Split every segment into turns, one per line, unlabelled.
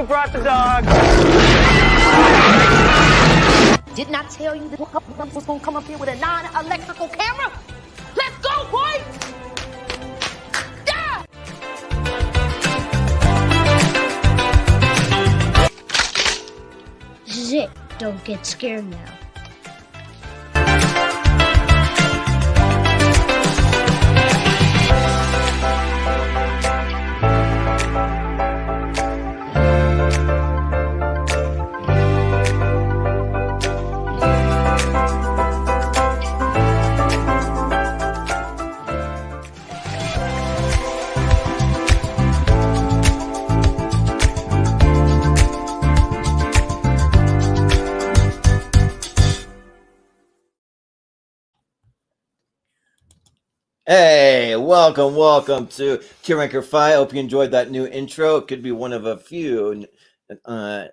Who brought the dog?
Didn't I tell you that was gonna come up here with a non-electrical camera? Let's go, boys! Yeah!
This is it. Don't get scared now.
Hey, welcome to Tier Ranker Fight. Hope you enjoyed that new intro. It could be one of a few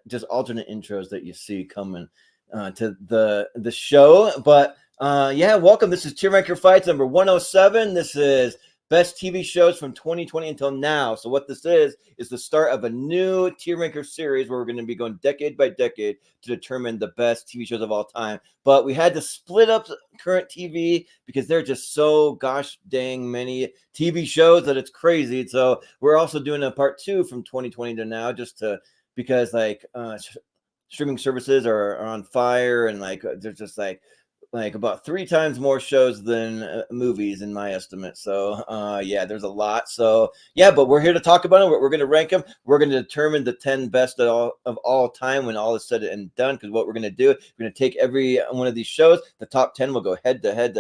just alternate intros that you see coming to the show. But yeah, welcome. This is Tier Ranker Fights number 107. This is best TV shows from 2020 until now. So what this is the start of a new Tier Ranker series where we're going to be going decade by decade to determine the best TV shows of all time. But we had to split up current TV because there are just so gosh dang many TV shows that it's crazy. So we're also doing a part 2 from 2020 to now because streaming services are on fire and there's just like about 3 times more shows than movies in my estimate. So yeah, there's a lot. So yeah, but we're here to talk about it. We're going to rank them. We're going to determine the 10 best of all time when all is said and done. Because what we're going to do, we're going to take every one of these shows. The top 10 will go head to head.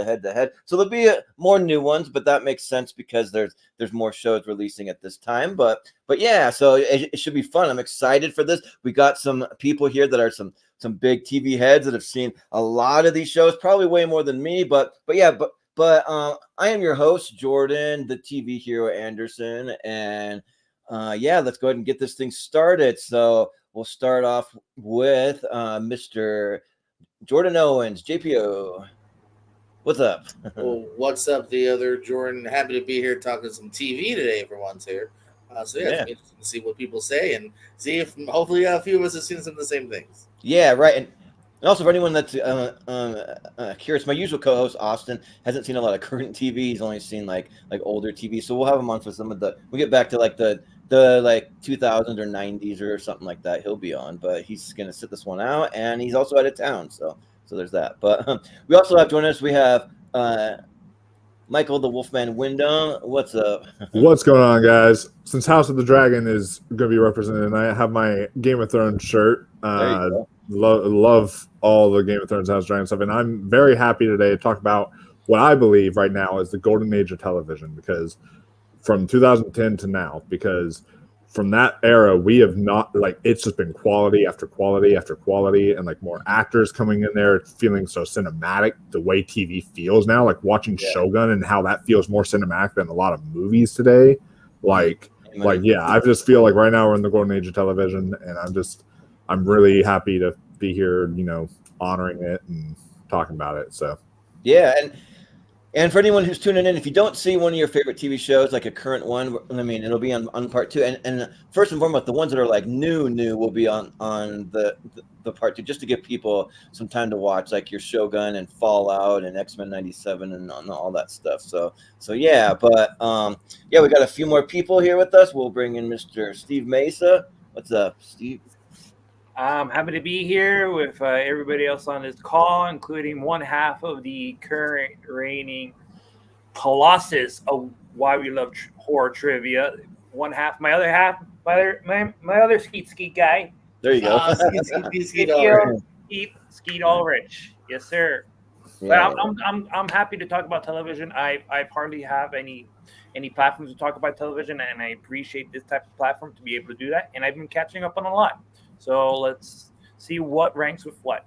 So there'll be more new ones, but that makes sense because there's more shows releasing at this time. But yeah, so it should be fun. I'm excited for this. We got some people here that are some big TV heads that have seen a lot of these shows, probably way more than me. But I am your host, Jordan, the TV hero Anderson, and yeah, let's go ahead and get this thing started. So we'll start off with Mr. Jordan Owens, JPO. What's up?
Well, what's up, the other Jordan? Happy to be here talking some TV today for once here. So yeah, it's interesting to see what people say and see if hopefully a few of us have seen some of the same things.
Yeah, right. And also for anyone that's curious, my usual co-host Austin hasn't seen a lot of current TV. He's only seen like older TV. So we'll have him on for some of we get back to like the 2000s or 90s or something like that. He'll be on, but he's gonna sit this one out, and he's also out of town. So there's that. But we also have joining us. We have Michael the Wolfman Wyndham. What's up?
What's going on, guys? Since House of the Dragon is going to be represented, and I have my Game of Thrones shirt. Love all the Game of Thrones House of Dragon stuff, and I'm very happy today to talk about what I believe right now is the golden age of television, because from 2010 to now, because from that era, we have not, it's just been quality after quality after quality, and more actors coming in there feeling so cinematic, the way TV feels now, watching Shogun and how that feels more cinematic than a lot of movies today. Yeah, I just feel like right now we're in the golden age of television, and I'm really happy to be here, honoring it and talking about it. So
yeah, and for anyone who's tuning in, if you don't see one of your favorite TV shows, like a current one, I mean, it'll be on part 2. And first and foremost, the ones that are new will be on the part 2, just to give people some time to watch, like your Shogun and Fallout and X-Men 97 and all that stuff. So yeah, but yeah, we got a few more people here with us. We'll bring in Mr. Steve Mesa. What's up, Steve?
I'm happy to be here with everybody else on this call, including one half of the current reigning colossus of why we love horror trivia. One half, my other half, my other skeet guy.
There you go.
Skeet Ulrich. Yes, sir. Yeah. But I'm happy to talk about television. I hardly have any platforms to talk about television, and I appreciate this type of platform to be able to do that. And I've been catching up on a lot. So let's see what ranks with what.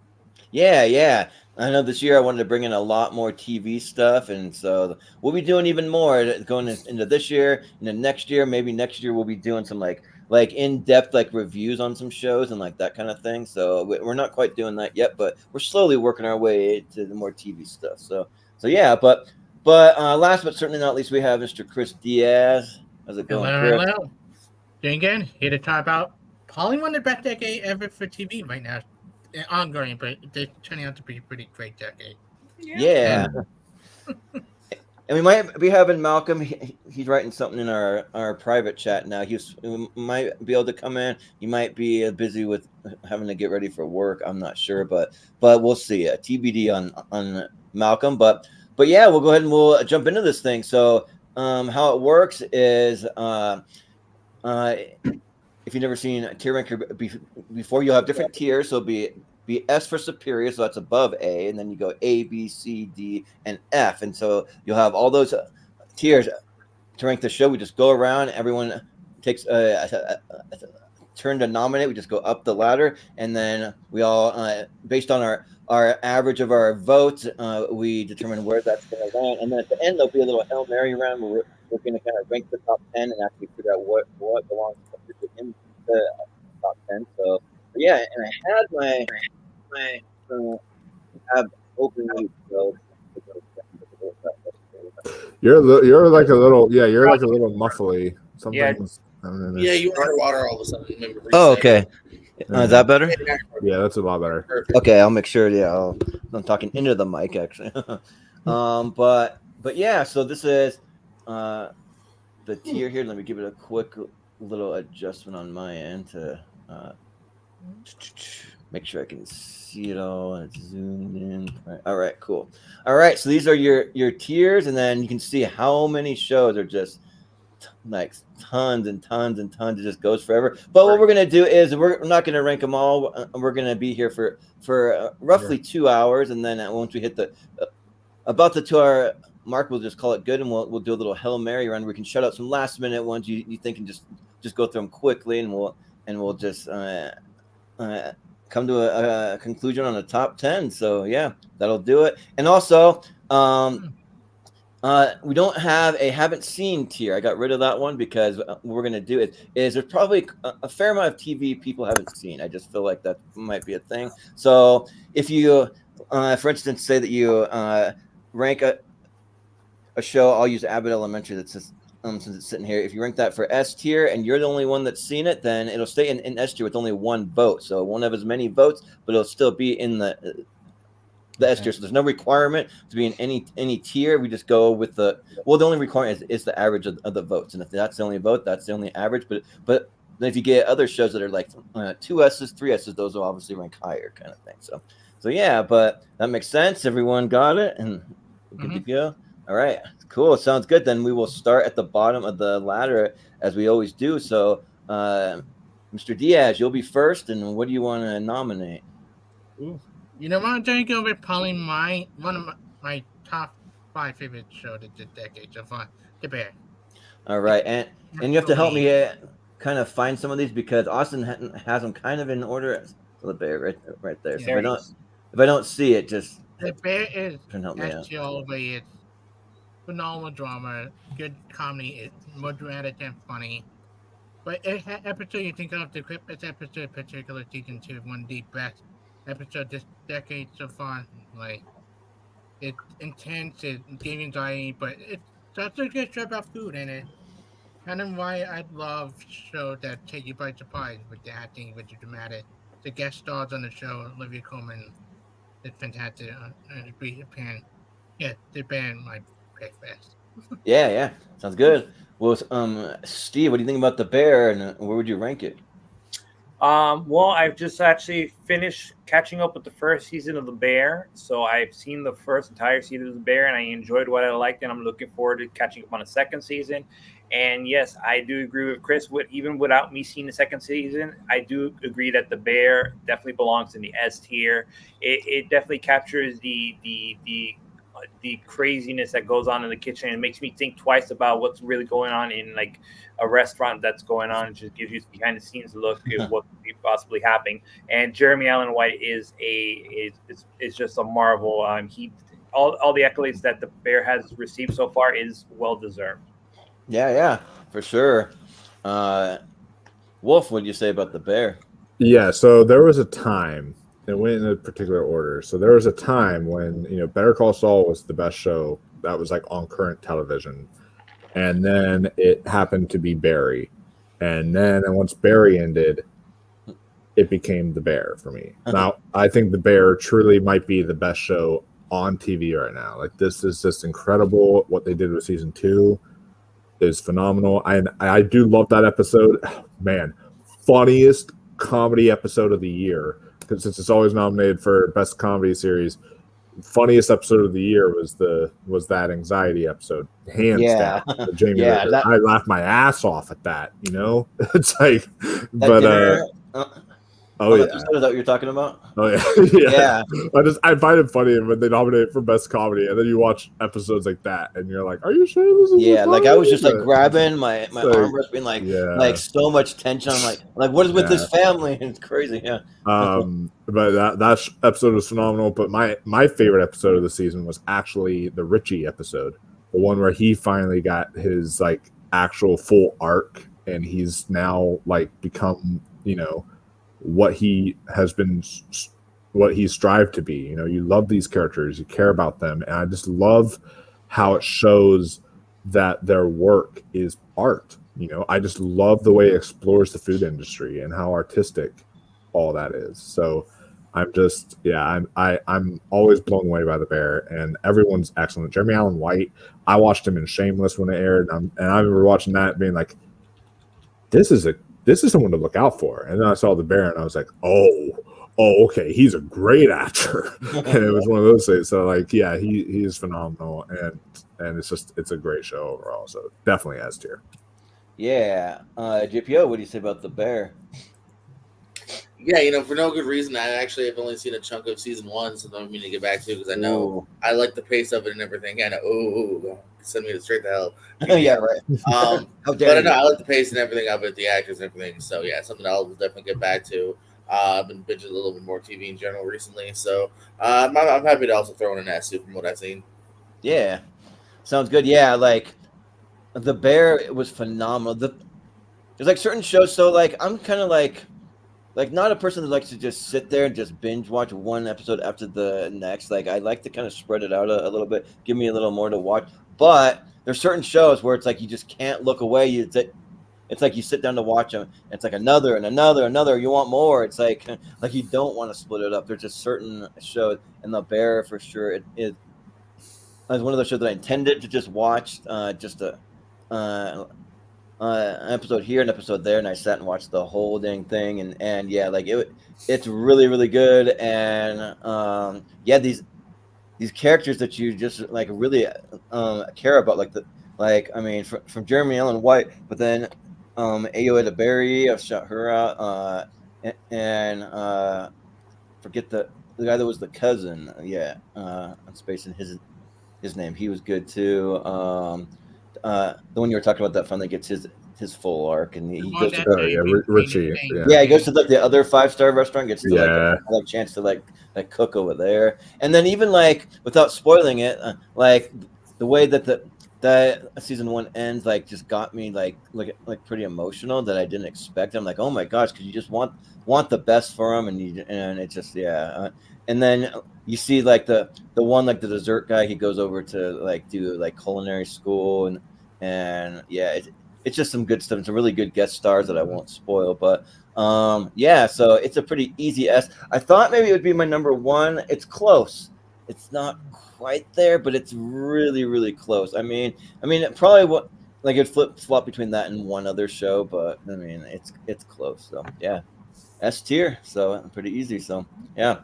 Yeah. I know this year I wanted to bring in a lot more TV stuff, and so we'll be doing even more going into this year and then next year. Maybe next year we'll be doing some like in-depth reviews on some shows and that kind of thing. So we're not quite doing that yet, but we're slowly working our way to the more TV stuff. So yeah, but last but certainly not least, we have Mr. Chris Diaz. How's it going, Chris?
Hello. Doing good. Here to talk about probably one of the best decade ever for TV right now. Ongoing, but they're turning out to be a pretty great decade.
Yeah. And we might be having Malcolm. He's writing something in our private chat now. He might be able to come in. He might be busy with having to get ready for work. I'm not sure, but we'll see. TBD on Malcolm. But yeah, we'll go ahead and we'll jump into this thing. So how it works is if you've never seen a tier ranker before, you'll have different tiers. So it'll be S for superior, so that's above A, and then you go A, B, C, D, and F, and so you'll have all those tiers to rank the show. We just go around, everyone takes a turn to nominate. We just go up the ladder, and then we all, based on our average of our votes, we determine where that's going to land, and then at the end there'll be a little Hail Mary round where we're going to kind of rank the top 10 and actually figure out what belongs in the top 10. So yeah, and I had my have open so
you're like a little muffly. Something's
Yeah, you underwater all of a sudden. Remember,
oh, okay. Is that better?
Yeah, that's a lot better.
Perfect.
Okay, I'll make sure. Yeah, I'm talking into the mic actually. But yeah, so this is the tier here. Let me give it a quick little adjustment on my end to make sure I can see it all and it's zoomed in. All right, cool. All right, so these are your tiers, and then you can see how many shows are just like tons and tons and tons. It just goes forever. But what we're gonna do is we're not gonna rank them all. We're gonna be here for roughly 2 hours, and then once we hit the about the 2 hour mark, we'll just call it good, and we'll do a little Hail Mary run. We can shout out some last minute ones you think and just go through them quickly, and we'll just come to a conclusion on the top 10. So yeah, that'll do it. And also, we don't have a haven't seen tier. I got rid of that one because what we're gonna do is there's probably a fair amount of TV people haven't seen. I just feel like that might be a thing. So if you, for instance, say that you rank a show, I'll use Abbott Elementary. That's just since it's sitting here. If you rank that for S tier and you're the only one that's seen it, then it'll stay in S tier with only one vote. So it won't have as many votes, but it'll still be in the S tier. So there's no requirement to be in any tier. We just go with the only requirement is the average of the votes. And if that's the only vote, that's the only average. But then if you get other shows that are like 2 S's, 3 S's, those will obviously rank higher kind of thing. So yeah, but that makes sense. Everyone got it and good to go. All right, cool. Sounds good. Then we will start at the bottom of the ladder as we always do. So, Mr. Diaz, you'll be first. And what do you want to nominate?
You know what? I'm going to go with probably one of my top 5 favorite shows of the decade so far, The Bear.
All right, and you have to help me kind of find some of these because Austin has them kind of in order. So The Bear right there. So if I don't see it, just
The Bear is
help me out.
It's phenomenal drama, good comedy. It's more dramatic than funny. But episode you think of the quickest episode, particular season 2, one of the best episode this decade so far. Like, it's intense, it gave me anxiety, but it's such a good show about food, and it's kind of why I love shows that take you by surprise with the acting, with the dramatic. The guest stars on the show, Olivia Colman, is fantastic. Yeah, The Bear, my pick best.
Yeah, sounds good. Well, Steve, what do you think about The Bear, and where would you rank it?
Well, I've just actually finished catching up with the first season of The Bear. So I've seen the first entire season of The Bear, and I enjoyed what I liked, and I'm looking forward to catching up on a second season. And yes, I do agree with Chris. Even without me seeing the second season, I do agree that The Bear definitely belongs in the S tier. It definitely captures the craziness that goes on in the kitchen. It makes me think twice about what's really going on in like a restaurant that's going on. It just gives you a behind the scenes look at what could be possibly happening. And Jeremy Allen White is just a marvel. All the accolades that The Bear has received so far is well deserved.
Yeah, for sure. Wolf, what do you say about The Bear?
Yeah, so there was a time. It went in a particular order. So there was a time when, Better Call Saul was the best show that was like on current television. And then it happened to be Barry. And then once Barry ended, it became The Bear for me. Now, I think The Bear truly might be the best show on TV right now. Like, this is just incredible. What they did with season 2 is phenomenal. I do love that episode. Man, funniest comedy episode of the year, because since it's always nominated for best comedy series, funniest episode of the year was that anxiety episode, hands down. The Jamie Lister. I laughed my ass off at that. It's like, but
dinner,
oh yeah,
episode, is that what you're talking about?
Oh yeah. I find it funny when they nominate it for best comedy, and then you watch episodes like that, and you're like, "Are you sure this is?"
Like I was just like grabbing my armrest, being like so much tension. I'm like what is with this family? It's crazy. Yeah.
But that episode was phenomenal. But my favorite episode of the season was actually the Richie episode, the one where he finally got his like actual full arc, and he's now like become what he has been, what he strived to be. You love these characters, you care about them, and I just love how it shows that their work is art. I just love the way it explores the food industry and how artistic all that is. So I'm just I'm always blown away by The Bear, and everyone's excellent. Jeremy Allen White, I watched him in Shameless when it aired, and I remember watching that being like, this is someone to look out for. And then I saw The Bear, and I was like, oh, okay, he's a great actor. And it was one of those things. So like, yeah, he is phenomenal, and it's a great show overall. So definitely S tier.
Yeah. JPO, what do you say about The Bear?
Yeah, for no good reason. I actually have only seen a chunk of season 1, so I'm going to get back to it because I know I like the pace of it and everything. I know, send me straight to hell.
Yeah, right.
How dare but I like the pace and everything of it, the actors and everything. So yeah, something I'll definitely get back to. I've been binging a little bit more TV in general recently, so I'm happy to also throw in an S from what I've seen.
Yeah, sounds good. Yeah, like The Bear, it was phenomenal. There's like certain shows, so like I'm kind of like not a person that likes to just sit there and just binge watch one episode after the next. Like I like to kind of spread it out a little bit, give me a little more to watch. But there's certain shows where it's like you just can't look away. It's like you sit down to watch them. It's like another and another. You want more. It's like you don't want to split it up. There's just certain shows, and The Bear for sure. It is one of those shows that I intended to just watch, an episode here, an episode there, and I sat and watched the whole dang thing, and yeah, like it's really, really good, and these characters that you just like really care about, from Jeremy Allen White, but then Ayoeda Berry, I've shot her out, and forget the guy that was the cousin, I'm spacing his name. He was good too. The one you were talking about that finally gets his full arc, and he goes to
Richie.
He goes to like the other 5-star restaurant, gets to like chance to like cook over there, and then even like without spoiling it, like the way that that season 1 ends, like just got me like pretty emotional that I didn't expect. I'm like, oh my gosh, because you just want the best for him, and it's just and then you see like the one, like the dessert guy, he goes over to like do like culinary school, and yeah, it's just some good stuff. It's a really good guest stars that I won't spoil, but so it's a pretty easy S. I thought maybe it would be my number 1. It's close. It's not quite there, but it's really, really close. I mean, it probably it'd flip-flop between that and one other show, but I mean, it's close. So yeah, S tier. So pretty easy. So yeah.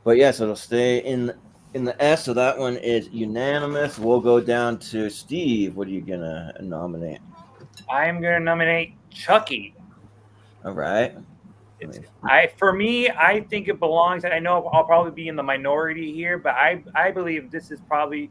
But yeah, so it'll stay in the S. So that one is unanimous. We'll go down to Steve. What are you gonna nominate?
I'm gonna nominate Chucky.
All right.
For me, I think it belongs. I know I'll probably be in the minority here, but I believe this is probably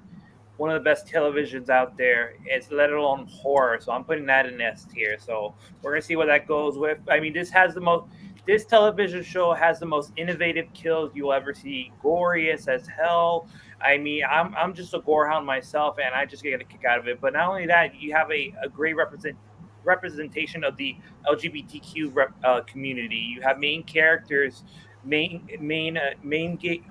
one of the best televisions out there. It's let alone horror. So I'm putting that in S tier. So we're gonna see what that goes with. I mean, this television show has the most innovative kills you'll ever see. Glorious as hell. I mean, I'm just a gore hound myself, and I just get a kick out of it. But not only that, you have a great representation of the LGBTQ community. You have main characters, main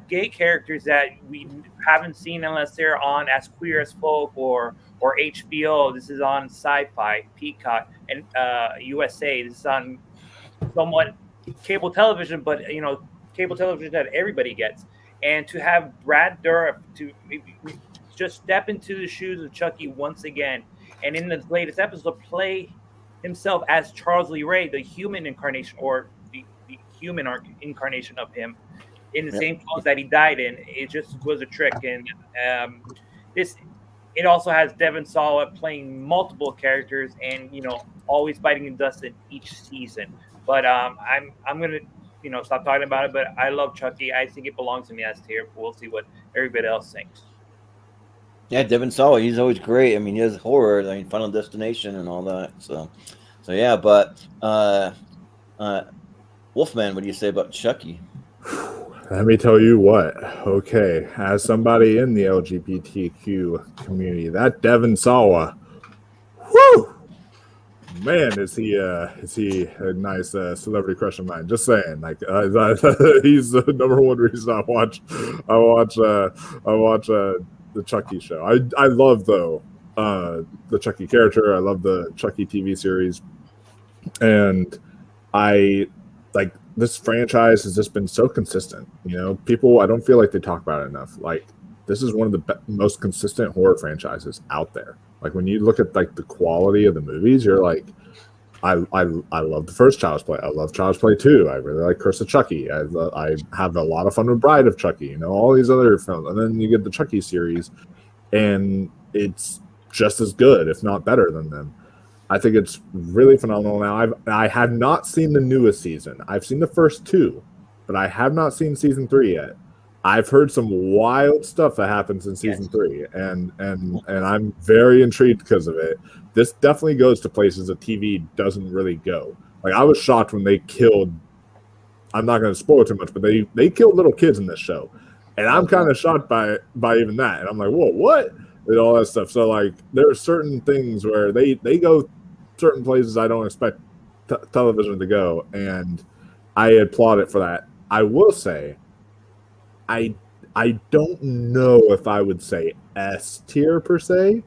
gay characters that we haven't seen unless they're on As Queer as Folk or HBO. This is on Sci-Fi, Peacock, and USA. This is on somewhat cable television, but cable television that everybody gets, and to have Brad Dourif to just step into the shoes of Chucky once again, and in the latest episode play himself as Charles Lee Ray, the human incarnation, or the human incarnation of him, in the same clothes that he died in. It just was a trick, and this. It also has Devon Sawa playing multiple characters, and always biting the dust in each season. But I'm gonna stop talking about it. But I love Chucky. I think it belongs in the S tier. We'll see what everybody else thinks.
Yeah, Devon Sawa, he's always great. I mean, he has horror, Final Destination and all that. So yeah. But Wolfman, what do you say about Chucky?
Let me tell you what. Okay, as somebody in the LGBTQ community, that Devon Sawa, whoo, man, is he a nice celebrity crush of mine? Just saying, he's the number one reason I watch the Chucky show. I love though the Chucky character. I love the Chucky TV series, and this franchise has just been so consistent. People, I don't feel like they talk about it enough. This is one of the most consistent horror franchises out there. When you look at the quality of the movies, you're like, I love the first Child's Play. I love Child's Play 2. I really like Curse of Chucky. I have a lot of fun with Bride of Chucky. All these other films, and then you get the Chucky series, and it's just as good, if not better than them. I think it's really phenomenal. Now, I have not seen the newest season. I've seen the first 2, but I have not seen season 3 yet. I've heard some wild stuff that happens in season 3, and I'm very intrigued because of it. This definitely goes to places that TV doesn't really go. I was shocked when they killed. I'm not going to spoil too much, but they killed little kids in this show, and I'm kind of shocked by even that. And I'm like, whoa, what? And all that stuff. So there are certain things where they go certain places I don't expect television to go, and I applaud it for that. I will say, I don't know if I would say S tier per se.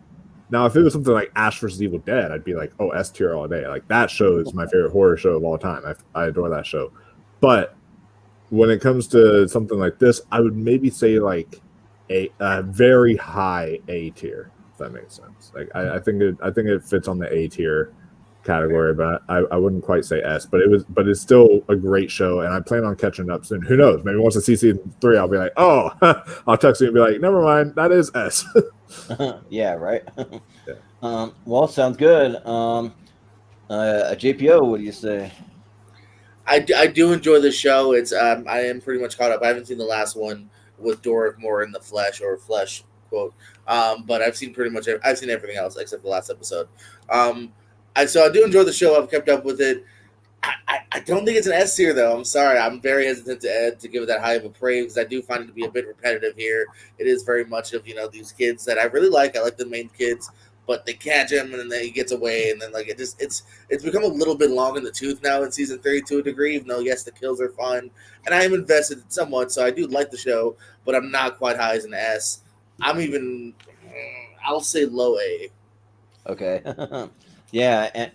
Now, if it was something like Ash vs. Evil Dead, I'd be like, oh, S tier all day. That show is my favorite horror show of all time. I adore that show. But when it comes to something like this, I would maybe say a very high A tier, if that makes sense. I think it fits on the A tier category, but I wouldn't quite say S. But it's still a great show, and I plan on catching up soon. Who knows? Maybe once I see season 3, I'll be like, oh, I'll text you and be like, never mind, that is S.
Yeah, right.
Yeah.
Well, sounds good. JPO, what do you say?
I do enjoy the show. It's I am pretty much caught up. I haven't seen the last one with Doric more in the flesh or flesh quote, but I've seen everything else except the last episode. So I do enjoy the show. I've kept up with it. I don't think it's an S tier though. I'm sorry. I'm very hesitant to give it that high of a praise because I do find it to be a bit repetitive here. It is very much of these kids that I really like. I like the main kids, but they catch him and then he gets away, and then it's become a little bit long in the tooth now in season 3 to a degree. Even though yes, the kills are fun, and I am invested somewhat, so I do like the show, but I'm not quite high as an S. I'll say low A.
Okay. Yeah, and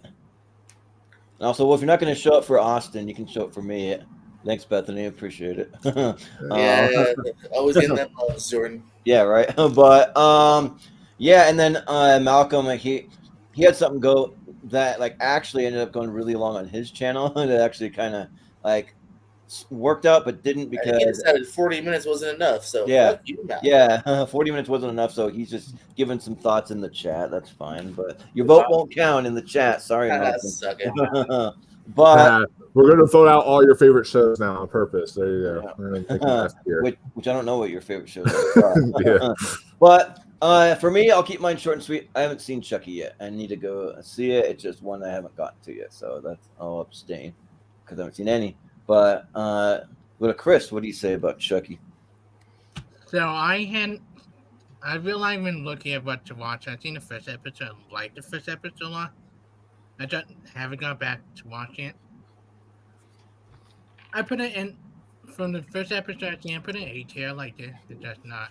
also, if you're not going to show up for Austin, you can show up for me. Thanks, Bethany. Appreciate it.
Yeah, always getting that love, Jordan.
Yeah, right. But yeah, and then Malcolm, he had something go that actually ended up going really long on his channel. That actually kind of worked out, but didn't because
he decided 40 minutes wasn't enough. So
yeah,
fuck you, Malcolm.
yeah, 40 minutes wasn't enough. So he's just giving some thoughts in the chat. That's fine, but your vote won't count in the chat. Sorry, Malcolm.
Suck it.
But
we're going to vote out all your favorite shows now on purpose. There you go. We're going to take the best here.
Which I don't know what your favorite shows are.
Yeah.
But for me, I'll keep mine short and sweet. I haven't seen Chucky yet. I need to go see it. It's just one I haven't gotten to yet. So I'll abstain because I haven't seen any. But Chris, what do you say about Chucky?
So I really have been looking at what to watch. I've seen the first episode, like the first episode a lot. I just haven't gone back to watching it. I put it in from the first episode. I put it in A tier. Like this, it's just not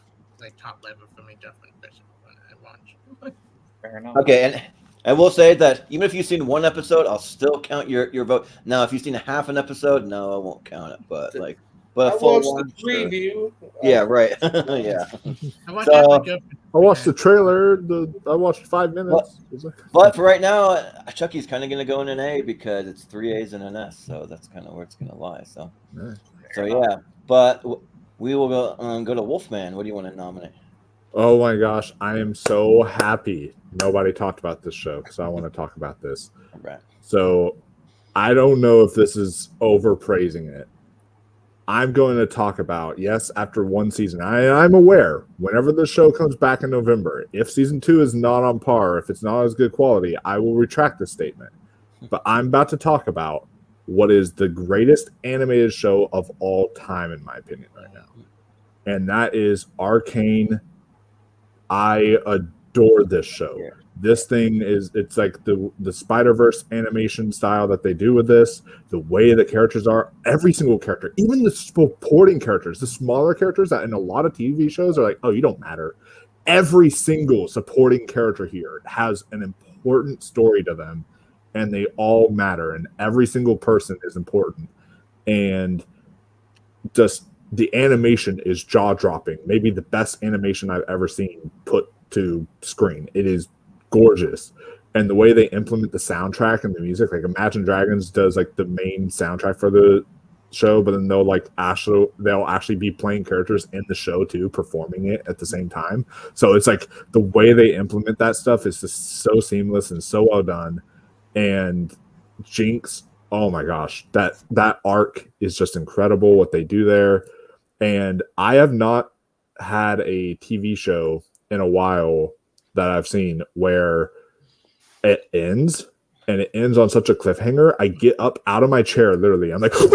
top level for me. Just from the first one I watched.
Fair enough.
Okay, I will say that even if you've seen one episode, I'll still count your vote. Now, if you've seen a half an episode, no, I won't count it. But
I
a full
watched
one,
the
sure.
preview.
Yeah, right. Yeah.
I watched
So-
half the
I watched the trailer. I watched 5 minutes.
But for right now, Chucky's kind of going to go in an A because it's 3 A's and an S, so that's kind of where it's going to lie. So yeah. But we will go to Wolfman. What do you want to nominate?
Oh my gosh, I am so happy nobody talked about this show because I want to talk about this.
Right.
So I don't know if this is overpraising it. I'm going to talk about, yes, after one season. I'm aware whenever the show comes back in November, if season 2 is not on par, if it's not as good quality, I will retract the statement. But I'm about to talk about what is the greatest animated show of all time, in my opinion, right now. And that is Arcane. I adore this show.
Yeah.
This thing it's like the Spider-Verse animation style that they do with this, the way the characters are, every single character, even the supporting characters, the smaller characters that in a lot of TV shows are like, oh, you don't matter. Every single supporting character here has an important story to them, and they all matter, and every single person is important. And just the animation is jaw-dropping. Maybe the best animation I've ever seen put to screen. It is gorgeous. And the way they implement the soundtrack and the music, like Imagine Dragons does like the main soundtrack for the show, but then they'll actually be playing characters in the show too, performing it at the same time. So it's like the way they implement that stuff is just so seamless and so well done. And Jinx, oh my gosh, that arc is just incredible what they do there. And I have not had a TV show in a while that I've seen where it ends, and it ends on such a cliffhanger. I get up out of my chair, literally. I'm like, oh,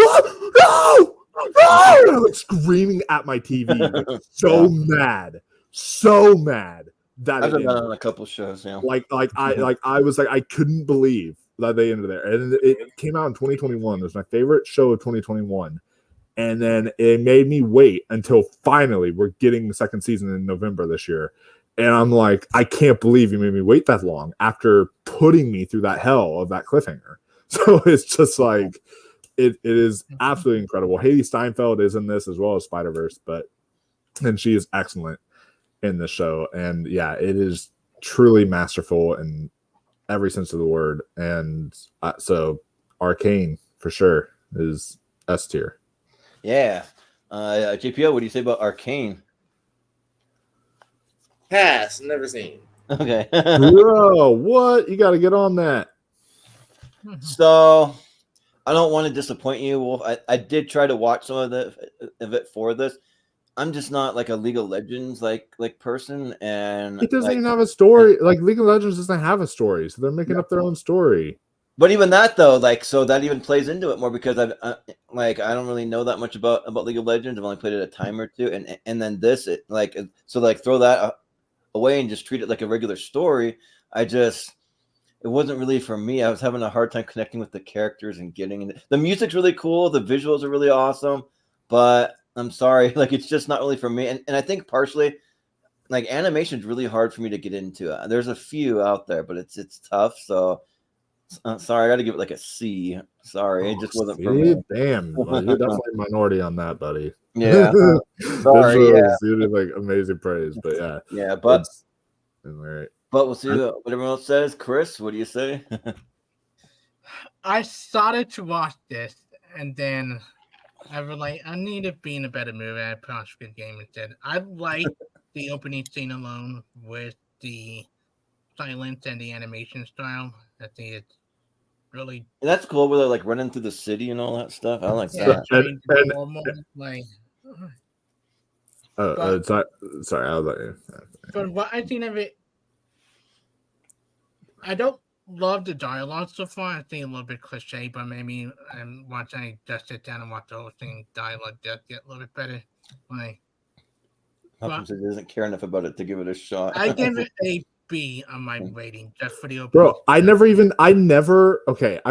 no! No! I'm like screaming at my TV, like, so mad that
I've done that on a couple shows. Yeah,
I was like, I couldn't believe that they ended there, and it came out in 2021. It was my favorite show of 2021. And then it made me wait until finally we're getting the second season in November this year. And I'm like, I can't believe you made me wait that long after putting me through that hell of that cliffhanger. So it's just like, it is absolutely incredible. Haley Steinfeld is in this as well as Spider-Verse, and she is excellent in the show. And yeah, it is truly masterful in every sense of the word. And so Arcane for sure is S tier.
Yeah. JPO, what do you say about Arcane?
Pass, never seen.
Okay.
Bro, what? You got to get on that.
So, I don't want to disappoint you, Wolf. I did try to watch some of it for this. I'm just not like a League of Legends like person, and
It doesn't even have a story. Like League of Legends doesn't have a story, so they're making up their own story.
But even that though, like, so that even plays into it more because I don't really know that much about League of Legends. I've only played it a time or two, and then this, throw that away and just treat it like a regular story. It wasn't really for me. I was having a hard time connecting with the characters and getting in. The music's really cool, the visuals are really awesome, but I'm sorry, like it's just not really for me. And I think partially, like animation's really hard for me to get into. There's a few out there, but it's tough. So. Sorry, I got to give it like a C. Sorry, it just wasn't for me.
Damn, well, you're definitely a minority on that, buddy.
Yeah, sorry. Yeah,
you did like amazing praise, but yeah,
yeah, but
all right.
But we'll see what everyone else says. Chris, what do you say?
I started to watch this, and then I was like, I need to be in a better mood, and I put on Squid Game instead. I like the opening scene alone with the silence and the animation style. I think it's really.
And that's cool. Where they're like running through the city and all that stuff. I like
Yeah,
that.
normal, like.
Sorry, I'll let you.
But what I think of it, I don't love the dialogue so far. I think a little bit cliche, but maybe once I just sit down and watch the whole thing, dialogue does get a little bit better. Like,
Malcolm said he doesn't care enough about it to give it a shot.
I give it a B on my rating just for the opening.
Bro, I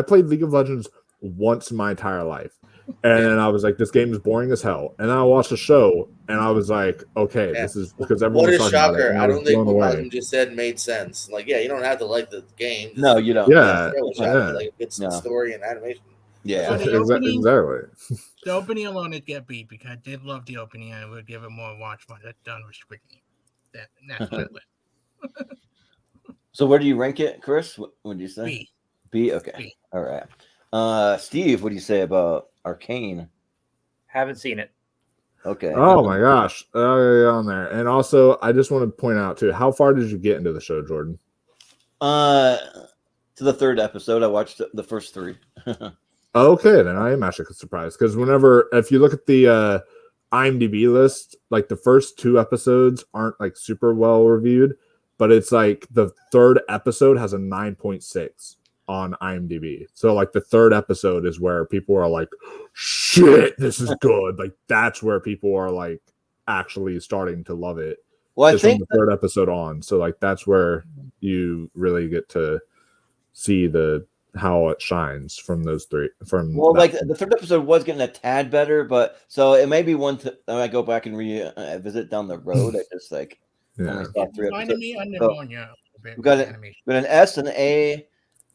played League of Legends once in my entire life. And then I was like, this game is boring as hell. And then I watched the show, and I was like, okay, this is because everyone
What
was
a
talking about it.
shocker!
And
I
was
don't think
blown
what
away.
Malcolm just said made sense. Like, yeah, you don't have to like the game. Just
No, you don't.
Yeah,
like a good
No.
story and animation.
yeah,
So the opening,
exactly.
The opening alone it get beat because I did love the opening. I would give it more watch when it's done with Squidney. That's my list.
So where do you rank it, Chris? What would you say?
B.
B. Okay.
B.
All right. Steve, what do you say about Arcane?
Haven't seen it.
Okay.
Oh my gosh, on there. And also, I just want to point out too, how far did you get into the show, Jordan?
To the third episode. I watched the first 3.
Okay, then I am actually surprised because if you look at the IMDb list, like the first 2 episodes aren't like super well reviewed, but it's like the third episode has a 9.6 on IMDb. So like the third episode is where people are like, shit, this is good. Like that's where people are like actually starting to love it.
Well, I
It's from
think
the third episode on. So like that's where you really get to see how it shines from those 3.
Like the third episode was getting a tad better, but so it may be one to I go back and visit down the road. I just like only saw 3 episodes. We got an S, an A,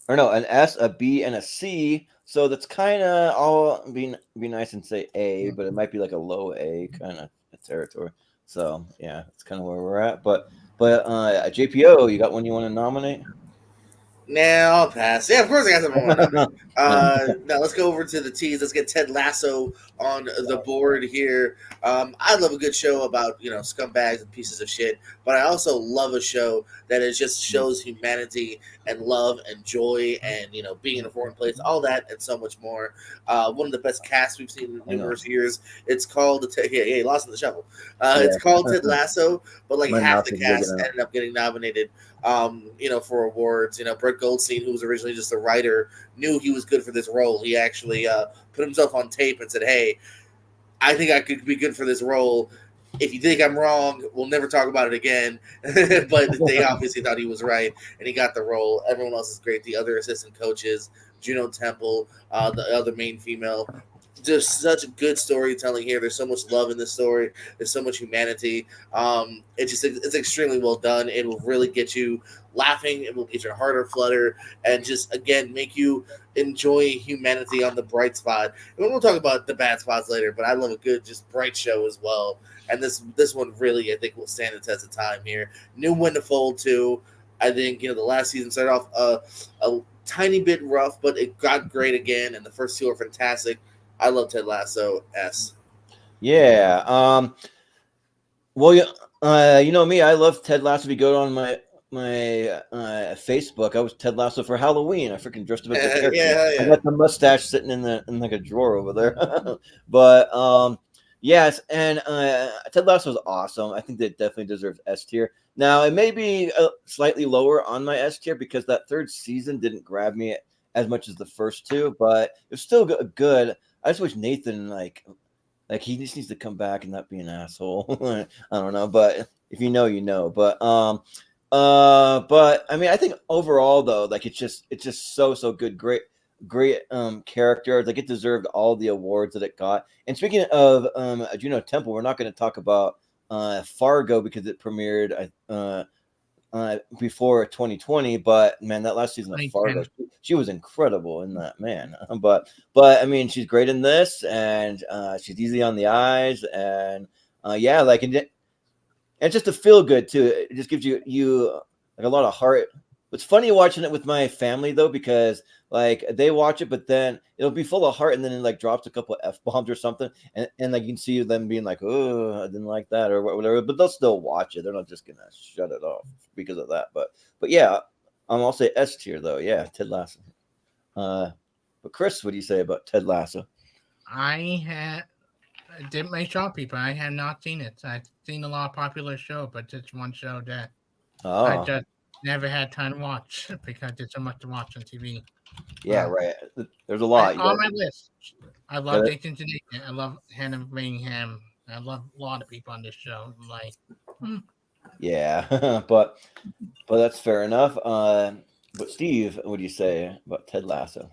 or no, an S, a B, and a C. So that's kind of all be nice and say A, but it might be like a low A kind of territory. So yeah, that's kind of where we're at. But JPO, you got one you want to nominate?
Now I'll pass. Yeah, of course I got something more. Now let's go over to the T's. Let's get Ted Lasso on the board here. I love a good show about scumbags and pieces of shit, but I also love a show that just shows humanity and love and joy and being in a foreign place, all that and so much more. One of the best casts we've seen in numerous years. It's called Lost in the Shuffle. It's called Ted Lasso, but like half the cast ended up getting nominated. For awards. Brett Goldstein, who was originally just a writer, knew he was good for this role. He actually put himself on tape and said, hey, I think I could be good for this role. If you think I'm wrong, we'll never talk about it again. But they obviously thought he was right, and he got the role. Everyone else is great. The other assistant coaches, Juno Temple, the other main female. Just such good storytelling here. There's so much love in this story. There's so much humanity. It's extremely well done. It will really get you laughing. It will get your heart or flutter, and just again make you enjoy humanity on the bright spot. And we'll talk about the bad spots later, but I love a good just bright show as well. And this one really I think will stand the test of time here. Knew when to fold too. I think the last season started off a tiny bit rough, but it got great again, and the first 2 are fantastic. I love Ted Lasso. S.
Yeah. Well, you know me. I love Ted Lasso. If you go on my Facebook, I was Ted Lasso for Halloween. I freaking dressed up as a character.
Yeah.
I got the mustache sitting in like a drawer over there. But yes, and Ted Lasso is awesome. I think that definitely deserves S tier. Now it may be slightly lower on my S tier because that third season didn't grab me as much as the first 2, but it's still good. I just wish Nathan like he just needs to come back and not be an asshole. I don't know, but if you know, you know. But I mean, I think overall though, like it's just so good. Great character. Like it deserved all the awards that it got. And speaking of Juno Temple, we're not going to talk about Fargo because it premiered before 2020, but man, that last season of Fargo, she was incredible in that, man. But I mean, she's great in this, and she's easy on the eyes, and and just to feel good too. It just gives you like a lot of heart. It's funny watching it with my family though, because like they watch it, but then it'll be full of heart, and then it like drops a couple of F-bombs or something, and like you can see them being like, oh, I didn't like that or whatever, but they'll still watch it. They're not just gonna shut it off because of that. But yeah, I'll say S tier though. Yeah, Ted Lasso. But Chris, what do you say about Ted Lasso?
I didn't make shock people. I have not seen it. I've seen a lot of popular shows, but it's one show that I just never had time to watch because there's so much to watch on TV.
Yeah, right. There's a lot.
On my list, I love Nathan Tanaka. I love Hannah Manningham. I love a lot of people on this show.
Yeah, but that's fair enough. But Steve, what do you say about Ted Lasso?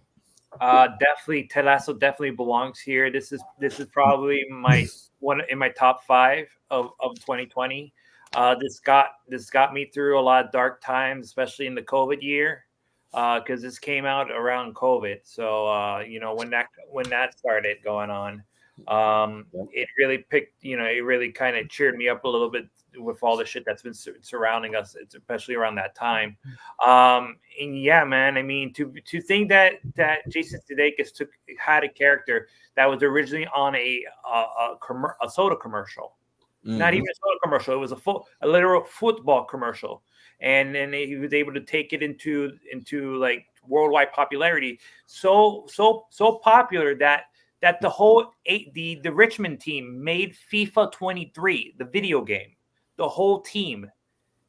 Definitely, Ted Lasso definitely belongs here. This is probably my one in my top 5 of 2020. This got me through a lot of dark times, especially in the COVID year, because this came out around COVID. So when that started going on, it really it really kind of cheered me up a little bit with all the shit that's been surrounding us, especially around that time. And yeah, man, I mean, to think that Jason Sudeikis had a character that was originally on a soda commercial, not even a soda commercial. It was a literal football commercial, and then he was able to take it into like worldwide popularity. So popular that the whole the Richmond team made FIFA 23, the video game. The whole team,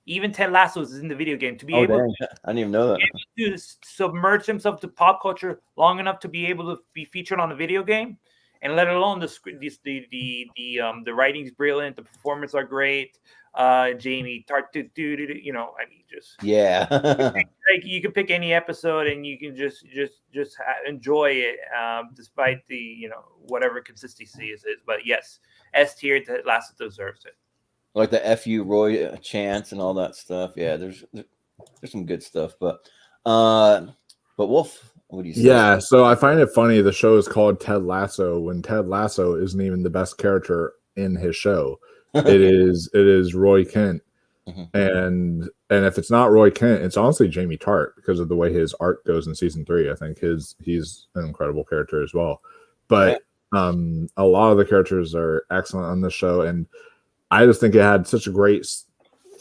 even Ted Lasso is in the video game, to be able
I didn't even know that.
to submerge himself to pop culture long enough to be able to be featured on a video game, and let alone the writing's brilliant, the performances are great. Jamie Tart, I mean, just like you can pick any episode and you can just enjoy it, despite the whatever consistency it is. But yes, S tier, Ted Lasso deserves it.
Like the FU Roy chants and all that stuff. Yeah, there's some good stuff. But Wolf, what do you say?
Yeah, so I find it funny the show is called Ted Lasso when Ted Lasso isn't even the best character in his show. It is Roy Kent. Mm-hmm. And if it's not Roy Kent, it's honestly Jamie Tart because of the way his art goes in season 3. I think he's an incredible character as well. But a lot of the characters are excellent on the show, and I just think it had such a great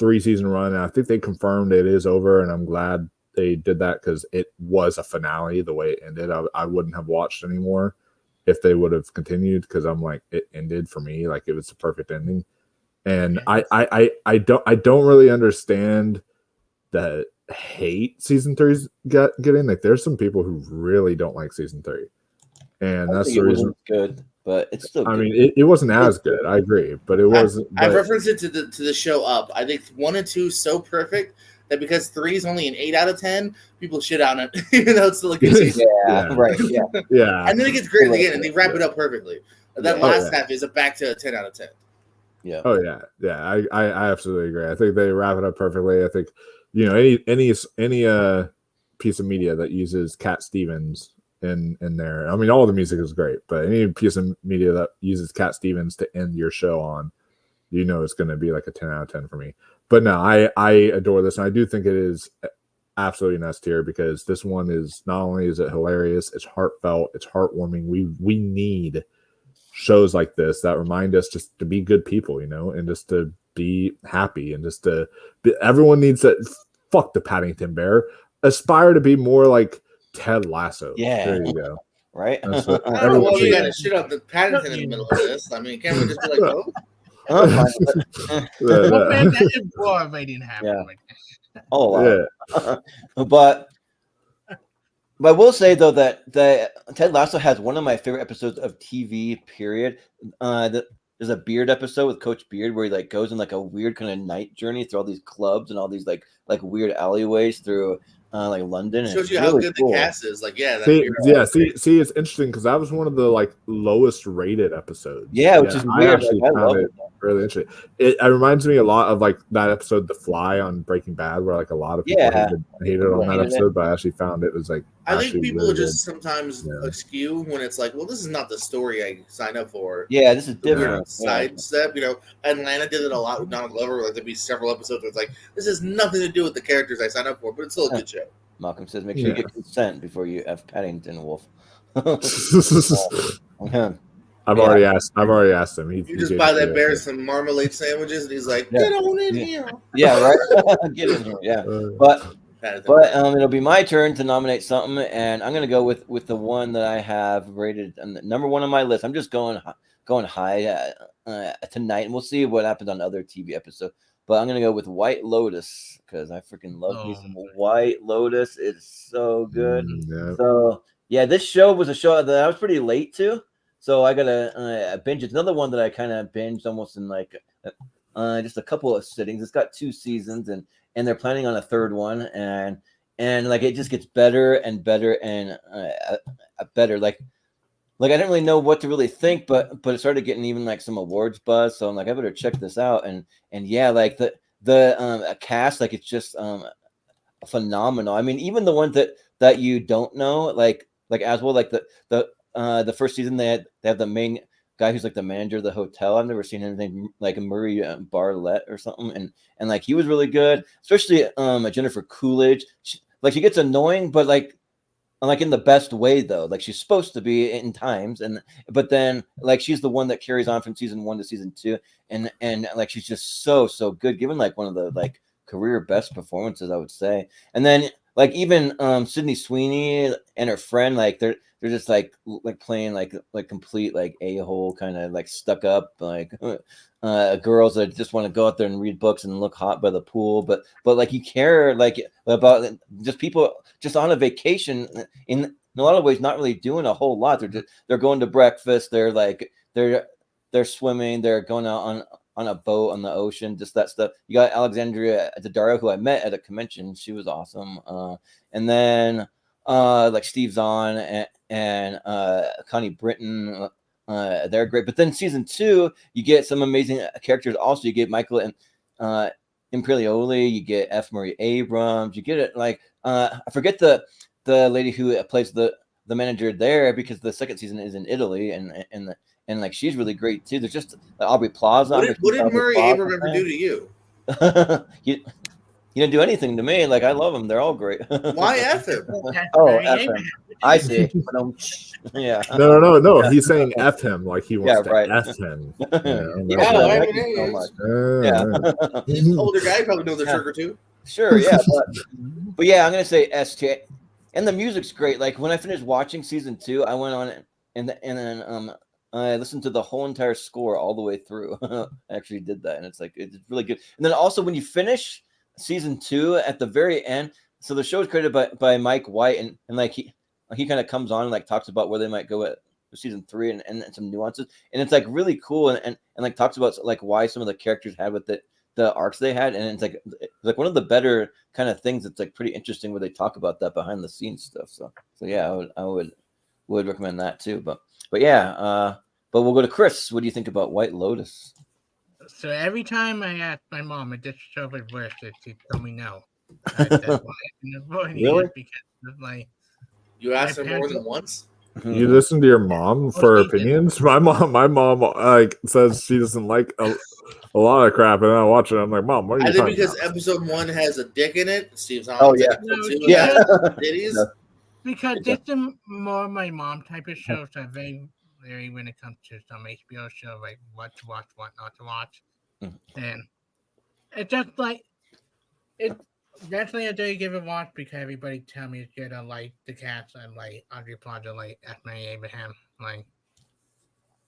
3-season run, and I think they confirmed it is over, and I'm glad they did that because it was a finale the way it ended. I wouldn't have watched anymore if they would have continued because I'm like, it ended for me like it was the perfect ending. And I don't really understand the hate season 3's getting. Like there's some people who really don't like season 3, and that's the reason.
Good. But it's still good.
I mean, it wasn't as good. I agree, but it wasn't.
I referenced it to the show Up. I think 1 and 2 so perfect that because 3 is only an 8 out of 10, people shit on it, even though it's still a good season.
Right.
Yeah.
And then it gets great at the end, and they wrap it up perfectly. That last half is a back to a 10 out of 10.
Yeah.
Oh yeah. I absolutely agree. I think they wrap it up perfectly. I think any piece of media that uses Cat Stevens in there. I mean, all the music is great, but any piece of media that uses Cat Stevens to end your show on, it's going to be like a 10 out of 10 for me. But no, I adore this, and I do think it is absolutely an S tier because this one is not only is it hilarious, it's heartfelt, it's heartwarming. We need shows like this that remind us just to be good people, and just to be happy, and just to everyone needs to fuck the Paddington Bear, aspire to be more like Ted Lasso.
Yeah,
there you go.
Right.
I don't know why you got to shit up the Paddington in the middle of this. I mean, can't we just be like, oh?
Well, man, that improv didn't happen.
Yeah. Oh, wow. But I will say though that Ted Lasso has one of my favorite episodes of TV. Period. There's a Beard episode with Coach Beard where he like goes in like a weird kind of night journey through all these clubs and all these like weird alleyways through like London.
Shows you how good the cast is. Like,
see, it's interesting because that was one of the like lowest rated episodes.
Yeah, which is weird.
I actually found it really interesting. It reminds me a lot of like that episode, The Fly on Breaking Bad, where like a lot of people hated on that episode, but I actually found it was like.
I think people really just sometimes askew when it's like, well, this is not the story I signed up for.
Yeah, this is different.
Sidestep, Atlanta did it a lot with Donald Glover. Like there'd be several episodes where it's like, this has nothing to do with the characters I signed up for, but it's still a good show.
Malcolm says, make sure you get consent before you have Paddington Wolf.
I've already asked him.
You just buy that bear some marmalade sandwiches, and he's like, "Get on in here."
Yeah, right. Get in here. Yeah, but it'll be my turn to nominate something, and I'm gonna go with the one that I have rated number 1 on my list. I'm just going high tonight, and we'll see what happens on other TV episodes. But I'm gonna go with White Lotus because I freaking love me some White Lotus. It's so good. So yeah, this show was a show that I was pretty late to. So I gotta binge. It's another one that I kind of binged almost in like just a couple of sittings. It's got 2 seasons, and they're planning on a 3rd one. And and like it just gets better and better and better. Like I didn't really know what to really think, but it started getting even like some awards buzz. So I'm like, I better check this out. And yeah, like the cast, like it's just phenomenal. I mean, even the ones that you don't know, like as well, like the first season they have the main guy who's like the manager of the hotel. I've never seen anything like Murray Bartlett or something, and like he was really good, especially Jennifer Coolidge. She gets annoying, but like in the best way though. Like she's supposed to be in times, but then like she's the one that carries on from season 1 to season 2, and like she's just so good, given like one of the like career best performances, I would say. And then like even Sydney Sweeney and her friend, like they're just like playing like complete like a-hole kind of like stuck up like girls that just want to go out there and read books and look hot by the pool, but like you care like about just people just on a vacation in a lot of ways, not really doing a whole lot. They're going to breakfast, they're swimming, they're going out on a boat on the ocean, just that stuff. You got Alexandria Daddario, who I met at a convention. She was awesome. And then like Steve Zahn and Connie Britton, they're great. But then season 2, you get some amazing characters. Also, you get Michael and Imperioli, you get F. Murray Abrams, you get it like I forget the lady who plays the manager there, because the second season is in Italy, and like she's really great too. There's just Aubrey Plaza.
What did Murray Abrams ever do to you?
You didn't do anything to me. Like I love them. They're all great.
Why F him?
Oh, F him. I see. Yeah.
No. He's saying F him like he wants to F him.
He's an older guy. Probably knows a trick or two.
Sure, yeah. But yeah, I'm gonna say ST. And the music's great. Like when I finished watching season 2, I went on and then I listened to the whole entire score all the way through. I actually did that, and it's really good. And then also when you finish season 2 at the very end, so the show is created by Mike White, and like he kind of comes on and like talks about where they might go at season 3 and some nuances, and it's like really cool, and like talks about like why some of the characters had with the arcs they had, and it's like one of the better kind of things. It's like pretty interesting where they talk about that behind the scenes stuff. So yeah, I would recommend that too. But yeah, but we'll go to Chris. What do you think about White Lotus?
So every time I asked my mom if this show was worth it, she'd tell me no.
Really?
Because of my
You asked her more than once?
You listen to your mom for opinions? My mom like says she doesn't like a lot of crap, and I watch it. I'm like, Mom, what are you talking
because
about?
episode 1 has a dick in it. Steve's on.
Oh yeah,
Titties.
Because it's more my mom type of show, so very when it comes to some HBO show, like what to watch, what not to watch, and it's just like it. Definitely a day give it a watch because everybody tell me it's good. I like the cast. I like Audrey Plaza, like F. Murray Abraham. Like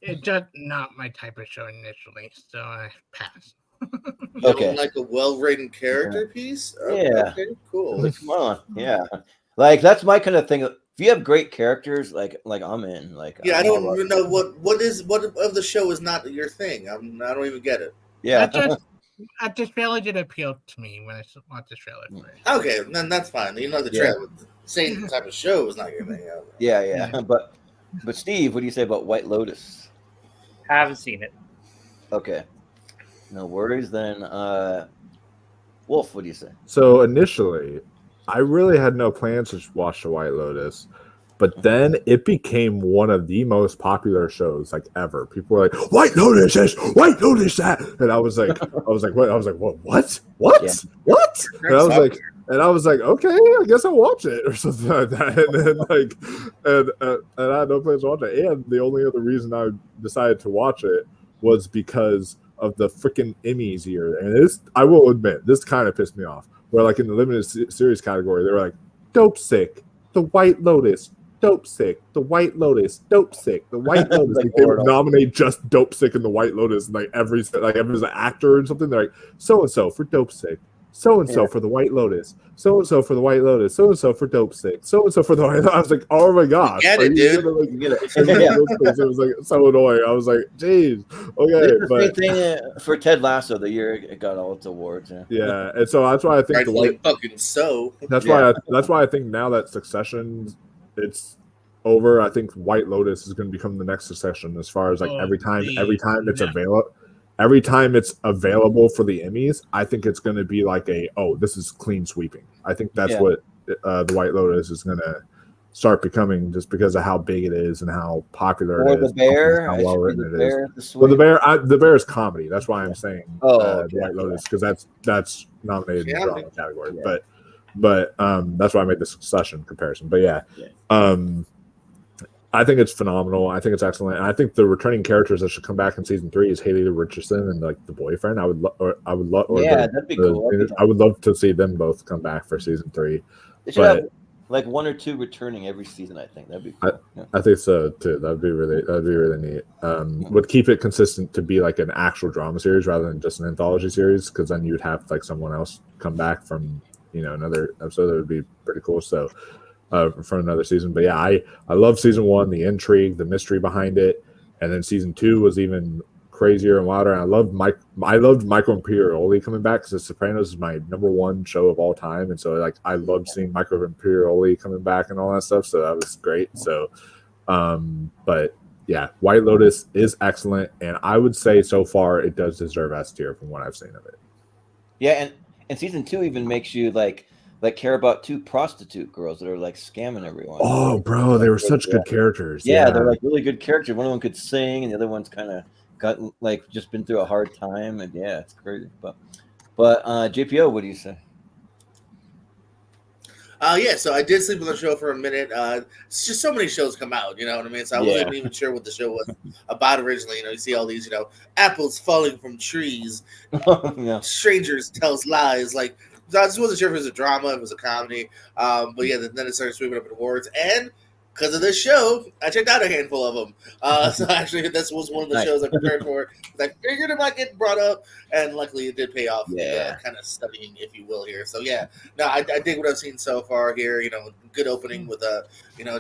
it's just not my type of show initially, so I pass.
You don't like a well-written character piece?
Yeah.
Okay, cool.
Like, come on, yeah. Like that's my kind of thing. If you have great characters, like I'm in. Like
yeah, I don't even know what of the show is not your thing. I don't even get it.
Yeah.
The trailer did appeal to me when I watched the trailer first.
Okay, then that's fine. You know the trailer. Same type of show is not your thing.
Yeah. But Steve, what do you say about White Lotus?
Haven't seen it.
Okay. No worries then. Wolf, what do you say?
So initially, I really had no plans to watch The White Lotus, but then it became one of the most popular shows like ever. People were like, "White Lotus this, White Lotus that," and I was like, "What?" I was like, "What? Yeah. What?" And I was like, "Okay, I guess I'll watch it," or something like that. And then and I had no plans to watch it. And the only other reason I decided to watch it was because of the freaking Emmys here. And this, I will admit, this kind of pissed me off. Where like in the limited series category, they were like, "Dope Sick, The White Lotus, Dope Sick, The White Lotus, Dope Sick, The White Lotus." Like they would nominate just Dope Sick and The White Lotus, and like every actor or something, they're like, "So and so for Dope Sick, so and so for the White Lotus, so and so for the White Lotus, so and so for Dope Stick, so and so for the White Lotus. I was like, oh my gosh,
Get it, dude.
It was like so annoying. I was like, geez, okay,
but same thing for Ted Lasso the year it got all its awards.
Yeah, and so that's why I think
rightfully fucking so.
That's why I think now that Succession it's over, I think White Lotus is going to become the next Succession as far as like every time it's available for the Emmys, I think it's going to be like this is clean sweeping. I think that's what the White Lotus is going to start becoming just because of how big it is and how popular it is.
The Bear,
how well written it is. Well, the Bear is comedy. That's why I'm saying the White Lotus, because that's nominated in the drama category. Yeah. But that's why I made the Succession comparison. But I think it's phenomenal. I think it's excellent. And I think the returning characters that should come back in season 3 is Haley Richardson and like the boyfriend. that'd be cool. I would love to see them both come back for season 3.
They should have like 1 or 2 returning every season. I think that'd be cool.
I think so too. That'd be really neat. Would keep it consistent to be like an actual drama series rather than just an anthology series, because then you'd have like someone else come back from another episode. That would be pretty cool. So for another season. But yeah, I love season 1, the intrigue, the mystery behind it, and then season 2 was even crazier and wilder. And I loved Michael Imperioli coming back, because The Sopranos is my number 1 show of all time, and so like I loved seeing Michael Imperioli coming back and all that stuff. So that was great. So, but yeah, White Lotus is excellent, and I would say so far it does deserve S tier from what I've seen of it.
Yeah, and season 2 even makes you like care about 2 prostitute girls that are like scamming everyone.
Oh, bro, they were such good characters.
Yeah, they're like really good characters. One of them could sing, and the other one's kind of gotten like just been through a hard time, and yeah, it's crazy. But JPO, what do you say?
So I did sleep on the show for a minute. It's just so many shows come out, you know what I mean? So I wasn't even sure what the show was about originally. You see all these, apples falling from trees, strangers tells lies. Like, I just wasn't sure if it was a drama, if it was a comedy. But yeah, then it started sweeping up in awards. And because of this show, I checked out a handful of them. So actually, this was one of the shows I prepared for. I figured it might get brought up, and luckily it did pay off. Kind of studying, if you will, here. So yeah, no, I dig what I've seen so far here. Good opening with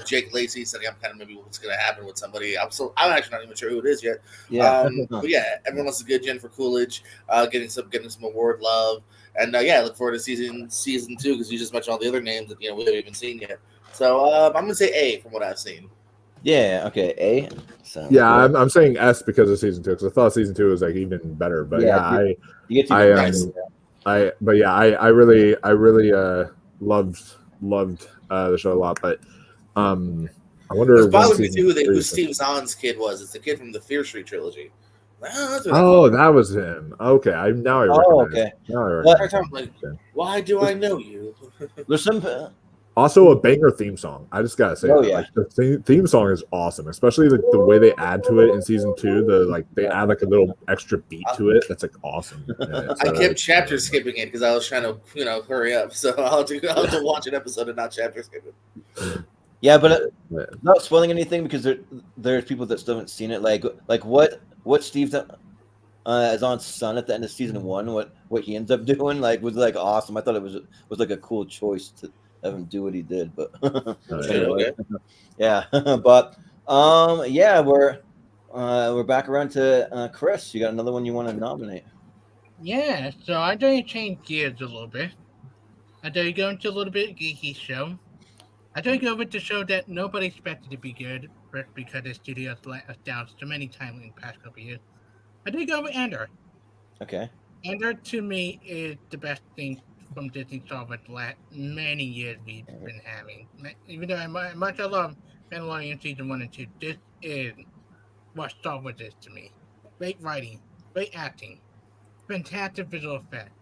Jake Lacey saying I'm kind of maybe what's going to happen with somebody. I'm actually not even sure who it is yet. But yeah, everyone else is good. Jennifer Coolidge getting some award love, and I look forward to season 2, because you just mentioned all the other names that we haven't even seen yet. So I'm gonna say A from what I've seen.
Yeah. Okay. A. So,
yeah, I'm saying S because of season 2, because I thought season 2 was like even better. But I really loved the show a lot. But I wonder.
It bothers me too who Steve Zahn's kid was. It's the kid from the Fear Street trilogy.
That was him. Okay, I recognize.
Like, why do I know you?
There's some.
Also, a banger theme song. I just gotta say, the theme song is awesome, especially the way they add to it in season 2. They add like a little extra beat to it. That's like awesome.
I kept chapter skipping it because I was trying to hurry up. So I'll have to watch an episode and not chapter skip it.
Yeah, but not spoiling anything, because there's people that still haven't seen it. Like what Steve Zahn's son at the end of season 1, what he ends up doing was like awesome. I thought it was like a cool choice to have him do what he did, but anyway. Yeah. But we're back around to Chris. You got another one you want to nominate?
Yeah, so I'm going to change gears a little bit. I'm going to go into a little bit geeky show. I'm going to go with the show that nobody expected to be good, because the studios let us down so many times in the past couple of years. I'm going to go with Andor.
Okay.
Andor to me is the best thing from Disney Star Wars the last many years we've been having. Even though much I love Mandalorian season 1 and 2, this is what Star Wars is to me. Great writing, great acting, fantastic visual effects.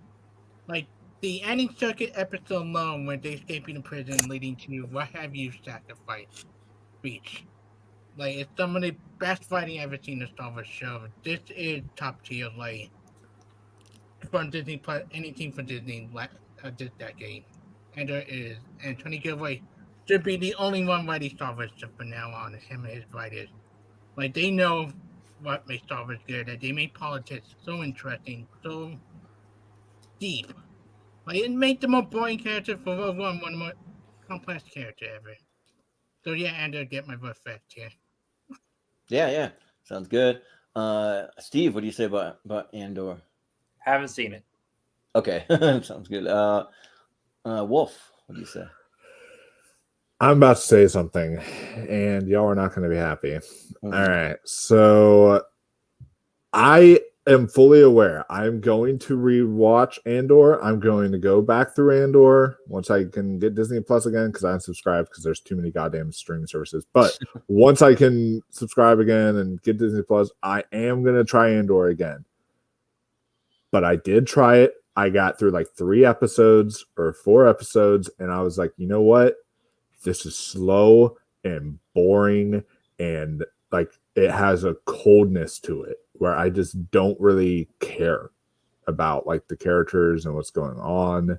Like the ending circuit episode alone, when they escaping the prison, leading to what have you sacrificed speech. Like, it's some of the best writing I've ever seen in a Star Wars show. This is top tier, like, from Disney Plus, anything from Disney this decade. And there is, and Tony Gilroy should be the only one writing Star Wars from now on. Him and his writers, like, they know what makes Star Wars good. That they make politics so interesting, so deep, Like, it made the more boring character for one of the more complex character ever. So yeah, Andor get my vote first here.
Yeah. Sounds good. Steve, what do you say about Andor?
Haven't seen it.
Okay, sounds good. Wolf, what do you say?
I'm about to say something, and y'all are not going to be happy. All right, so I am fully aware. I'm going to rewatch Andor. I'm going to go back through Andor once I can get Disney Plus again because I unsubscribed because there's too many goddamn streaming services. But once I can subscribe again and get Disney Plus, I am going to try Andor again. But I did try it. I got through like 3 episodes or 4 episodes, and I was like, you know what? This is slow and boring, and like it has a coldness to it where I just don't really care about like the characters and what's going on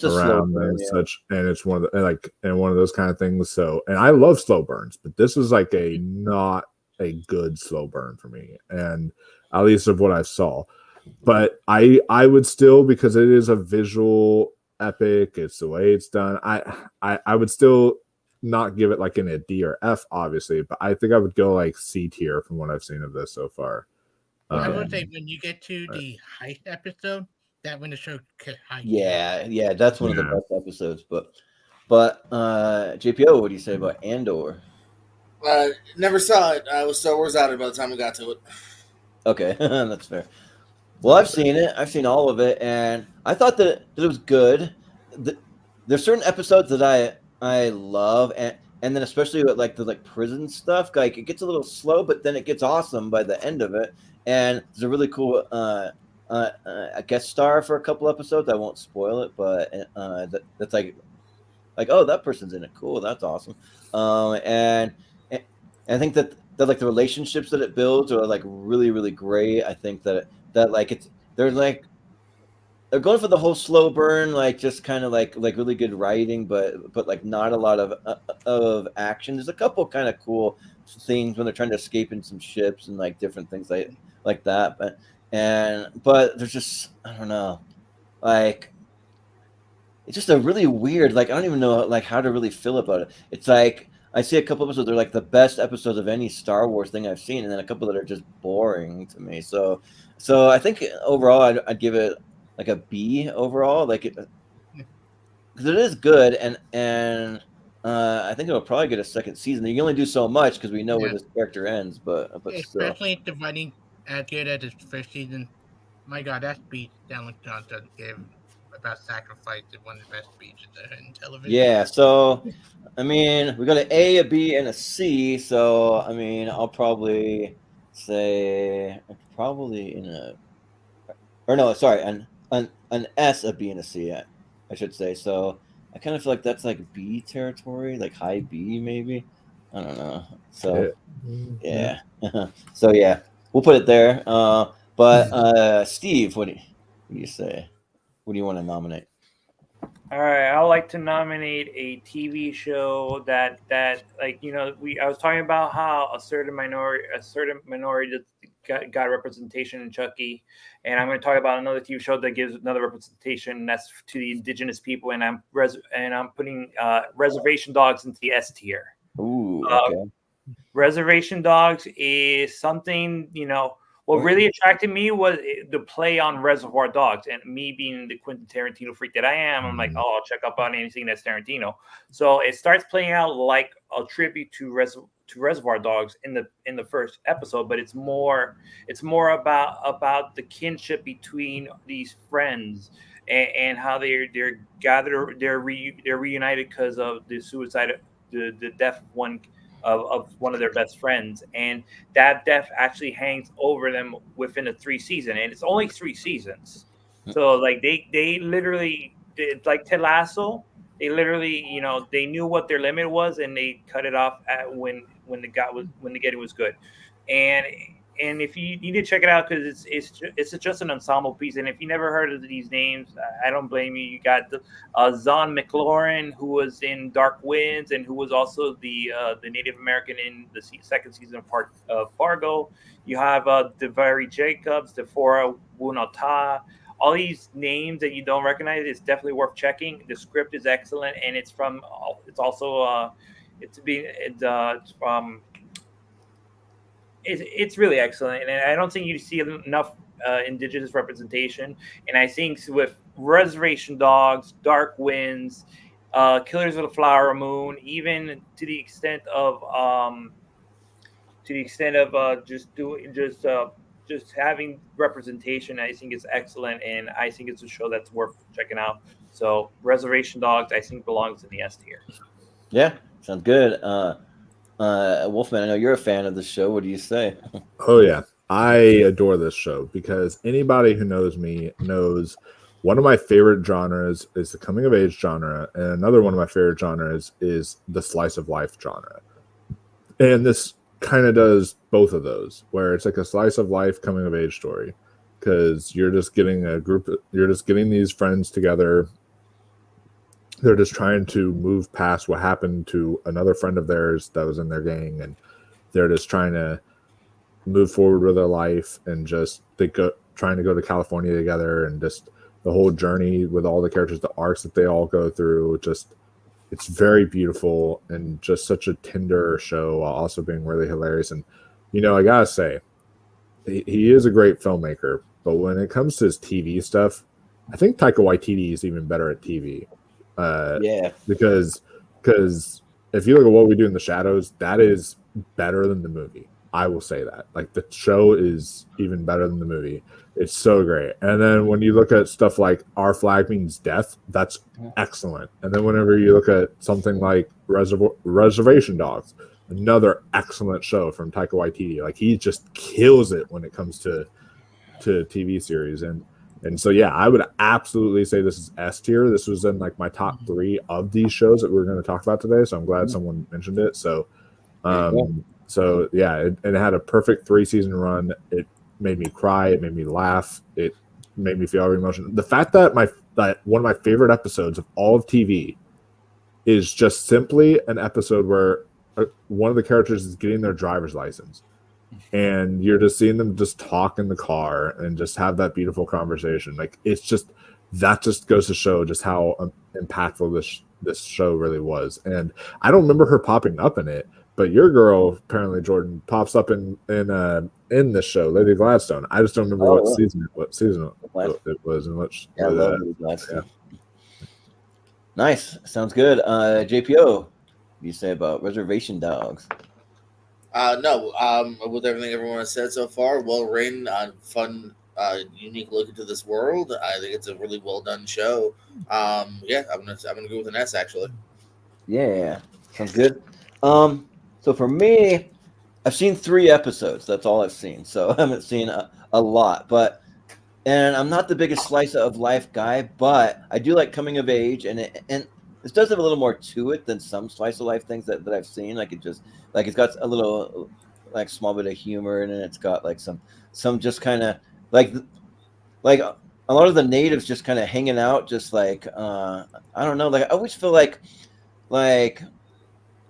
around them and such. And it's one of the one of those kind of things. So, and I love slow burns, but this is like a not a good slow burn for me, and at least of what I saw. But I would still, because it is a visual epic, it's the way it's done. I would still not give it like in a D or F, obviously, but I think I would go like C tier from what I've seen of this so far.
I would say when you get to the heist episode, that when the show heist.
Yeah, that's one of the best episodes. But JPO, what do you say about Andor?
Never saw it. I was Star Wars out by the time we got to it.
Okay, that's fair. Well, I've seen it. I've seen all of it, and I thought that it was good. There's certain episodes that I love, and then especially with like the prison stuff, like it gets a little slow, but then it gets awesome by the end of it. And there's a really cool a guest star for a couple episodes. I won't spoil it, but that's like oh, that person's in it. Cool, that's awesome. And I think that like the relationships that it builds are like really, really great. I think that like they're going for the whole slow burn, like just kind of like really good writing, but like not a lot of action. There's a couple kind of cool things when they're trying to escape in some ships and like different things like that. But there's just, I don't know, like it's just a really weird, like I don't even know like how to really feel about it. It's like I see a couple episodes, they're like the best episodes of any Star Wars thing I've seen, and then a couple that are just boring to me. So I think overall I'd give it like a B overall, like it, because it is good, and I think it'll probably get a second season. You can only do so much because we know where this character ends, but
especially if the writing as good as its first season. My God, that speech Stanley Johnson gave about sacrifice is one of the best speeches in television.
Yeah, so I mean, we got an A, a B, and a C. So I mean, I'll probably say probably in a, or no, sorry, an S, a B, and a C. I should say. So I kind of feel like that's like B territory, like high B maybe. I don't know. So yeah. So yeah, we'll put it there. But Steve, what do you say? What do you want to nominate?
All right, I would like to nominate a TV show that like I was talking about how a certain minority just got representation in Chucky, and I'm going to talk about another TV show that gives another representation that's to the indigenous people, and I'm putting Reservation Dogs into the S tier.
Ooh, okay.
Reservation Dogs is something, what really attracted me was the play on Reservoir Dogs, and me being the Quentin Tarantino freak that I am, I'm like, oh, I'll check up on anything that's Tarantino. So it starts playing out like a tribute to Reservoir Dogs in the first episode, but it's more about the kinship between these friends and how they're reunited because of the suicide, the death of one of their best friends, and that death actually hangs over them within the 3 season, and it's only 3 seasons. So like they literally did, like Ted Lasso, they literally they knew what their limit was, and they cut it off at when the getting was good. And if you need to check it out, because it's just an ensemble piece. And if you never heard of these names, I don't blame you. You got Zahn McLaurin, who was in Dark Winds and who was also the Native American in the second season of Fargo. You have Devari Jacobs, Dephora Wunata, all these names that you don't recognize, it's definitely worth checking. The script is excellent, and it's from. It's also it's from. It's really excellent, and I don't think you see enough indigenous representation. And I think with Reservation Dogs, Dark Winds, Killers of the Flower Moon, even to the extent of just having representation, I think is excellent, and I think it's a show that's worth checking out. So Reservation Dogs, I think, belongs in the S tier.
Yeah, sounds good. Wolfman, I know you're a fan of the show. What do you say?
Oh yeah, I adore this show because anybody who knows me knows one of my favorite genres is the coming of age genre, and another one of my favorite genres is the slice of life genre. And this kind of does both of those, where it's like a slice of life coming of age story, because you're just getting these friends together. They're just trying to move past what happened to another friend of theirs that was in their gang, and they're just trying to move forward with their life, and just trying to go to California together, and just the whole journey with all the characters, the arcs that they all go through. Just it's very beautiful and just such a tender show while also being really hilarious. And I gotta say, he is a great filmmaker, but when it comes to his TV stuff, I think Taika Waititi is even better at TV. Because if you look at What We Do in the Shadows, that is better than the movie. I will say that. Like, the show is even better than the movie. It's so great. And then when you look at stuff like Our Flag Means Death, that's excellent. And then whenever you look at something like Reservation Dogs, another excellent show from Taika Waititi. Like, he just kills it when it comes to TV series. And so, yeah, I would absolutely say this is S tier. This was in like my top 3 of these shows that we're going to talk about today. So I'm glad someone mentioned it. So, yeah, it had a perfect 3-season run. It made me cry. It made me laugh. It made me feel every emotion. The fact that one of my favorite episodes of all of TV is just simply an episode where one of the characters is getting their driver's license. And you're just seeing them just talk in the car and just have that beautiful conversation. Like, that just goes to show just how impactful this show really was. And I don't remember her popping up in it, but your girl, apparently Jordan, pops up in this show, Lady Gladstone. I just don't remember what season it was and which.
Yeah, I love Lady Gladstone. Yeah. Nice, sounds good. JPO, what do you say about Reservation Dogs?
With everything everyone has said so far, well written, fun, unique look into this world. I think it's a really well done show. I'm gonna go with an S actually.
Yeah, sounds good. So for me, I've seen 3 episodes. That's all I've seen. So I haven't seen a lot. And I'm not the biggest slice of life guy, but I do like coming of age, and this does have a little more to it than some slice of life things that I've seen. Like, it's got a little like small bit of humor, and then it's got like some just kind of like a lot of the natives just kind of hanging out, just like I don't know. Like, I always feel like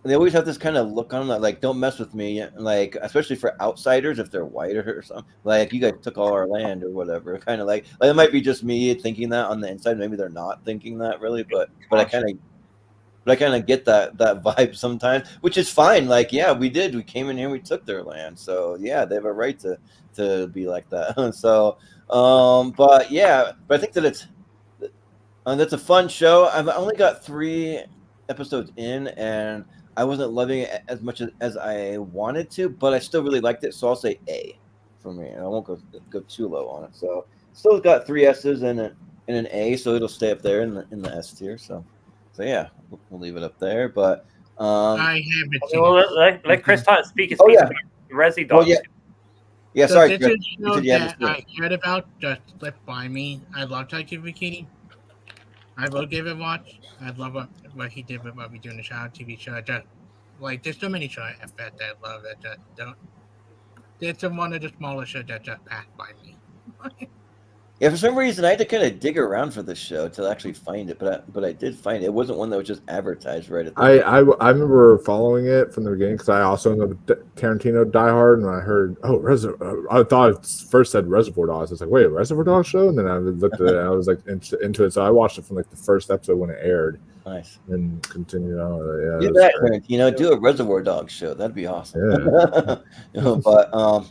they always have this kind of look on them, like, don't mess with me, like, especially for outsiders if they're white or something. Like, you guys took all our land or whatever. Kind of like it might be just me thinking that on the inside. Maybe they're not thinking that really, but I kind of get that vibe sometimes, which is fine. Like, yeah, we came in here, we took their land, so yeah, they have a right to be like that. So, but I think that that's a fun show. I've only got 3 episodes in, and I wasn't loving it as much as I wanted to, but I still really liked it. So I'll say A for me. And I won't go too low on it. So still got 3 S's and an A, so it'll stay up there in the S tier. So yeah, we'll leave it up there. But
I haven't seen
let Chris speak. Resi Dogs.
Well, yeah.
So
Sorry,
this
Chris.
is a show that I cared about just slipped by me. I love Taika Waititi. I will give it a watch. I love what he did with What We Do in the Shadows TV show. Just like, there's so many shows that I love that just don't. It's one of the smaller shows that just passed by me.
Yeah, for some reason I had to kind of dig around for this show to actually find it, but I did find it. It wasn't one that was just advertised right at the
I remember following it from the beginning because I also know Tarantino diehard, and I heard I thought it first said Reservoir Dogs. I was like, wait, Reservoir Dogs show, and then I looked at it. And I was like into it, so I watched it from like the first episode when it aired.
Nice.
And continued on. Yeah,
do that, Tarantino. Do a Reservoir Dogs show. That'd be awesome.
Yeah.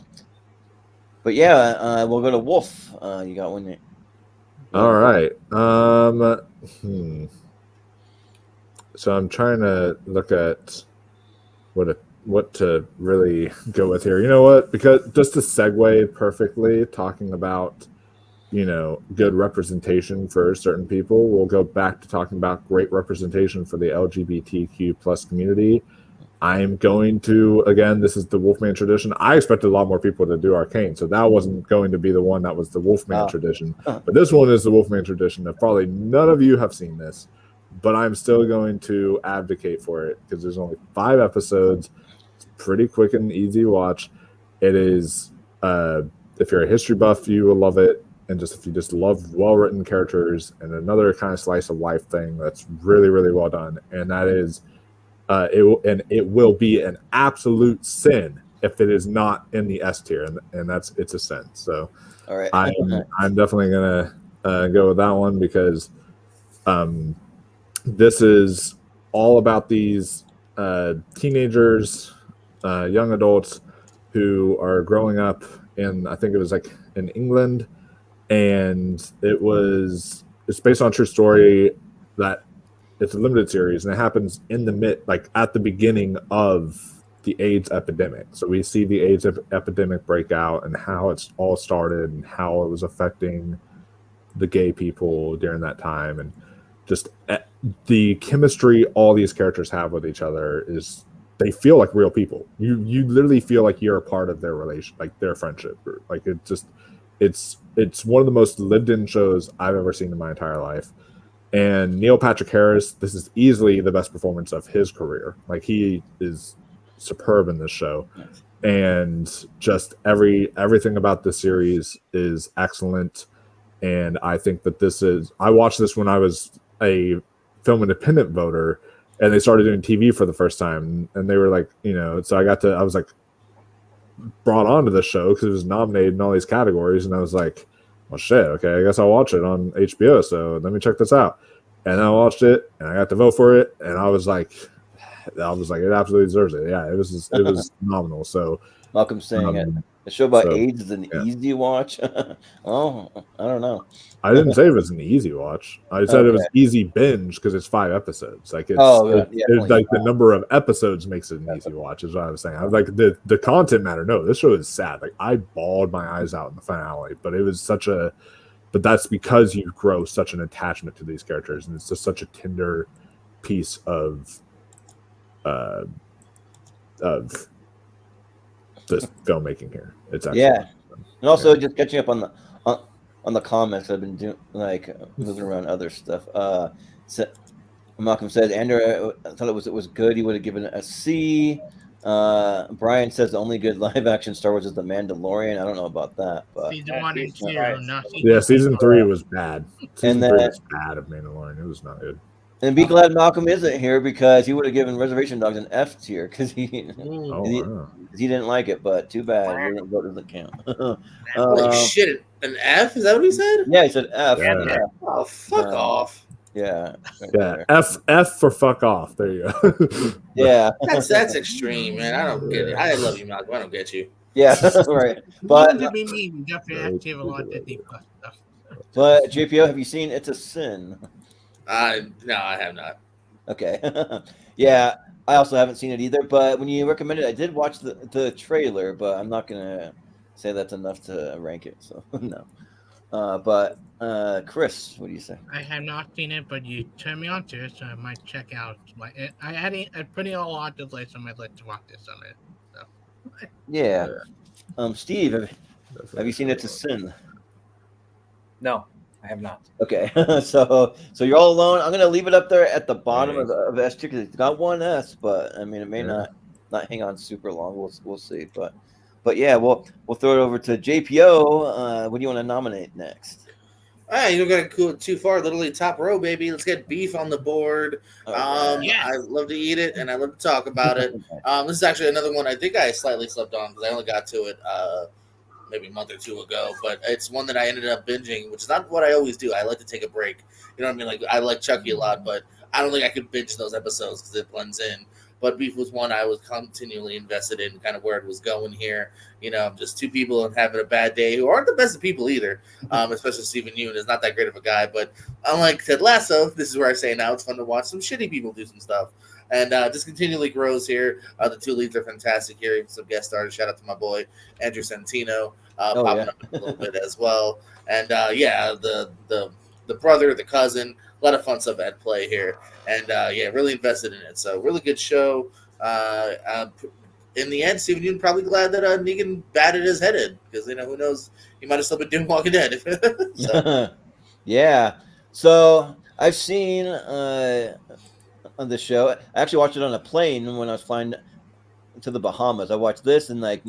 But yeah, we'll go to Wolf. You got one there.
All right. So I'm trying to look at what to really go with here. You know what? Because just to segue perfectly, talking about good representation for certain people, we'll go back to talking about great representation for the LGBTQ plus community. I'm going to, again, this is the Wolfman tradition. I expected a lot more people to do Arcane, so that wasn't going to be the one that was the Wolfman tradition. But this one is the Wolfman tradition. And probably none of you have seen this, but I'm still going to advocate for it because there's only 5 episodes. It's pretty quick and easy watch. It is, if you're a history buff, you will love it. And if you just love well-written characters and another kind of slice of life thing that's really, really well done. And that is, it will be an absolute sin if it is not in the S tier, and it's a sin. So,
all right,
I'm definitely gonna go with that one because this is all about these teenagers, young adults who are growing up in, I think it was like in England, and it's based on a true story that. It's a limited series, and it happens in at the beginning of the AIDS epidemic. So we see the AIDS epidemic break out and how it's all started and how it was affecting the gay people during that time. And just the chemistry all these characters have with each other is they feel like real people. You literally feel like you're a part of their relation, like their friendship. Like it's one of the most lived in shows I've ever seen in my entire life. And Neil Patrick Harris, this is easily the best performance of his career. Like, he is superb in this show. And just everything about this series is excellent. And I think that I watched this when I was a film independent voter, and they started doing TV for the first time. And they were like, so I was like brought onto the show because it was nominated in all these categories. And I was like, well, shit, okay, I guess I'll watch it on HBO, so let me check this out. And I watched it, and I got to vote for it, and I was like, it absolutely deserves it. Yeah, it was phenomenal. So
Malcolm saying it. A show about AIDS is an easy watch. Oh, I don't know.
I didn't say it was an easy watch. I said it was easy binge because it's 5 episodes. Like it's like the number of episodes makes it an easy watch. Is what I was saying. I was like the content matter. No, this show is sad. Like I bawled my eyes out in the finale, but it was but that's because you grow such an attachment to these characters, and it's just such a tender piece of this filmmaking here. It's actually
and also just catching up on the comments. I've been doing moving around other stuff. Malcolm says Andrew thought it was good. He would have given it a C. Brian says the only good live action Star Wars is The Mandalorian. I don't know about that, but
season 1 and 2.
Season 3 was bad. Season 3 was bad of Mandalorian. It was not good.
And be glad Malcolm isn't here because he would have given Reservation Dogs an F tier because he didn't like it. But too bad, your vote doesn't count.
Holy shit! An F? Is that what he said?
Yeah, he said F.
Yeah.
Oh, fuck off.
Yeah.
F for fuck off. There you go.
Yeah.
That's extreme, man. I don't get it. I love you, Malcolm. I don't get you.
Yeah, right. But JPO, have you seen It's a Sin?
No, I have not.
Okay. Yeah, I also haven't seen it either. But when you recommended it, I did watch the trailer, but I'm not gonna say that's enough to rank it. So no. But Chris, what do you say?
I have not seen it, but you turned me on to it, so I might check out. I put it all on this list on my list to watch this on it. So.
Yeah. Steve, have you seen It's a Sin?
No, I have not.
Okay, so you're all alone. I'm gonna leave it up there at the bottom of S tier because it's got one S, but I mean it may not hang on super long. We'll see, but yeah, we'll throw it over to JPO. What do you want to nominate next?
You don't got to go too far. Literally top row, baby. Let's get beef on the board.
Yes.
I love to eat it and I love to talk about it. This is actually another one I think I slightly slept on because I only got to it maybe a month or two ago. But it's one that I ended up binging, which is not what I always do. I like to take a break. You know what I mean? Like I like Chucky a lot, but I don't think I could binge those episodes because it blends in. But Beef was one I was continually invested in, kind of where it was going here. You know, just two people and having a bad day who aren't the best of people either. Especially Stephen Yeun is not that great of a guy. But unlike Ted Lasso, this is where I say now it's fun to watch some shitty people do some stuff. And just continually grows here. The two leads are fantastic here. Even some guest stars. Shout out to my boy Andrew Santino popping up a little bit as well. And the brother, the cousin, a lot of fun stuff at play here. And really invested in it. So really good show. In the end, Stephen Yeun probably glad that Negan batted his head in because who knows, he might have still been doing Walking Dead. So.
Yeah. So I've seen on the show. I actually watched it on a plane when I was flying to the Bahamas. I watched this and like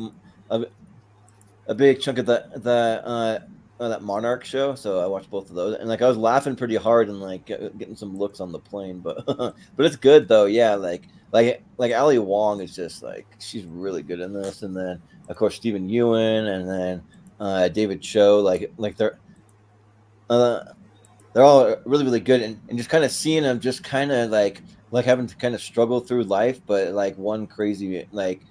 a big chunk of that Monarch show. So I watched both of those, and like I was laughing pretty hard and like getting some looks on the plane. But but it's good though. Yeah, like Ali Wong is just like she's really good in this, and then of course Stephen Yeun, and then David Cho. Like they're all really really good, and just kind of seeing them just kind of like having to kind of struggle through life, but like one crazy like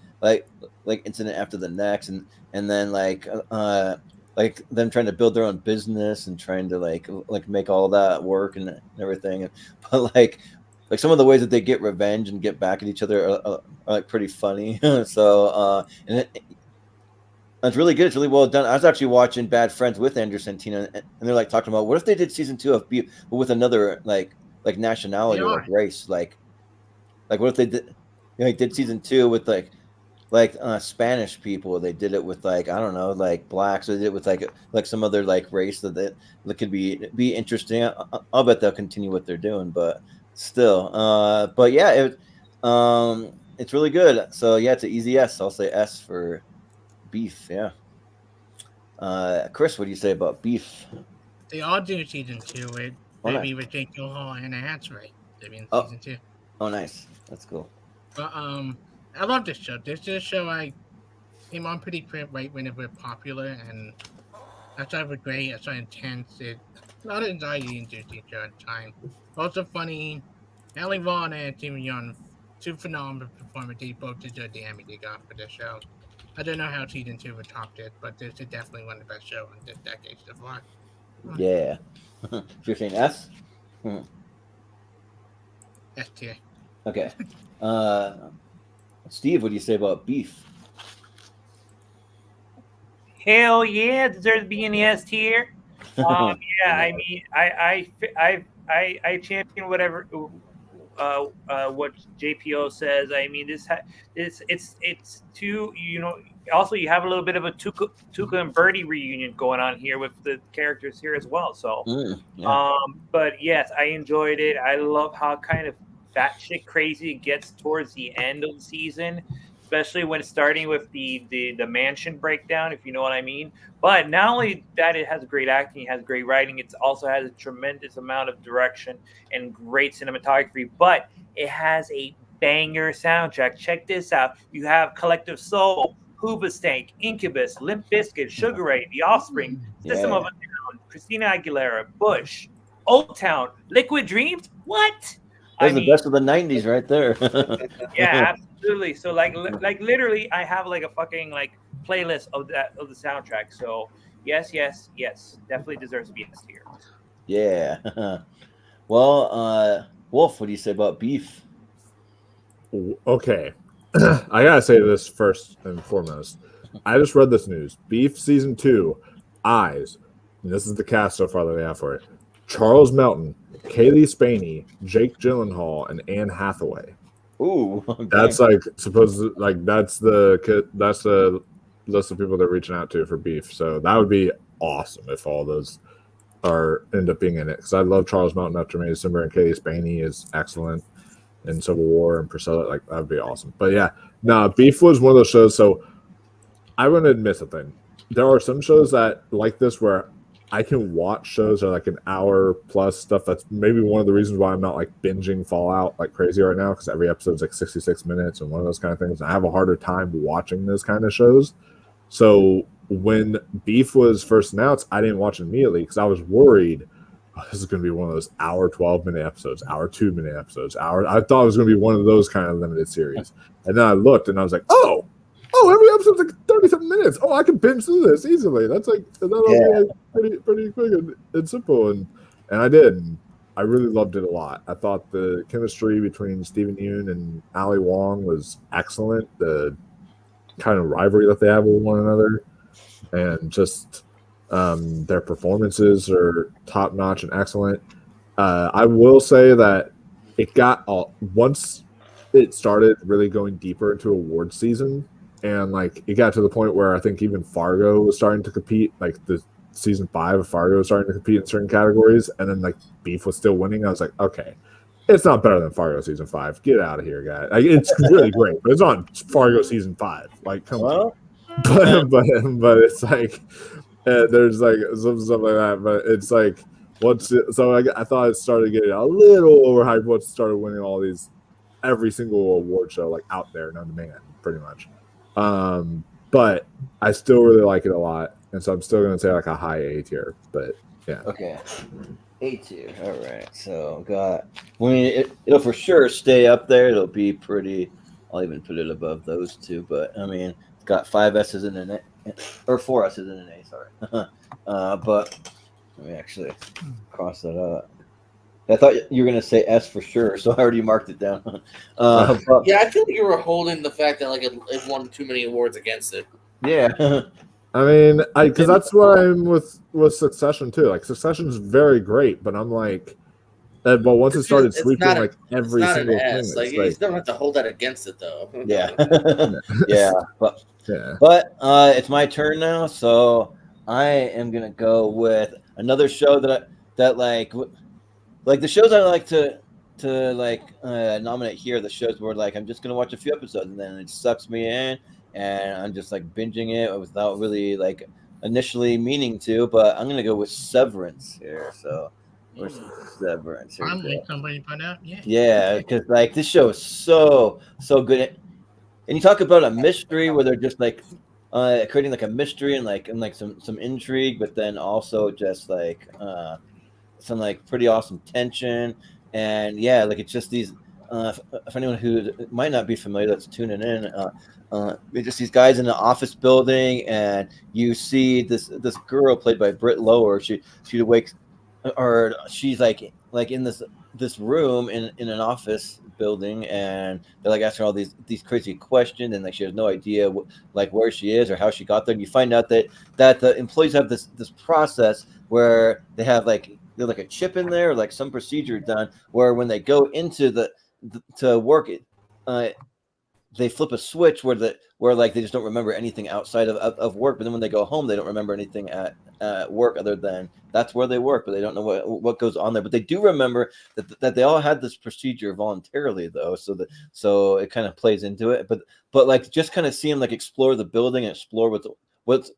incident after the next, and then like them trying to build their own business and trying to like make all that work and everything, but like some of the ways that they get revenge and get back at each other are like pretty funny. So and it's really good. It's really well done. I was actually watching Bad Friends with Andrew Santino, and they're like talking about what if they did season 2 of Beef, but with another like nationality or like race, like what if they did season 2 with like Spanish people? They did it with like I don't know, like blacks. Or they did it with like some other like race that could be interesting. I'll bet they'll continue what they're doing, but still, but yeah, it's really good. So yeah, it's an easy S. I'll say S for Beef. Yeah. Chris, what do you say about Beef?
They all do season 2 with maybe with Jake Gyllenhaal and Anne Hathaway. They'll be in season 2.
Oh, nice. That's cool.
But I love this show. This show I came on pretty quick right when it was popular, and I thought it was great. I thought intense. It a lot of anxiety-inducing show at the time. Also funny. Ali Wong and Stephen Yeun, two phenomenal performers. They both deserve the Emmy they got for this show. I don't know how season 2 would top it, but this is definitely one of the best shows in this decade so far.
Yeah. You're saying S?
S tier.
Okay. Steve, what do you say about Beef?
Hell yeah, deserves to be in the S tier. Yeah, I mean, I champion whatever what JPO says. I mean, it's too, also you have a little bit of a Tuca and Birdie reunion going on here with the characters here as well. So, but yes, I enjoyed it. I love how kind of batshit crazy it gets towards the end of the season, especially when starting with the mansion breakdown, if you know what I mean. But not only that, it has great acting, it has great writing, it also has a tremendous amount of direction and great cinematography, but it has a banger soundtrack. Check this out. You have Collective Soul, Hoobastank, Incubus, Limp Bizkit, Sugar Ray, The Offspring, System of a Down, Christina Aguilera, Bush, Old Town, Liquid Dreams. What?
That's the best of the 90s right there.
Yeah, absolutely. So like literally I have like a fucking like playlist of the soundtrack. So yes, definitely deserves to be S tier.
Yeah. Well, Wolf, what do you say about Beef?
Okay. I gotta say this first and foremost. I just read this news. Beef season 2, Eyes. And this is the cast so far that they have for it. Charles Melton, Kaylee Spaney, Jake Gyllenhaal, and Anne Hathaway.
Ooh, okay.
That's like supposed like that's the list of people they're reaching out to for Beef. So that would be awesome if all those end up being in it. Because I love Charles Melton after May December, and Kaylee Spaney is excellent in Civil War and Priscilla. Like that would be awesome. But yeah, Beef was one of those shows. So I want to admit something. There are some shows that like this where I can watch shows that are like an hour plus stuff. That's maybe one of the reasons why I'm not like binging Fallout like crazy right now, because every episode's like 66 minutes and one of those kind of things. I have a harder time watching those kind of shows. So when Beef was first announced, I didn't watch it immediately because I was worried, oh, this is going to be one of those hour 12-minute episodes, hour 2-minute episodes, I thought it was going to be one of those kind of limited series. And then I looked and I was like, oh, every episode's like 30-something minutes. Oh, I can binge through this easily. That'll be like pretty quick and simple. And I did. And I really loved it a lot. I thought the chemistry between Steven Yeun and Ali Wong was excellent. The kind of rivalry that they have with one another, and just their performances are top notch and excellent. I will say that it got once it started really going deeper into award season, and like it got to the point where I think even Fargo was starting to compete, like the season 5 of Fargo was starting to compete in certain categories, and then like Beef was still winning. I was like, okay, it's not better than Fargo season 5. Get out of here, guys. Like, it's really great, but it's not Fargo season 5. Like, come on. But it's like there's like some stuff like that. But it's like I thought it started getting a little overhyped once it started winning all these every single award show like out there and on demand, pretty much. But I still really like it a lot, and so I'm still gonna say like a high A tier. But yeah.
Okay. A tier. All right. So it'll for sure stay up there. It'll be pretty. I'll even put it above those two. But I mean, it's got 5 S's in an A, or 4 S's in an A. Sorry. But let me actually cross that out. I thought you were gonna say S for sure, so I already marked it down.
Yeah, I feel like you were holding the fact that like it won too many awards against it.
Yeah.
I mean, because that's what I'm with Succession too. Like Succession's very great, but I'm like, but once it started sweeping like every single thing,
like you don't have to hold that against it though.
Yeah. Yeah. But it's my turn now, so I am gonna go with another show that like the shows I like to nominate here. The shows where like I'm just gonna watch a few episodes and then it sucks me in. And I'm just like binging it without really like initially meaning to, but I'm gonna go with Severance here. So where's Severance? Here
I'm with somebody put out.
Yeah, because like this show is so good, and you talk about a mystery where they're just like creating like a mystery and like some intrigue, but then also just like some like pretty awesome tension, and yeah, like it's just these. For anyone who might not be familiar, that's tuning in. Just these guys in an office building, and you see this girl played by Britt Lower. She wakes, or she's like in this room in an office building, and they're like asking all these crazy questions, and like she has no idea like where she is or how she got there. And you find out that the employees have this process where they have like a chip in there, or like some procedure done where when they go into to work it, they flip a switch where like they just don't remember anything outside of work, but then when they go home they don't remember anything at work other than that's where they work, but they don't know what goes on there. But they do remember that they all had this procedure voluntarily though, so it kind of plays into it. But like just kind of see them like explore the building and explore what's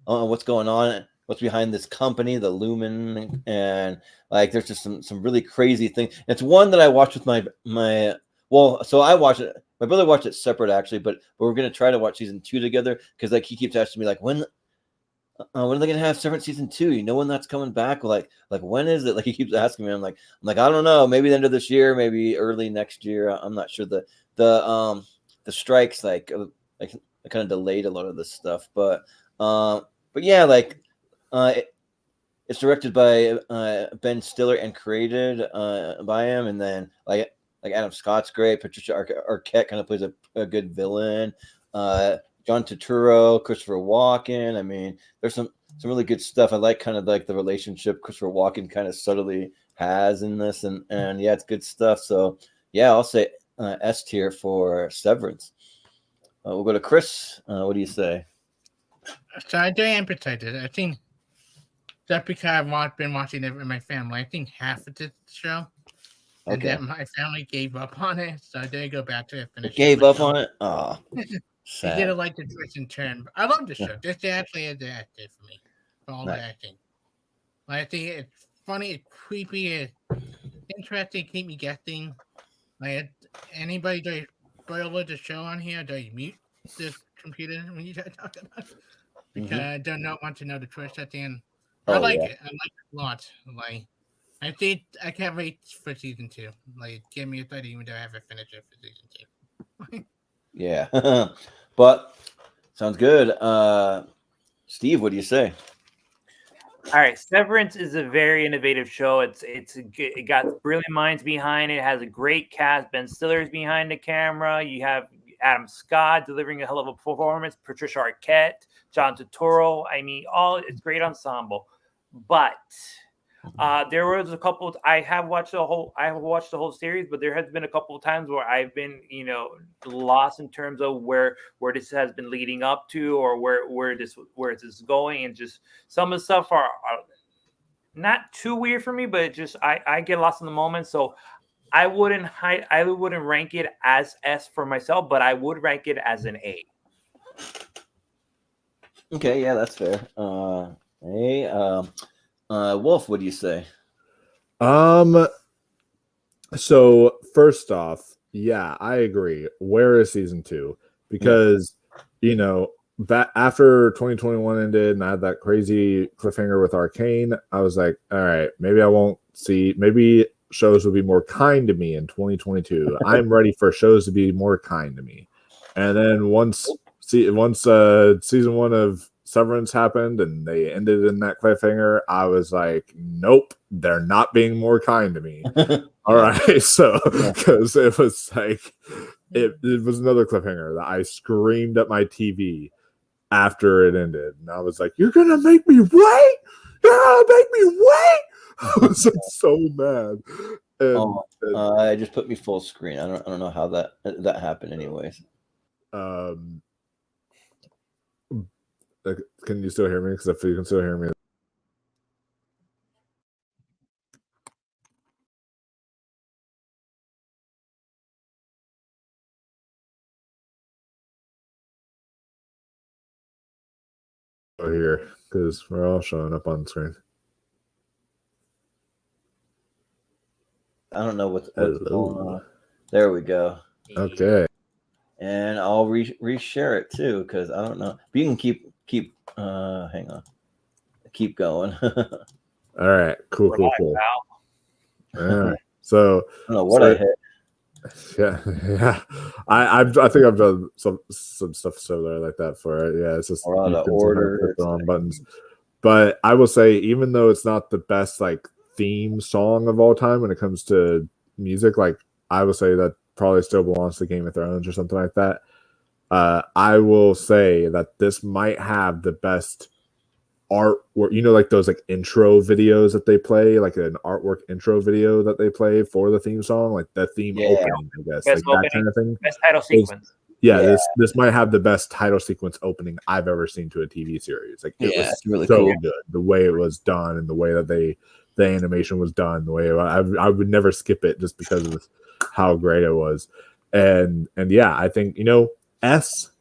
going on, what's behind this company, the Lumen, and like there's just some really crazy things. It's one that I watched with my so I watched it. My brother watched it separate actually, but we're gonna try to watch season 2 together because like he keeps asking me like when are they gonna have Severance season 2? You know when that's coming back? Like when is it? Like he keeps asking me. I'm like I don't know. Maybe the end of this year, maybe early next year. I'm not sure. The strikes like kind of delayed a lot of this stuff, but yeah, like it's directed by Ben Stiller and created by him, and then like Adam Scott's great. Patricia Arquette kind of plays a good villain. John Turturro, Christopher Walken. I mean, there's some really good stuff. I like kind of like the relationship Christopher Walken kind of subtly has in this, and yeah, it's good stuff. So yeah, I'll say S tier for Severance. We'll go to Chris. What do you say?
So I do empathize it. I think that's because I've been watching it with my family. I think half of this show. And then my family gave up on it, so I didn't go back to it.
Gave up on it? Oh,
They didn't like the twist and turn. I love the show. This actually is the active for me. for all the acting. I think it's funny, it's creepy, it's interesting, keep me guessing. Anybody do spoil the show on here? Do you mute this computer when you start talking about it? Because I do not want to know the twist at the end. I like it. I like it a lot. I think I can't wait for season 2. Give me a 30 even though I haven't finished it for season 2.
Yeah. But sounds good. Steve, what do you say?
All right, Severance is a very innovative show. It got brilliant minds behind it. It has a great cast. Ben Stiller's behind the camera. You have Adam Scott delivering a hell of a performance. Patricia Arquette, John Turturro. I mean, it's great ensemble. But there was a couple. I have watched the whole series, but there has been a couple of times where I've been, lost in terms of where this has been leading up to, or where this is going, and just some of the stuff are not too weird for me, but just I get lost in the moment. So I wouldn't rank it as S for myself, but I would rank it as an A.
Okay, yeah, that's fair. Wolf, what do you say?
So first off, yeah, I agree. Where is season 2? Because that after 2021 ended and I had that crazy cliffhanger with Arcane, I was like, all right, maybe I won't see. Maybe shows will be more kind to me in 2022. I'm ready for shows to be more kind to me. And then once season 1 of Severance happened and they ended in that cliffhanger, I was like, nope, they're not being more kind to me. All right, so because it was like it was another cliffhanger that I screamed at my TV after it ended, and I was like, "You're gonna make me wait! You're gonna make me wait!" I was like, so mad. And,
I just put me full screen. I don't know how that happened, anyways.
Can you still hear me? Because if you can still hear me. Here, because we're all showing up on screen.
I don't know what's going on. There we go.
Okay.
And I'll reshare it too, because I don't know. But you can keep hang on. Keep going.
All right. Cool. All right. So
I don't know what I hit.
Yeah. I think I've done some stuff similar like that for it. Yeah, it's just
or on the order
on buttons. But I will say, even though it's not the best theme song of all time when it comes to music, I will say that probably still belongs to Game of Thrones or something like that. I will say that this might have the best artwork, those intro videos that they play, an artwork intro video that they play for the theme song, the theme opening, I guess,
best
that kind of thing.
Best title sequence.
This might have the best title sequence opening I've ever seen to a TV series. It was really so good. The way it was done and the way that the animation was done, the way I would never skip it just because of how great it was. And yeah, I think S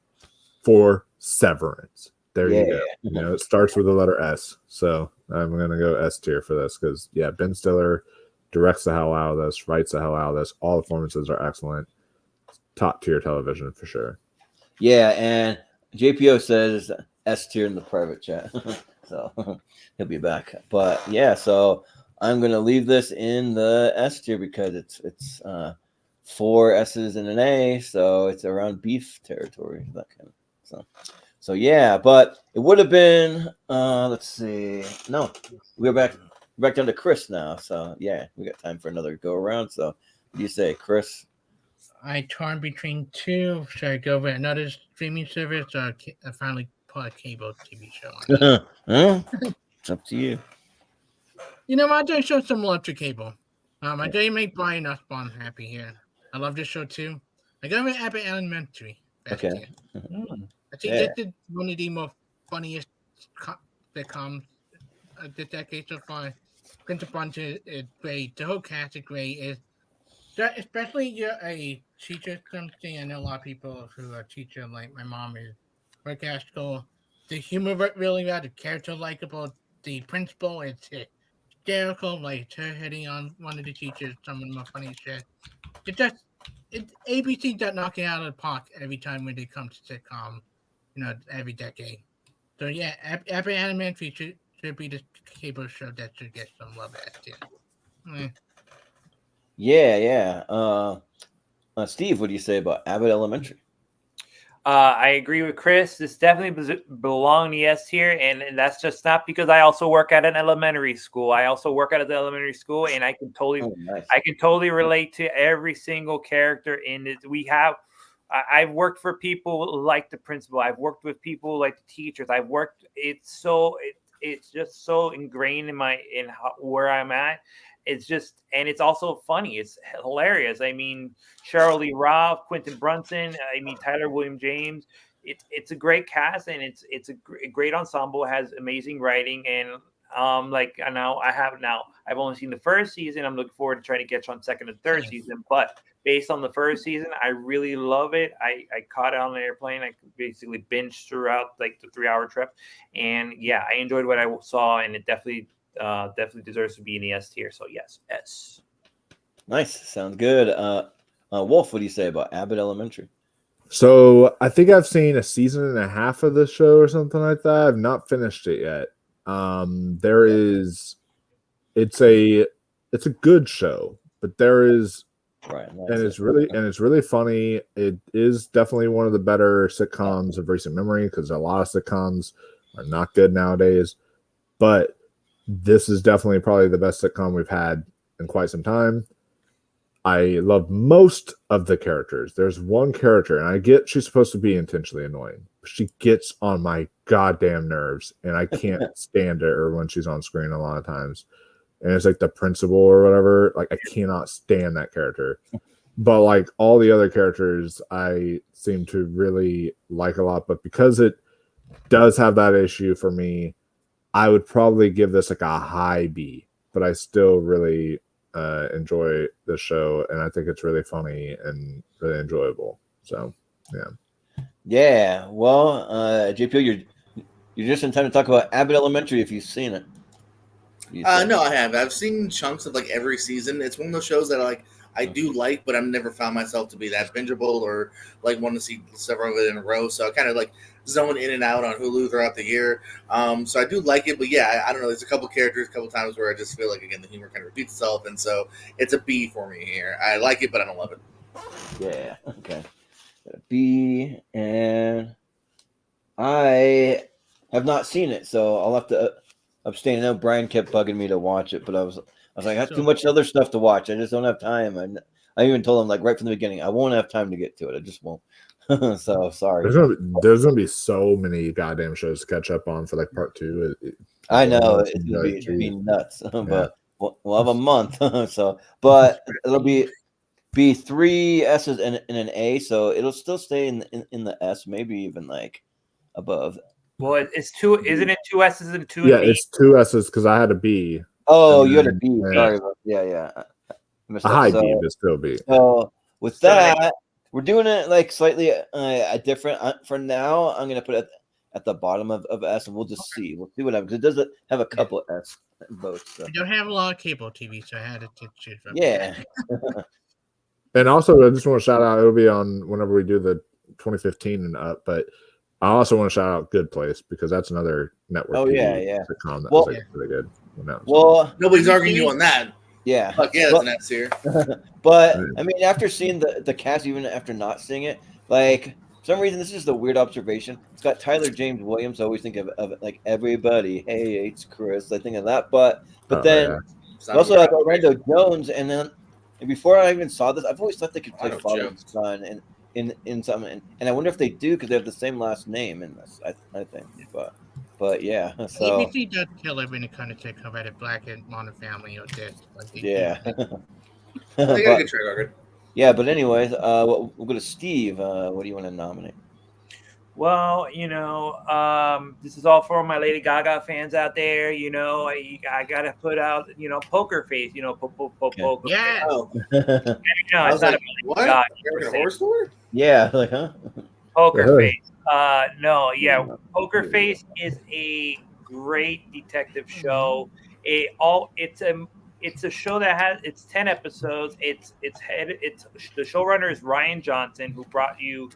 for Severance. There you go. It starts with the letter S. So I'm going to go S tier for this because, Ben Stiller directs the hell out of this, writes the hell out of this. All the performances are excellent. Top tier television for sure.
Yeah, and JPO says S tier in the private chat. So he'll be back. But yeah, so I'm going to leave this in the S tier because it's 4 S's and an A. So it's around beef territory. That kind of So yeah, but it would have been let's see. No, we're back down to Chris now. So yeah, we got time for another go around. So what do you say, Chris?
I torn between 2. Should I go with another streaming service or finally put a cable TV show on?
It's up to you.
You know what? I do show some love to cable. I do make Brian Nussbaum happy here. I love this show too. I go with Abbott Elementary.
Okay.
I think this is one of the most funniest sitcoms this decade so far. Prince of Bunch is great. The whole cast is great. Especially you're a teacher or something. I know a lot of people who are teachers, like my mom is work at school. The humor really well, the character likable, the principal is hysterical, like her hitting on one of the teachers, some of the funny shit. ABC does knocking out of the park every time when they come to sitcom, every decade. So yeah, every animation should be the cable show that should get some love at too.
Yeah. Steve, what do you say about Abbott Elementary?
I agree with Chris. This definitely belong in the S tier, and that's just not because I also work at an elementary school. I also work at an elementary school, and I can totally relate to every single character in it. I've worked for people like the principal. I've worked with people like the teachers. It's just so ingrained in where I'm at. And it's also funny. It's hilarious. I mean, Cheryl Lee Roth, Quentin Brunson. I mean, Tyler William James. It's a great cast, and it's a great ensemble. It has amazing writing, and I've only seen the first season. I'm looking forward to trying to catch on second and third season. But based on the first season, I really love it. I caught it on an airplane. I basically binged throughout like the 3-hour trip, and yeah, I enjoyed what I saw, and it definitely deserves to be in the S tier. So yes, S.
Nice, sounds good. Wolf, what do you say about Abbott Elementary?
So I think I've seen a season and a half of this show or something like that. I've not finished it yet. It's a good show, but there is
right,
and it's really funny. It is definitely one of the better sitcoms of recent memory because a lot of sitcoms are not good nowadays, but this is definitely probably the best sitcom we've had in quite some time. I love most of the characters. There's one character, and I get she's supposed to be intentionally annoying, but she gets on my goddamn nerves, and I can't stand her when she's on screen a lot of times. And it's like the principal or whatever. Like, I cannot stand that character. But like all the other characters, I seem to really like a lot. But because it does have that issue for me, I would probably give this like a high B. But I still really enjoy the show, and I think it's really funny and really enjoyable. So
yeah. Well, JPO, you're just in time to talk about Abbott Elementary if you've seen it.
No, I have. I've seen chunks of like every season. It's one of those shows that I do like, but I've never found myself to be that bingeable or like want to see several of it in a row. So I kind of like zone in and out on Hulu throughout the year. So I do like it, but yeah, I don't know. There's a couple characters, a couple times where I just feel like, again, the humor kind of repeats itself. And so it's a B for me here. I like it, but I don't love it.
Yeah. Okay. B, and I have not seen it, so I'll have to abstain. I know Brian kept bugging me to watch it, but I was like, I have too much other stuff to watch. I just don't have time. And I even told him, like, right from the beginning, I won't have time to get to it. I just won't. So sorry.
There's gonna be so many goddamn shows to catch up on for like part 2.
I know it's gonna be nuts, but we'll have a month. So, but it'll be 3 S's and an A, so it'll still stay in the S, maybe even like above.
Well, it's 2. Isn't it 2 S's and 2?
Yeah, it's 2 S's because I had a B.
Oh, you had a B. Sorry. Yeah.
A high B, but still B.
So with that, we're doing it like slightly a different. For now, I'm gonna put it at the bottom of S, and we'll just see. We'll see what happens. It does have a couple S votes. So.
We don't have a lot of cable TV, so I had to choose from.
Yeah.
And also, I just want to shout out. It'll be on whenever we do the 2015 and up, but I also want to shout out Good Place because that's another network.
Oh, yeah.
Sitcom that was really good.
Well,
nobody's arguing you on that.
Yeah.
Fuck yeah, that's an S here.
But I mean, after seeing the cast, even after not seeing it, like for some reason, this is just a weird observation. It's got Tyler James Williams. I always think of like everybody. Hey, it's Chris. I think of that, but then also like Orlando Jones, and then before I even saw this, I've always thought they could play father and son in something, and I wonder if they do because they have the same last name in this. I think, but yeah. So
ABC does kill it when it kind of takes over at Black and Modern Family or this.
Yeah.
They got a good track record.
Yeah, but anyways, we'll go to Steve. What do you want to nominate?
Well, this is all for my Lady Gaga fans out there. I gotta put out, Poker Face. Poker.
Yeah.
Oh.
It's not
like, what? American Horror Story?
Yeah, like huh?
Poker Face. No, yeah, Poker Face is a great detective show. It's a show that has 10 episodes. It's the showrunner is Ryan Johnson, who brought you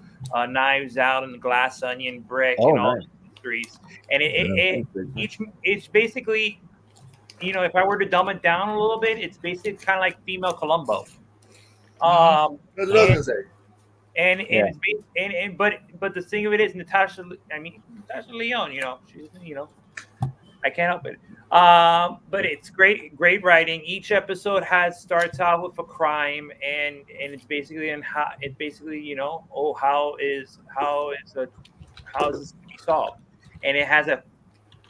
Knives Out and Glass Onion, Brick, and all
nice.
the mysteries. And it's basically, if I were to dumb it down a little bit, it's basically kind of like female Columbo.
That's what I was gonna say.
But the thing of it is Natasha Lyonne, she's I can't help it. But it's great writing. Each episode starts out with a crime, and it's basically how is this to be solved, and it has a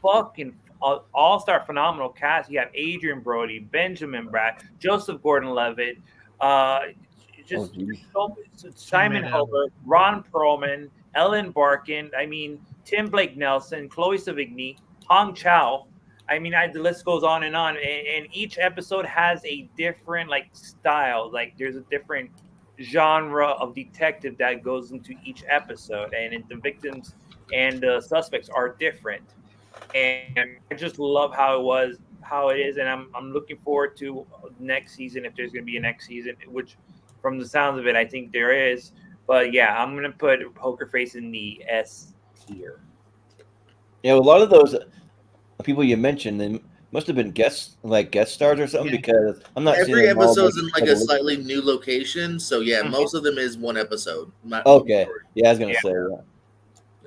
fucking all-star phenomenal cast. You have Adrian Brody, Benjamin Bratt, Joseph Gordon-Levitt, Simon Hobart, Ron Perlman, Ellen Barkin. Tim Blake Nelson, Chloe Sevigny, Hong Chow. The list goes on, and each episode has a different style. There's a different genre of detective that goes into each episode, and the victims and the suspects are different. And I just love how it is, and I'm looking forward to next season, if there's going to be a next season, which from the sounds of it, I think there is. But yeah, I'm going to put Poker Face in the S tier.
Yeah, a lot of those people you mentioned, they must have been guest stars or something, because I'm not seeing
every
them all,
episode's in a slightly new location. So yeah, most of them is one episode.
Okay, yeah, I was gonna say that.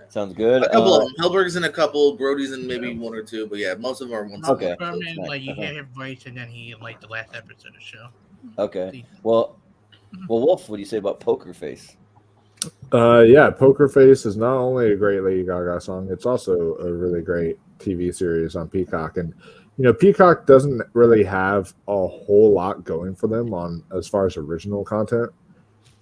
Sounds good.
A couple of them. Hellberg's in a couple, Brody's in maybe one or two, but yeah, most of them are one.
Okay.
You hear his voice, and then he the last episode of the show.
Okay. Well, Wolf, what do you say about Poker Face?
Yeah, Poker Face is not only a great Lady Gaga song, it's also a really great TV series on Peacock. And Peacock doesn't really have a whole lot going for them on as far as original content.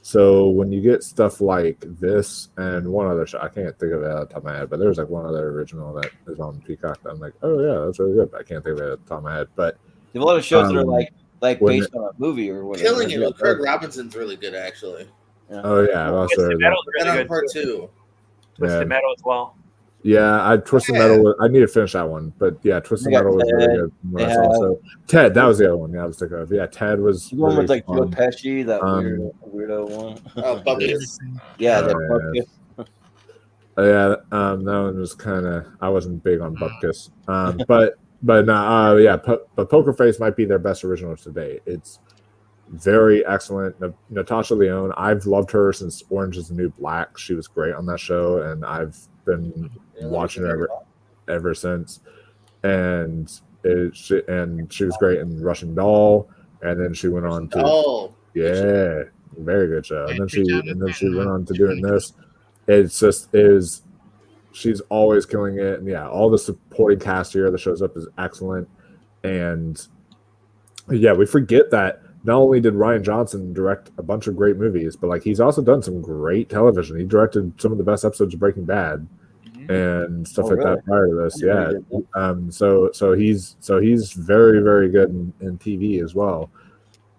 So when you get stuff like this and one other show, I can't think of it at the top of my head, but there's one other original that is on Peacock that I'm like, oh yeah, that's really good, but I can't think of it at the top of my head. But
you have a lot of shows that are based on a movie or whatever.
Killing It with Craig Robinson's really good, actually.
Yeah.
Oh yeah,
Twisted Metal's really good.
Part 2.
Twisted Metal as well.
Yeah, Twisted Metal. I need to finish that one, but yeah, Twisted Metal was really good. Also, Ted, that was the other one. Yeah, I was thinking of. Yeah, Ted was.
The one with Joe Pesci, that weirdo one.
Oh, Bupkis.
Yeah, that Bupkis.
Yeah, that one was kind of. I wasn't big on Bupkis, but no, yeah, but Poker Face might be their best original today. It's very excellent. Natasha Lyonne, I've loved her since Orange Is the New Black. She was great on that show, and I've been watching her ever since. And she was great in Russian Doll, and then she went on to very good show. And then she went on to doing this. She's always killing it, and yeah, all the supporting cast here that shows up is excellent. And yeah, we forget that not only did Ryan Johnson direct a bunch of great movies, but he's also done some great television. He directed some of the best episodes of Breaking Bad and stuff that prior to this. Yeah. So he's very, very good in TV as well.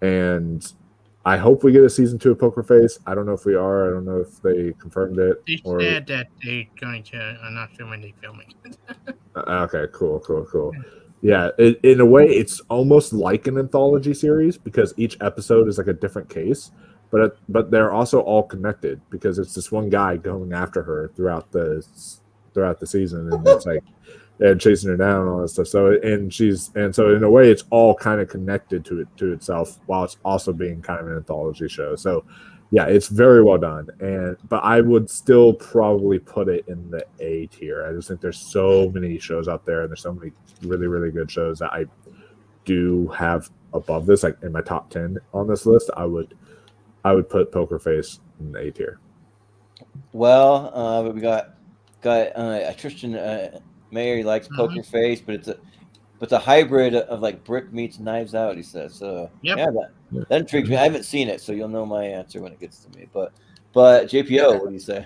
And I hope we get a season 2 of Poker Face. I don't know if we are. I don't know if they confirmed it.
They said that they're going to. I'm not sure when they're filming.
Okay, cool. Yeah, in a way, it's almost like an anthology series because each episode is a different case, but they're also all connected because it's this one guy going after her throughout the season, and it's they're chasing her down and all that stuff. So in a way, it's all kind of connected to itself while it's also being kind of an anthology show. So yeah, it's very well done. But I would still probably put it in the A tier. I just think there's so many shows out there, and there's so many really, really good shows that I do have above this. In my top 10 on this list, I would put Poker Face in the A tier.
Well, we got Tristan Mayer likes Poker Face, but it's a hybrid of Brick meets Knives Out, he says. So yeah, that intrigues me. I haven't seen it, so you'll know my answer when it gets to me. But JPO, what do you say?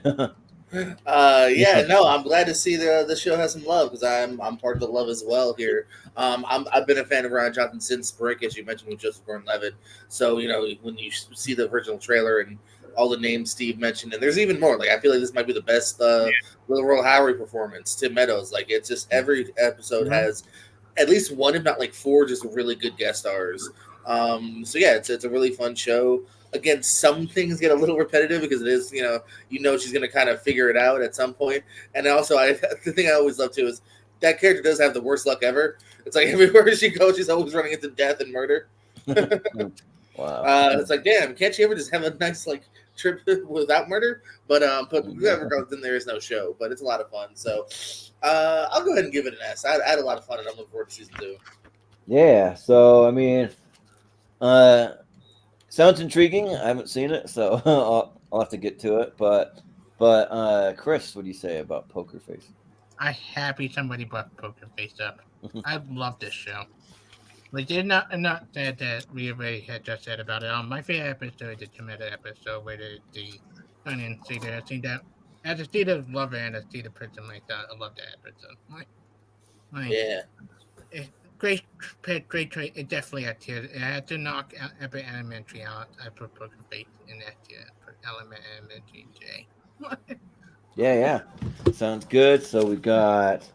I'm glad to see the show has some love because I'm part of the love as well here. I've been a fan of Ryan Johnson since Brick, as you mentioned, with Joseph Gordon-Levitt. So when you see the original trailer and all the names Steve mentioned, and there's even more. Like I feel like this might be the best Little Royal Howery performance. Tim Meadows, like it's just every episode has at least one, if not like 4, just really good guest stars. So yeah, it's a really fun show. Again, some things get a little repetitive because it is, she's going to kind of figure it out at some point. And also, the thing I always love too is that character does have the worst luck ever. It's like everywhere she goes, she's always running into death and murder.
Wow.
It's like, damn, can't she ever just have a nice like trip without murder? But whoever goes in there is no show. But it's a lot of fun. So I'll go ahead and give it an S. I had a lot of fun, and I'm looking forward to season 2.
Yeah. So I mean, sounds intriguing. I haven't seen it, so I'll have to get to it. But Chris, what do you say about Poker Face?
I'm happy somebody brought Poker Face up. I love this show. Like, it's not that we already had just said about it. My favorite episode is the Tomato episode where the onion see that. I think that as a state of lover and a state of person like that, I love that episode.
Yeah.
Great. It definitely had tears. I had to knock Epic Elementary out. I put Poker Face in that tier for Elementary J.
Yeah. Sounds good. So we got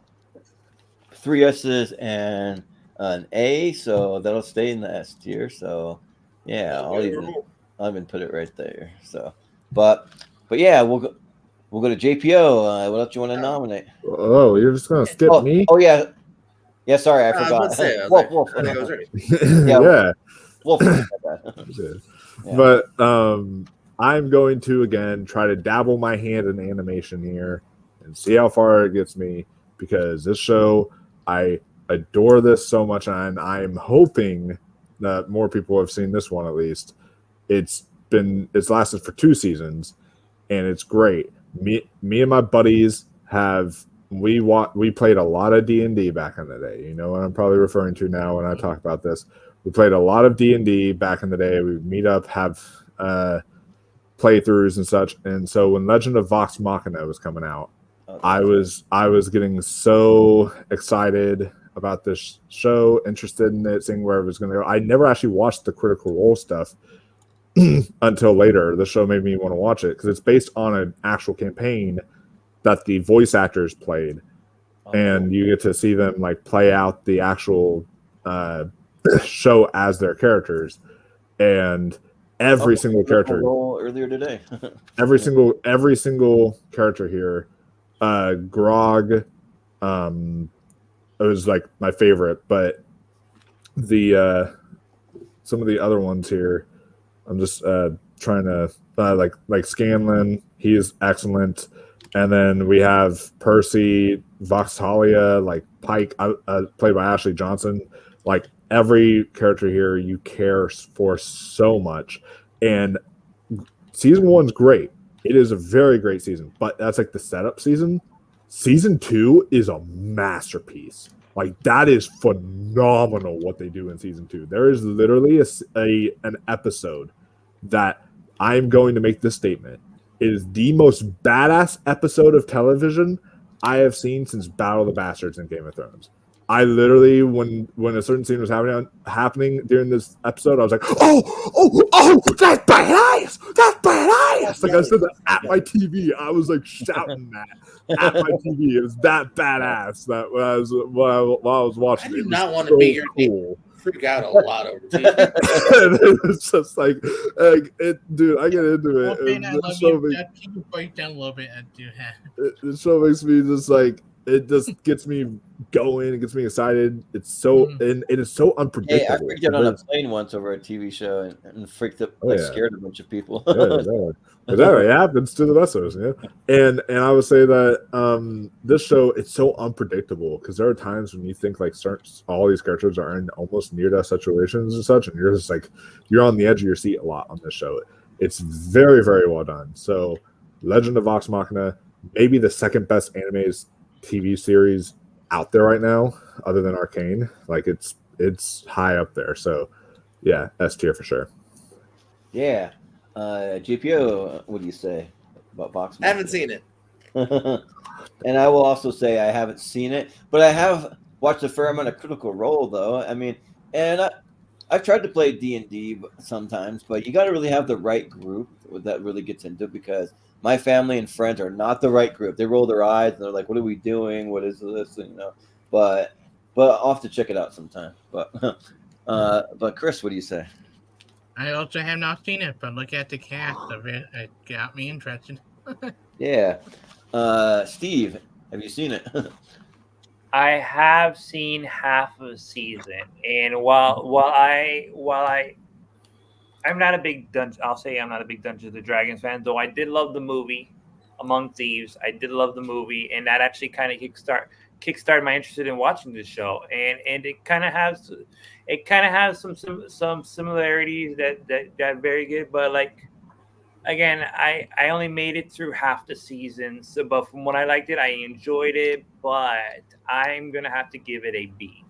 3 S's and an A, so that'll stay in the S tier. So yeah, I'll even put it right there. So, but yeah, we'll go to JPO. What else you want to nominate?
Oh, you're just gonna skip me?
Oh yeah. Yeah, sorry, I forgot. Wolf.
I think I was right.
Yeah.
Wolf.
Yeah. But I'm going to again try to dabble my hand in animation here and see how far it gets me, because this show, I adore this so much, and I'm hoping that more people have seen this one at least. It's lasted for 2 seasons, and it's great. Me and my buddies we played a lot of D&D back in the day. You know what I'm probably referring to now when I talk about this. We played a lot of D&D back in the day. We would meet up, have playthroughs and such. And so when Legend of Vox Machina was coming out, I was getting so excited about this show, interested in it, seeing where it was going to go. I never actually watched the Critical Role stuff until later. The show made me want to watch it because it's based on an actual campaign that the voice actors played, and you get to see them like play out the actual show as their characters, and every single character
earlier today.
every single character here, Grog, it was like my favorite, but the some of the other ones here, I'm just trying to like Scanlan, he is excellent. And then we have Percy, Voxtalia, like Pike, played by Ashley Johnson. Like every character here you care for so much. And season 1's great. It is a very great season, but that's like the setup season. Season 2 is a masterpiece. Like that is phenomenal what they do in season 2. There is literally an episode that I'm going to make this statement. It is the most badass episode of television I have seen since Battle of the Bastards in Game of Thrones. I literally, when a certain scene was happening during this episode, I was like, oh, that's badass! That's badass! Like I said that at my TV. I was like shouting that at my TV. It was that badass that while I was watching.
I do not want to be your cool. Freak out a lot over TV.
It's just like it, dude. I get into it.
The
show makes me just like, it just gets me going. It gets me excited. It's so and it is so unpredictable.
Hey, I freaked out on a plane once over a TV show and freaked up, scared a bunch of people.
That happens to the best of us, yeah. And I would say that this show, it's so unpredictable because there are times when you think like all these characters are in almost near death situations and such, and you're just like you're on the edge of your seat a lot on this show. It's very, very well done. So, Legend of Vox Machina, maybe the second best animated TV series out there right now, other than Arcane. Like it's high up there. So, yeah, S tier for sure.
Yeah. GPO, what do you say about Vox Machina?
I haven't seen it.
And I will also say I haven't seen it, but I have watched a fair amount of Critical Role, though. I mean, and I've tried to play D&D sometimes, but you got to really have the right group that really gets into it, because my family and friends are not the right group. They roll their eyes and they're like, "What are we doing? What is this?" But I'll have to check it out sometime. But Chris, what do you say?
I also have not seen it, but look at the cast of it. It got me interested.
Yeah, Steve, have you seen it?
I have seen half of a season, and I'm not a big I'll say I'm not a big Dungeons and Dragons fan, though I did love the movie Among Thieves. I did love the movie, and that actually kind of kickstarted my interest in watching this show. And it kind of has some similarities that very good, but like again, I only made it through half the season. So, but from what I liked it, I enjoyed it. But I'm gonna have to give it a B.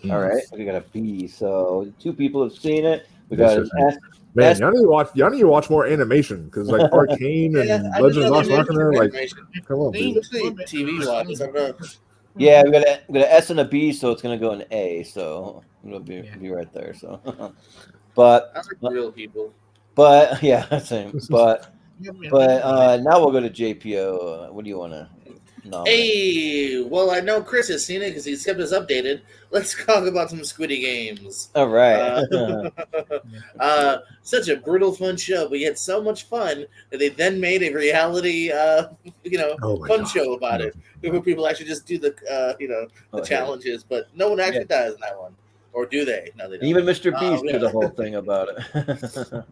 All right, we got a B. So 2 people have seen it. We
Yes,
got an
yes.
S.
Man,
S.
y'all need to watch more animation, because like Arcane and
I
Legends
didn't
of
know
Vox
they made
Machina, like,
animation.
come on, dude.
Especially TV wise. I don't know.
Yeah, we got an S and a B, so it's gonna go an A. So it'll be right there. So, but
I like real people.
But yeah, same. But now we'll go to JPO. What do you want to nominate?
Hey, well, I know Chris has seen it because he's kept us updated. Let's talk about some Squiddy Games.
All right.
Such a brutal, fun show, but yet so much fun that they then made a reality, fun show about it, where people actually just do the challenges, but no one actually dies in that one. Or do they? No, they don't.
Even Mr. Beast did a whole thing about it.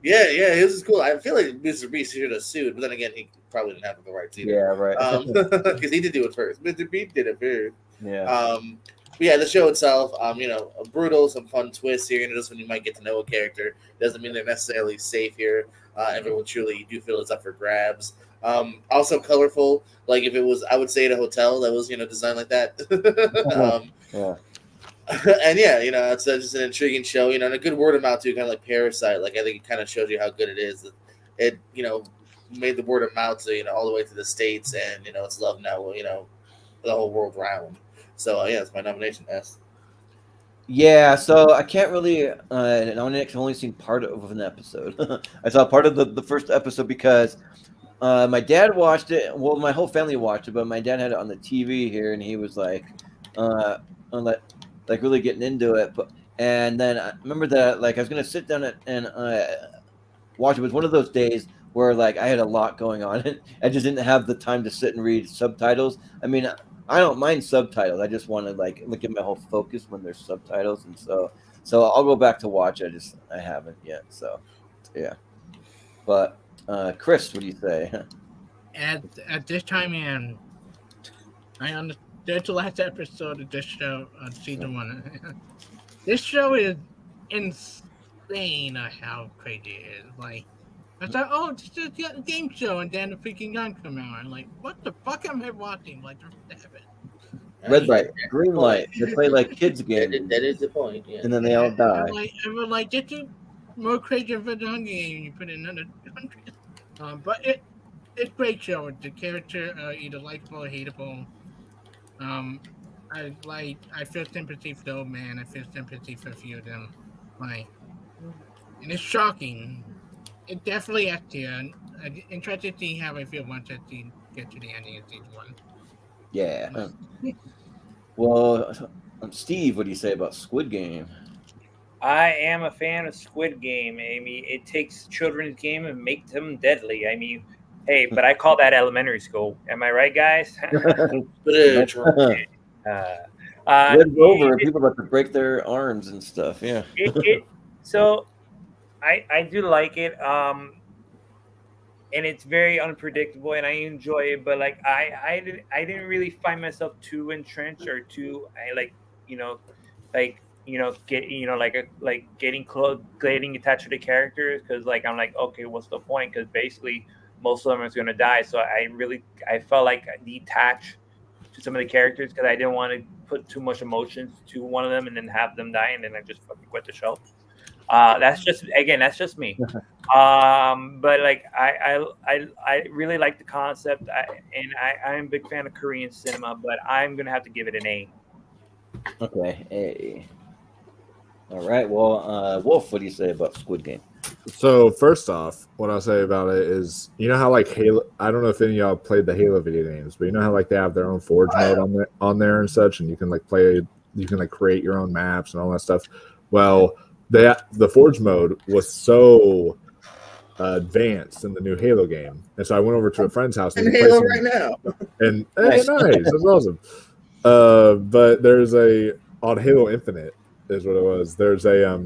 Yeah, this is cool. I feel like Mr. Beast should have sued, but then again, he probably didn't have the rights either.
Yeah, right.
Because he did do it first. Mr. Beast did it first.
Yeah.
But yeah, the show itself, a brutal, some fun twists here. This when you might get to know a character. Doesn't mean they're necessarily safe here. Everyone truly, you do feel it's up for grabs. Also colorful. Like if it was, I would say at a hotel that was, designed like that.
Yeah.
And yeah, it's just an intriguing show, and a good word of mouth too, kind of like Parasite. Like I think it kind of shows you how good it is. It made the word of mouth to all the way to the States, and it's loved now, the whole world round. So yeah, it's my nomination. S.
Yeah, so I can't really. I've only seen part of an episode. I saw part of the first episode because my dad watched it. Well, my whole family watched it, but my dad had it on the TV here, and he was like, really getting into it. And then I remember that I was gonna sit down and watch it. It was one of those days where I had a lot going on, and I just didn't have the time to sit and read subtitles. I mean, I don't mind subtitles. I just want to look at my whole focus when there's subtitles, and so I'll go back to watch it. I haven't yet. So yeah. But Chris, what do you say?
At this time, and there's the last episode of this show, season 1. This show is insane at how crazy it is. I thought, oh, it's just a game show, and then the freaking gun come out. I'm like, what the fuck am I watching?
Red light, green light. They play kids games.
That is the point. Yeah.
And then they all die.
I was like, this is more crazy for the Hunger Games. You put in another country. But it's a great show. The character either likable or hateable. I feel sympathy for the old man. I feel sympathy for a few of them. And it's shocking. It definitely has to. I'm interested to see how I feel once I get to the ending of season 1.
Yeah. Well, Steve, what do you say about Squid Game?
I am a fan of Squid Game. I mean, it takes children's game and makes them deadly. I mean, hey, but I call that elementary school. Am I right, guys?
Red Rover, people about to break their arms and stuff. Yeah.
So I do like it. And it's very unpredictable, and I enjoy it. But I didn't really find myself too entrenched or too getting attached to the characters, because I'm like, okay, what's the point? Because basically most of them are going to die. So I felt like detached to some of the characters because I didn't want to put too much emotions to one of them and then have them die, and then I just fucking quit the show. That's just me. But I really like the concept, I'm a big fan of Korean cinema, but I'm gonna have to give it an A.
Okay, A. All right. Well, Wolf, what do you say about Squid Game?
So first off, what I'll say about it is, you know how like Halo. I don't know if any of y'all played the Halo video games, but you know how like they have their own Forge mode on there and such, and you can like play, you can like create your own maps and all that stuff. Well, the Forge mode was so advanced in the new Halo game, and so I went over to a friend's house and
in Halo right now.
And
Nice.
nice, that's awesome. But there's on Halo Infinite is what it was. There's a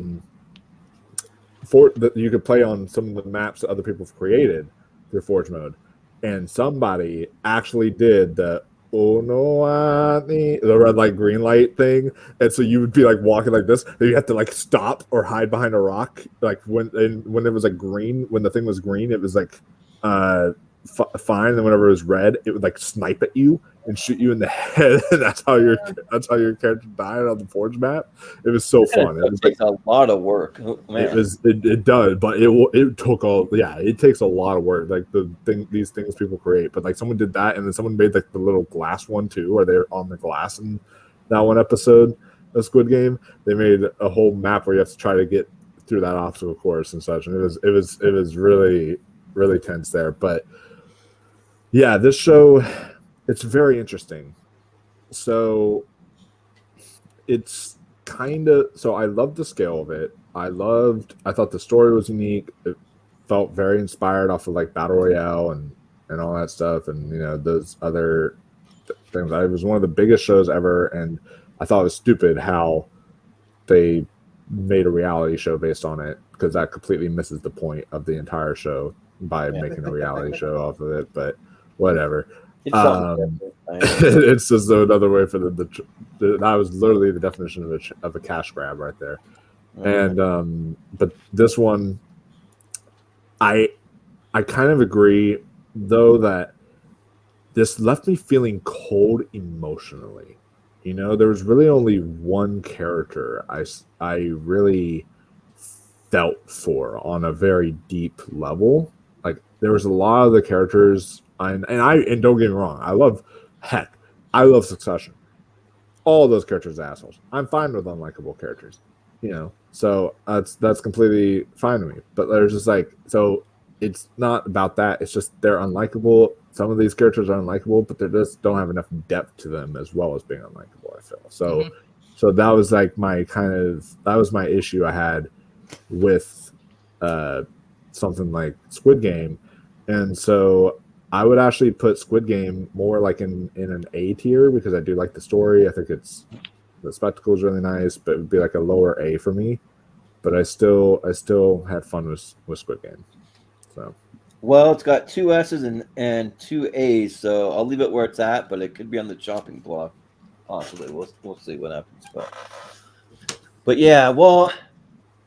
that you could play on some of the maps that other people have created through Forge mode, and somebody actually did the the red light green light thing, and so you would be like walking like this, and you have to like stop or hide behind a rock. Like when it was like green, when the thing was green, it was like fine, and whenever it was red, it would like snipe at you and shoot you in the head. And that's how your character died on the Forge map. It was so fun.
It takes a lot of work. Oh, man.
It does, but it took it takes a lot of work. Like these things people create, but like someone did that, and then someone made like the little glass one too, where they're on the glass in that one episode of Squid Game. They made a whole map where you have to try to get through that obstacle course and such, and it was really, really tense there. But yeah, this show, it's very interesting. So it's I loved the scale of it. I thought the story was unique. It felt very inspired off of like Battle Royale and all that stuff, and those other things. It was one of the biggest shows ever, and I thought it was stupid how they made a reality show based on it, because that completely misses the point of the entire show by making a reality show off of it. But whatever. It's just another way for that was literally the definition of a cash grab right there. And but this one, I kind of agree though that this left me feeling cold emotionally. There was really only one character I really felt for on a very deep level. Like there was a lot of the characters, and don't get me wrong, I love Succession. All those characters are assholes. I'm fine with unlikable characters, so that's completely fine with me. But there's just so it's not about that. It's just they're unlikable. Some of these characters are unlikable, but they just don't have enough depth to them as well as being unlikable, I feel. So that was like that was my issue I had with something like Squid Game. And so I would actually put Squid Game more like in an A tier, because I do like the story. I think the spectacle is really nice, but it would be like a lower A for me. But I still had fun with Squid Game. So,
well, it's got 2 S's and 2 A's, so I'll leave it where it's at. But it could be on the chopping block, possibly. We'll see what happens. But yeah, well,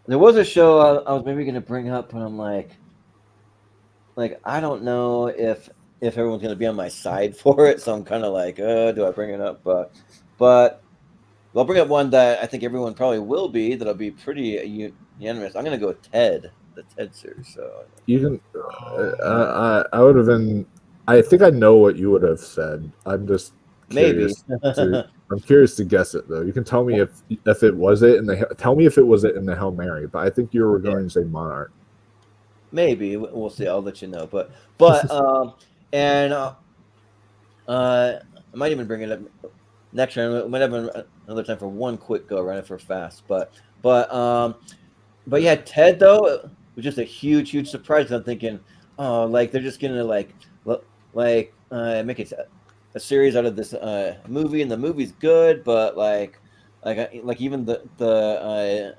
there was a show I was maybe going to bring up, and I'm like I don't know if everyone's going to be on my side for it, so I'm kind of like, do I bring it up? But I'll bring up one that I think everyone probably will be. That'll be pretty unanimous. I'm going to go with Ted, the Ted series. So
you can. I would have been. I think I know what you would have said. I'm just curious. I'm curious to guess it though. You can tell me if it was it tell me if it was it in the Hail Mary. But I think you were going to say Monarch.
Maybe we'll see. I'll let you know. But I might even bring it up next time. We might have another time for one quick go around it for fast. But yeah, Ted though was just a huge surprise. I'm thinking, they're just gonna make a series out of this movie, and the movie's good, but like even the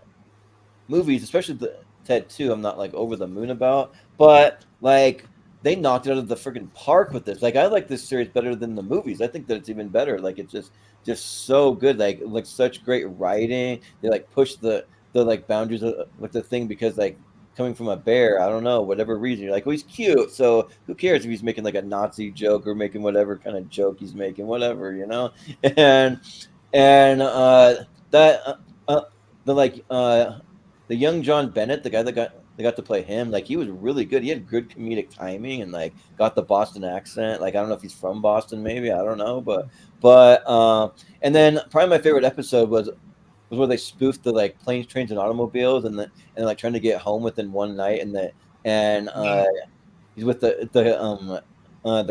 movies, especially the Ted 2, I'm not over the moon about, but they knocked it out of the freaking park with this. I like this series better than the movies. I think that it's even better. It's just so good. Like such great writing. They push the boundaries of the thing, because coming from a bear, I don't know, whatever reason, you're he's cute, so who cares if he's making a Nazi joke or making whatever kind of joke he's making, whatever, and the young John Bennett, the guy that got to play him, he was really good. He had good comedic timing and got the Boston accent. I don't know if he's from Boston, maybe, I don't know, but and then probably my favorite episode was was where they spoofed the like planes, trains, and automobiles, and like trying to get home within one night, and he's with the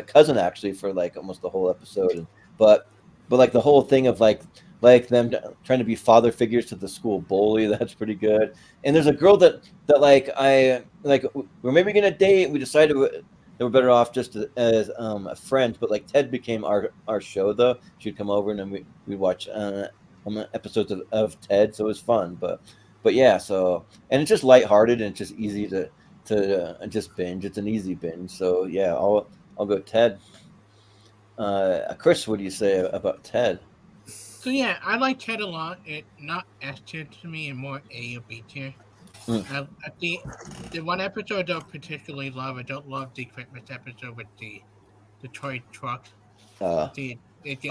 cousin actually for like almost the whole episode, but like the whole thing of like them trying to be father figures to the school bully, that's pretty good. And there's a girl that like I like we're maybe gonna date. We decided that we're better off just as friends, but like Ted became our show though. She'd come over and then we'd watch episodes of Ted, so it was fun. But yeah, so and it's just lighthearted and it's just easy to just binge. It's an easy binge. So yeah, I'll go Ted. Chris, what do you say about Ted?
So yeah, I like Ted a lot. It not S tier to me, and more A or B tier. The one episode I don't particularly love. I don't love the Christmas episode with the toy truck.
Oh yeah,
with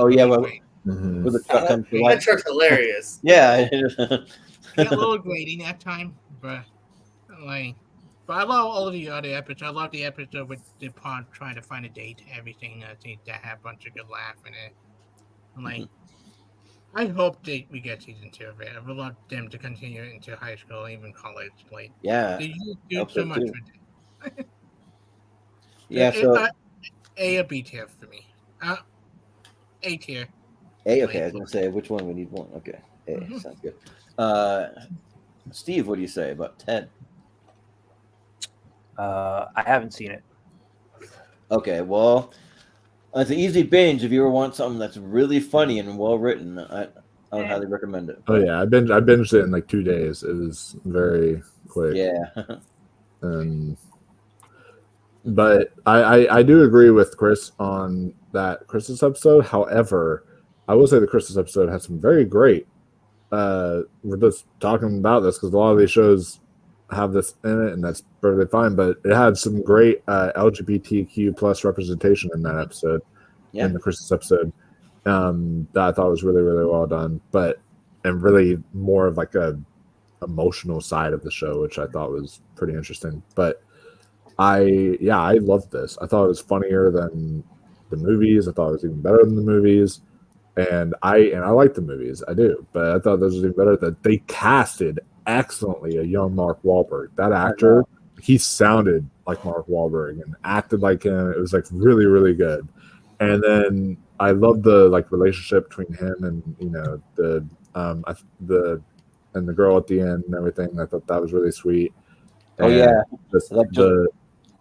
the truck comes to life. That truck's hilarious.
Yeah,
it got a little grating that time, but I love all of the other episodes. I love the episode with the pod trying to find a date, everything. I think that had a bunch of good laugh in it. I hope we get season 2 of it. I would love them to continue into high school, even college.
Yeah,
they do so much with it.
Yeah, so
A or B tier for me. A tier.
A, okay. I was gonna say which one we need one. Okay, A sounds good. Steve, what do you say about Ted?
I haven't seen it.
Okay, well, it's an easy binge if you ever want something that's really funny and well written. I would highly recommend it.
Oh yeah, I binged it in like 2 days. It was very quick.
Yeah.
But I do agree with Chris on that Christmas episode. However, I will say the Christmas episode had some very great. We're just talking about this because a lot of these shows have this in it, and that's perfectly fine. But it had some great LGBTQ plus representation in that episode, in the Christmas episode, that I thought was really, really well done. And really more of like a emotional side of the show, which I thought was pretty interesting. But I loved this. I thought it was funnier than the movies. I thought it was even better than the movies. And I like the movies, I do, but I thought this was even better that they casted excellently a young Mark Wahlberg. That actor, he sounded like Mark Wahlberg and acted like him. It was like really, really good. And then I love the like relationship between him and the girl at the end and everything. I thought that was really sweet.
And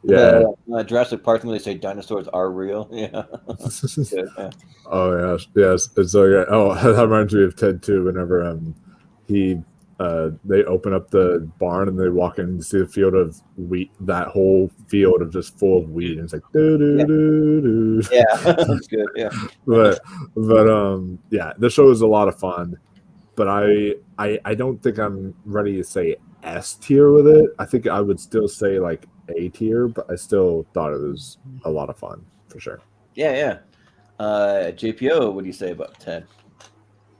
Yeah.
Jurassic Park when they say dinosaurs are real. Yeah.
Oh yes. It's so yeah. Oh, that reminds me of Ted too. Whenever they open up the barn and they walk in and see the field of wheat, that whole field of just full of wheat, and it's like do do do do.
Yeah, that's good. Yeah.
But yeah, the show is a lot of fun. But I don't think I'm ready to say S tier with it. I think I would still say like A tier, but I still thought it was a lot of fun for sure.
Yeah. JPO, what do you say about Ted?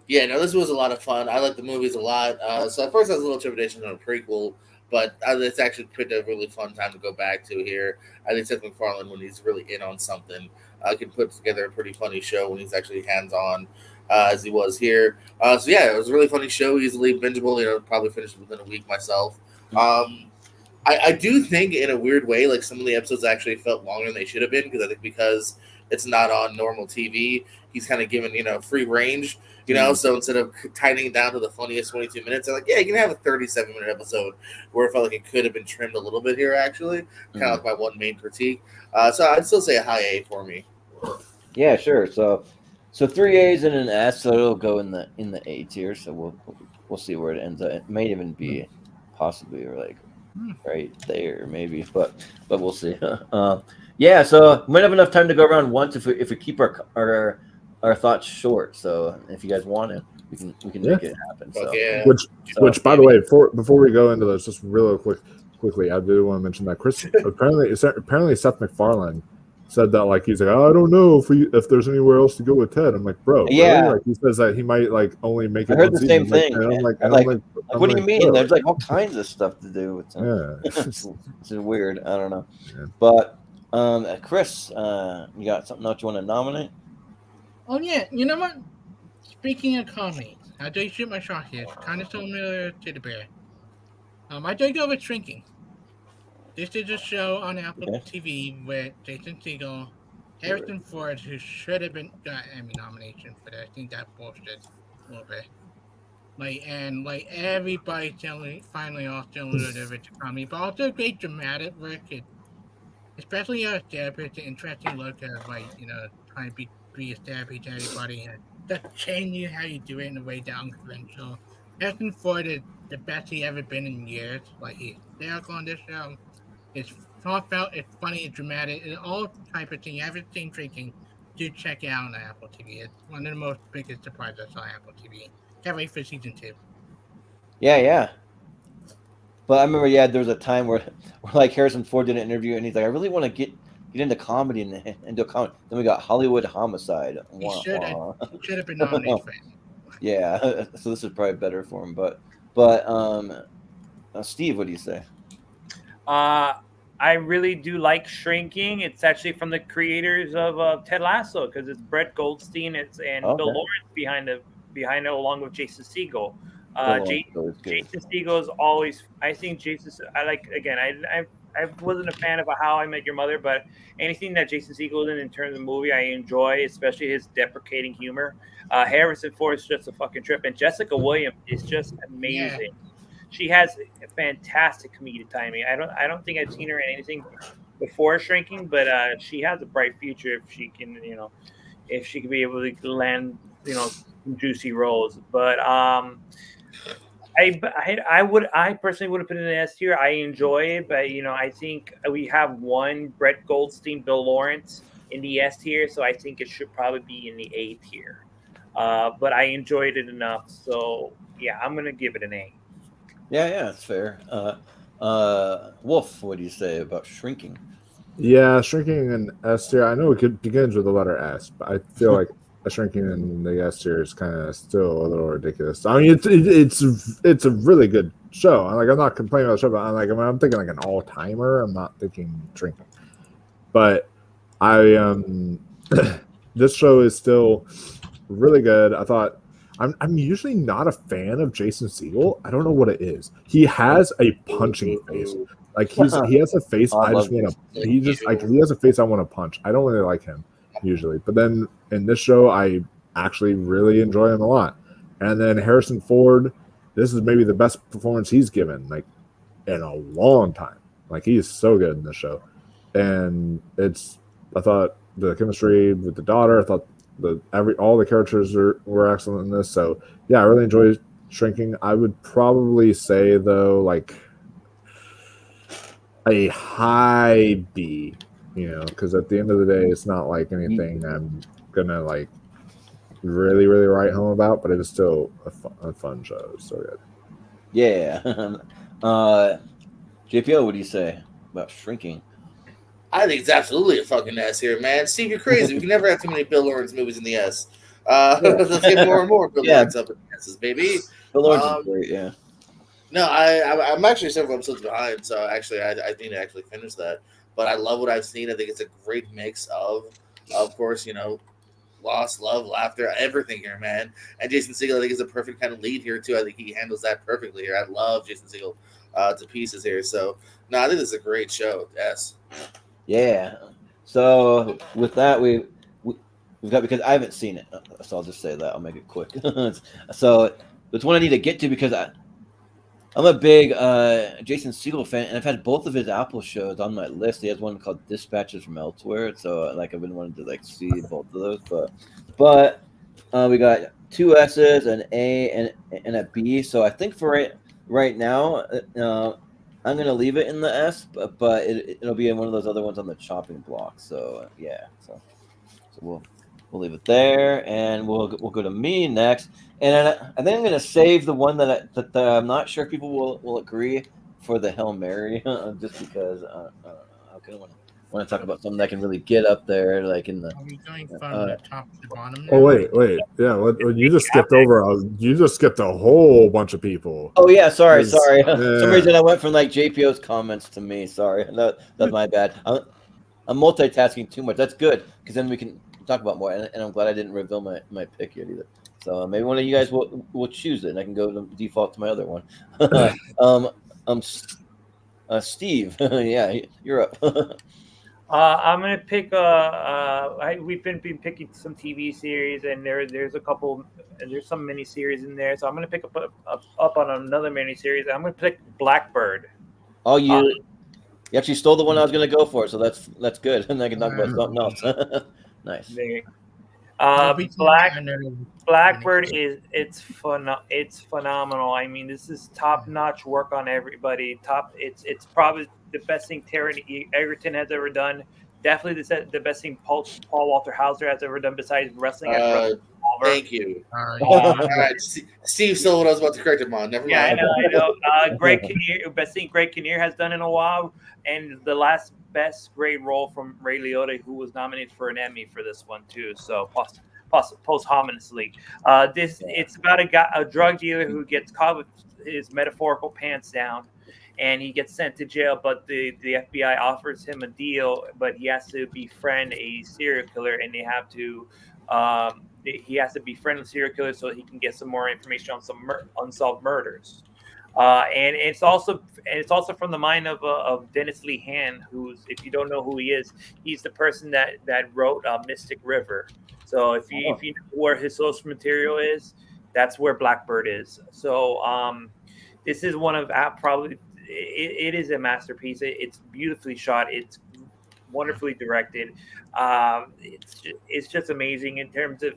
Yeah, no, this was a lot of fun. I like the movies a lot. So at first I was a little trepidation on a prequel, but it's actually been a really fun time to go back to here. I think Seth MacFarlane, when he's really in on something, can put together a pretty funny show when he's actually hands-on, as he was here. So yeah, it was a really funny show, easily bingeable. Probably finished within a week myself. I do think in a weird way, like some of the episodes actually felt longer than they should have been, because I think because it's not on normal TV, he's kind of given, free range, so instead of tightening it down to the funniest 22 minutes, I'm like, yeah, you can have a 37-minute episode where it felt like it could have been trimmed a little bit here, actually. Kind of like my one main critique. So I'd still say a high A for me.
Yeah, sure. So 3 A's and an S, so it'll go in the A tier, so we'll see where it ends up. It may even be possibly like right there, maybe, but we'll see. Yeah, so we might have enough time to go around once if we keep our thoughts short. So if you guys want it, we can make it happen. So.
Yeah.
Which by the way, before we go into this, just real quickly, I do want to mention that Chris apparently Seth MacFarlane said that like he's like, I don't know if there's anywhere else to go with Ted. I'm like, bro,
yeah.
Really? Like he says that he might like only make it.
I heard the same thing.
I'm like,
what do you mean? Bro. There's like all kinds of stuff to do with him.
Yeah,
it's weird. I don't know,
yeah.
But Chris, you got something else you want to nominate?
Oh yeah, you know what? Speaking of comedy, how do you shoot my shot here? It's kind of similar to the bear. I did go with Shrinking. This is a show on Apple
Okay.
TV with Jason Segel, Harrison Ford, who should have got Emmy nomination for that. I think that bullshit a little bit. Like everybody finally off cylinders of it to comedy, but also great dramatic work. Especially as therapist, an interesting look at trying to be a therapist to everybody and just changing how you do it in a way that unconventional. Harrison Ford is the best he ever been in years. Like he's hysterical on this show. It's heartfelt, it's funny, it's dramatic, it's all type of thing. You haven't seen Drinking, do check it out on Apple TV. It's one of the most biggest surprises on Apple TV. Can't wait for season 2.
Yeah. But I remember, there was a time where like Harrison Ford did an interview, and he's like, I really want to get into comedy and into comedy. Then we got Hollywood Homicide.
He should have been nominated for it.
Yeah, so this is probably better for him. But Steve, what do you say?
I really do like Shrinking. It's actually from the creators of Ted Lasso, because it's Brett Goldstein and Bill Lawrence behind it, along with Jason Segel. Jason Segel is always. I think Jason. I like again. I wasn't a fan of How I Met Your Mother, but anything that Jason Segel is in terms of movie, I enjoy, especially his deprecating humor. Harrison Ford is just a fucking trip, and Jessica Williams is just amazing. Yeah. She has a fantastic comedic timing. I don't think I've seen her in anything before Shrinking, but she has a bright future if she can, if she can be able to land, some juicy roles. But I personally would have put it in the S tier. I enjoy it, but I think we have one Brett Goldstein, Bill Lawrence in the S tier, so I think it should probably be in the A tier. But I enjoyed it enough, so yeah, I'm gonna give it an A.
Yeah, that's fair. Wolf, what do you say about Shrinking?
Yeah, Shrinking and S tier. I know it begins with the letter S, but I feel like a Shrinking in the S tier is kind of still a little ridiculous. I mean, it's a really good show. I'm not complaining about the show, but I'm thinking like an all timer. I'm not thinking Shrinking, but this show is still really good. I thought. I'm usually not a fan of Jason Segel. I don't know what it is. He has a punching face. Like he has a face I just want to. He has a face I want to punch. I don't really like him usually, but then in this show, I actually really enjoy him a lot. And then Harrison Ford, this is maybe the best performance he's given like in a long time. Like he is so good in this show, and I thought the chemistry with the daughter. I thought. All the characters were excellent in this, so yeah, I really enjoyed Shrinking. I would probably say though, like a high B, because at the end of the day, it's not like anything I'm gonna like really, really write home about, but it is still a fun show. It's so good.
Yeah, JPO, what do you say about Shrinking?
I think it's absolutely a fucking S here, man. Steve, you're crazy. We can never have too many Bill Lawrence movies in the S. Let's get more and more Bill Lawrence up in the S's, baby.
Bill Lawrence is great, yeah.
No, I'm actually several episodes behind, so actually I need to actually finish that. But I love what I've seen. I think it's a great mix of course, loss, love, laughter, everything here, man. And Jason Segel, I think, is a perfect kind of lead here, too. I think he handles that perfectly here. I love Jason Segel to pieces here. So, no, I think this is a great show. Yes.
Yeah. So with that, we've got, because I haven't seen it, so I'll just say that. I'll make it quick. So it's one I need to get to because I'm a big Jason Segel fan, and I've had both of his Apple shows on my list. He has one called Dispatches from Elsewhere, so I've been wanting to see both of those. But we got 2 S's, an A, and a B. So I think for right now. I'm gonna leave it in the S, but it'll be in one of those other ones on the chopping block. So yeah, so we'll leave it there, and we'll go to me next. And I think I'm gonna save the one that I'm not sure if people will agree for the Hail Mary, just because I kind of want to talk about something that can really get up there, like in the.
Are we going from the top to the bottom?
Now? Oh wait, yeah. You just skipped over. You just skipped a whole bunch of people.
Oh yeah, sorry. For some reason I went from like JPO's comments to me. Sorry, that's my bad. I'm multitasking too much. That's good because then we can talk about more. And I'm glad I didn't reveal my pick yet either. So maybe one of you guys will choose it, and I can go to default to my other one. Steve, yeah, you're up.
I'm gonna pick. We've been picking some TV series, and there's a couple. There's some mini series in there, so I'm gonna pick up on another mini series. I'm gonna pick Blackbird.
Oh, you actually stole the one I was gonna go for, so that's good, and I can talk about something else. Nice.
There.
Don't be too under-
Blackbird it's phenomenal. I mean, this is top notch work on everybody. It's probably the best thing Taron Egerton has ever done. Definitely the best thing Paul Walter Hauser has ever done besides wrestling.
Thank you.
Yeah.
All right, Steve stole what I was about to correct him on. Never mind.
I know. Greg Kinnear, best thing Greg Kinnear has done in a while, and the last best great role from Ray Liotta, who was nominated for an Emmy for this one too. So posthumously, it's about a drug dealer who gets caught with his metaphorical pants down, and he gets sent to jail. But the FBI offers him a deal, but he has to befriend a serial killer, and they have to. He has to befriend a serial killer so he can get some more information on some unsolved murders. And it's also from the mind of Dennis Lee Han, who's, if you don't know who he is, he's the person that wrote Mystic River. So if you know where his source material is, that's where Blackbird is. So this is one of probably it is a masterpiece. It's beautifully shot. It's wonderfully directed. It's just amazing in terms of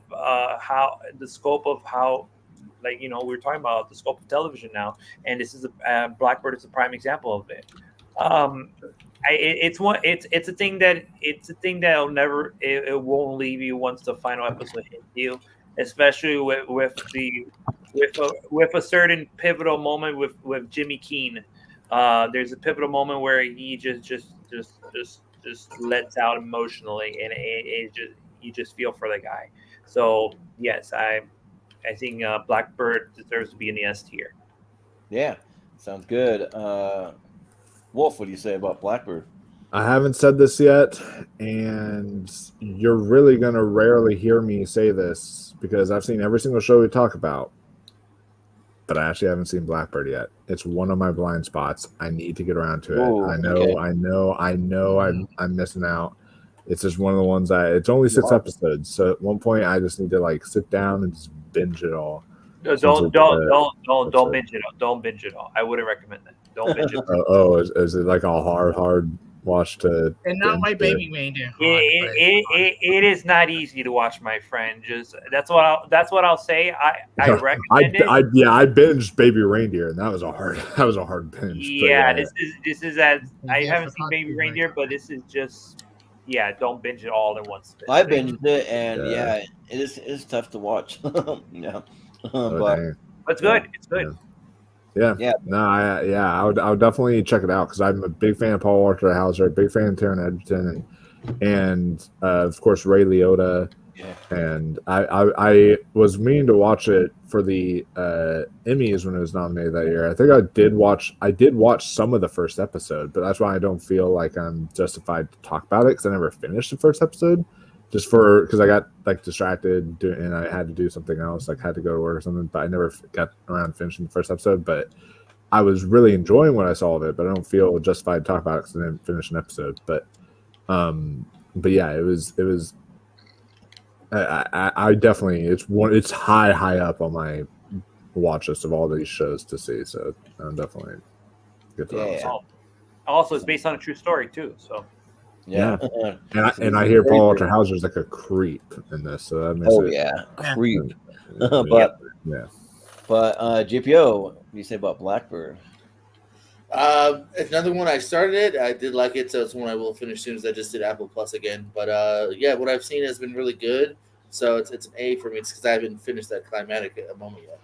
how the scope of how, like, we're talking about the scope of television now, and this is Blackbird is a prime example of it. It's a thing that'll never it won't leave you once the final episode hits you, especially with a certain pivotal moment with Jimmy Keene. There's a pivotal moment where he just lets out emotionally, and you just feel for the guy. So yes, I think Blackbird deserves to be in the S tier.
Yeah, sounds good. Wolf, what do you say about Blackbird?
I haven't said this yet, and you're really going to rarely hear me say this because I've seen every single show we talk about, but I actually haven't seen Blackbird yet. It's one of my blind spots. I need to get around to it.
Ooh,
I know. I'm missing out. It's just one of the ones it's only 6
Wow.
episodes, so at one point I just need to sit down and just binge it all.
Don't binge it all. Don't binge it all. I wouldn't recommend that. Don't binge it all.
Is it like a hard watch to?
And not my baby reindeer.
It is not easy to watch, my friend. Just that's what I'll say. I recommend it.
I binged Baby Reindeer, and that was a hard binge.
Yeah, this is as I haven't seen Baby Reindeer, but this is just don't binge it all in one spit.
I binged it, and it is tough to watch. Yeah, but
it's good. It's good.
Yeah. No, I would definitely check it out because I'm a big fan of Paul Walter Hauser, big fan of Taron Egerton, and of course Ray Liotta. Yeah. And I was meaning to watch it for the Emmys when it was nominated that year. I think I did watch some of the first episode, but that's why I don't feel like I'm justified to talk about it because I never finished the first episode. Just because I got distracted and I had to do something else, had to go to work or something. But I never got around to finishing the first episode. But I was really enjoying what I saw of it. But I don't feel justified to talk about it because I didn't finish an episode. But yeah, it was. I definitely it's high up on my watch list of all these shows to see. So I'm definitely good to that.
Also, it's based on a true story too. So.
Yeah, and I hear Paul Walter Hauser is like a creep in this, so that makes
creep.
But
GPO, what do you say about Blackbird?
It's another one I started it. I did like it, so it's one I will finish soon as I just did Apple Plus again. But what I've seen has been really good, so it's an A for me. It's because I haven't finished that climatic moment yet.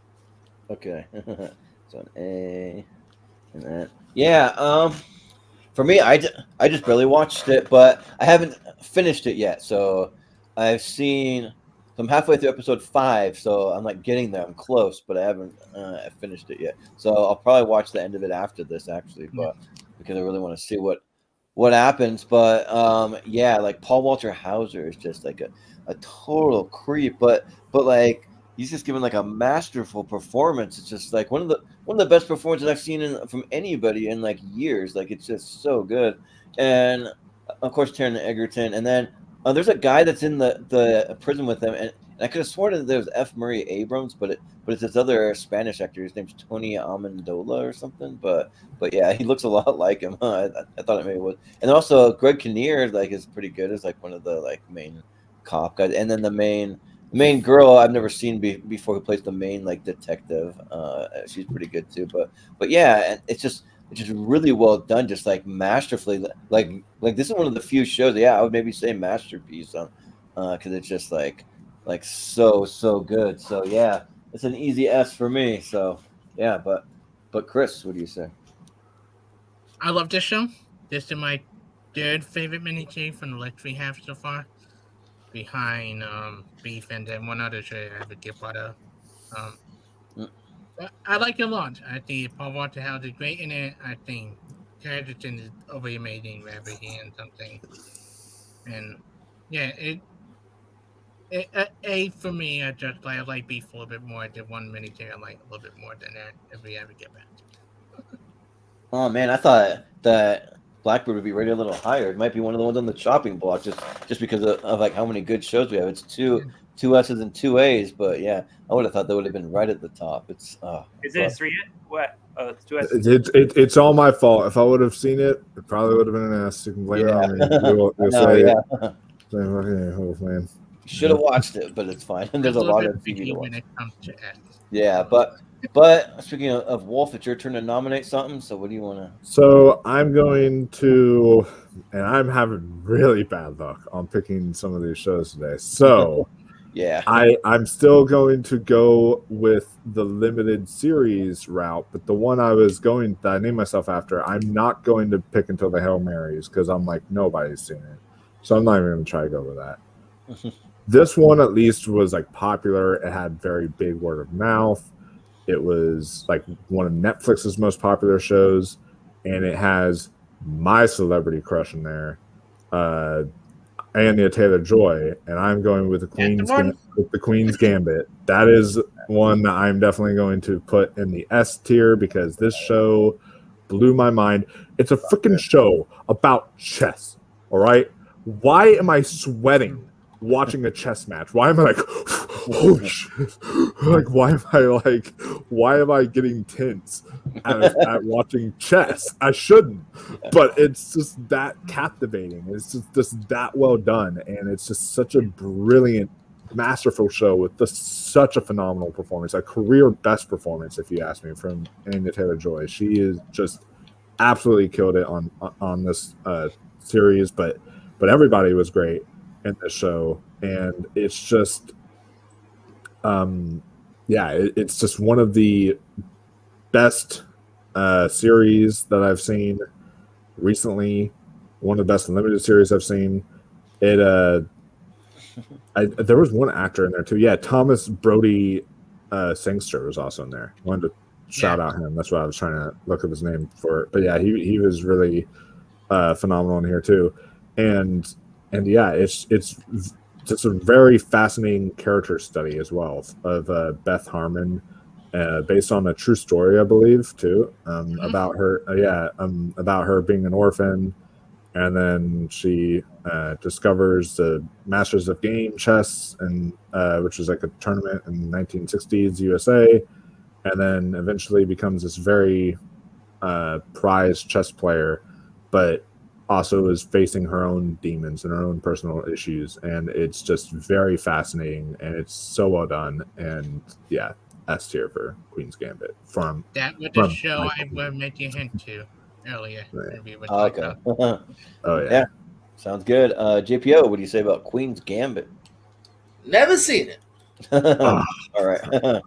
Okay, so an A, and that. Yeah, for me, I just barely watched it, but I haven't finished it yet. So I'm halfway through episode 5, so I'm getting there. I'm close, but I haven't finished it yet. So I'll probably watch the end of it after this, actually, but because I really want to see what happens. But Paul Walter Hauser is just a total creep, but he's just given like a masterful performance. It's just like one of the best performances I've seen from anybody in like years. Like it's just so good. And of course, Taron Egerton, and then there's a guy that's in the prison with him, and I could have sworn that there was F. Murray Abrams, but it's this other Spanish actor. His name's Tony Amendola or something. But yeah, he looks a lot like him. I thought it maybe was. And also Greg Kinnear like is pretty good as like one of the like main cop guys, and then the main girl I've never seen before who plays the main like detective. She's pretty good too. But yeah, and it's just really well done, just like masterfully. Like this is one of the few shows. Yeah, I would maybe say masterpiece on, because it's just like so good. So yeah, it's an easy S for me. So yeah, but Chris, what do you say?
I love this show. This is my third favorite miniseries from the last 3 halves so far, behind Beef and then one other show I have a gift out of. But I like it a lot. I think Paul Waterhouse is great in it. I think Harrison is over amazing wherever he in something. And yeah, A for me. I like Beef a little bit more. The one miniseries I like a little bit more than that. If we ever get back to it.
Oh man, I thought that Blackbird would be rated a little higher. It might be one of the ones on the chopping block, just because of like how many good shows we have. It's two S's and 2 A's, but yeah, I would have thought that would have been right at the top. It's
Is it 3? What? Oh, it's 2 S's.
It's all my fault. If I would have seen it probably would have been an S. You can blame it on me. You'll say, Wolfman.
Should have watched it, but it's fine. And there's a lot of TV to watch.
When it comes to S.
Yeah, but speaking of Wolf, it's your turn to nominate something. So what do you want to?
So I'm going to, and I'm having really bad luck on picking some of these shows today. So
yeah,
I'm still going to go with the limited series route, but the one that I named myself after, I'm not going to pick until the Hail Marys because I'm like nobody's seen it, so I'm not even going to try to go with that. This one at least was like popular. It had very big word of mouth. It was like one of Netflix's most popular shows, and it has my celebrity crush in there, Anya Taylor-Joy, and I'm going with the Queen's Gambit. That is one that I'm definitely going to put in the S tier because this show blew my mind. It's a freaking show about chess. All right, why am I sweating watching a chess match? Why am I like, holy shit? Like, why am I getting tense at watching chess? I shouldn't, but it's just that captivating. It's just that well done, and it's just such a brilliant, masterful show with such a phenomenal performance, a career best performance, if you ask me, from Anya Taylor-Joy. She is just absolutely killed it on this series, but everybody was great in the show, and it's just it's just one of the best series that I've seen recently, one of the best limited series I've seen. There was one actor in there too. Yeah, Thomas Brody Sangster was also in there. I wanted to shout out him. That's what I was trying to look up his name for. But yeah, he was really phenomenal in here too. And yeah, it's just a very fascinating character study as well of Beth Harmon, based on a true story, I believe, too, about her. About her being an orphan, and then she discovers the Masters of Game chess, and which was like a tournament in the 1960s USA, and then eventually becomes this very prized chess player, but also is facing her own demons and her own personal issues, and it's just very fascinating, and it's so well done. And yeah, S tier for Queen's Gambit.
That was the show I was making a hint to earlier.
Right. Okay.
Oh
yeah, sounds good. JPO, what do you say about Queen's Gambit?
Never seen it.
All right.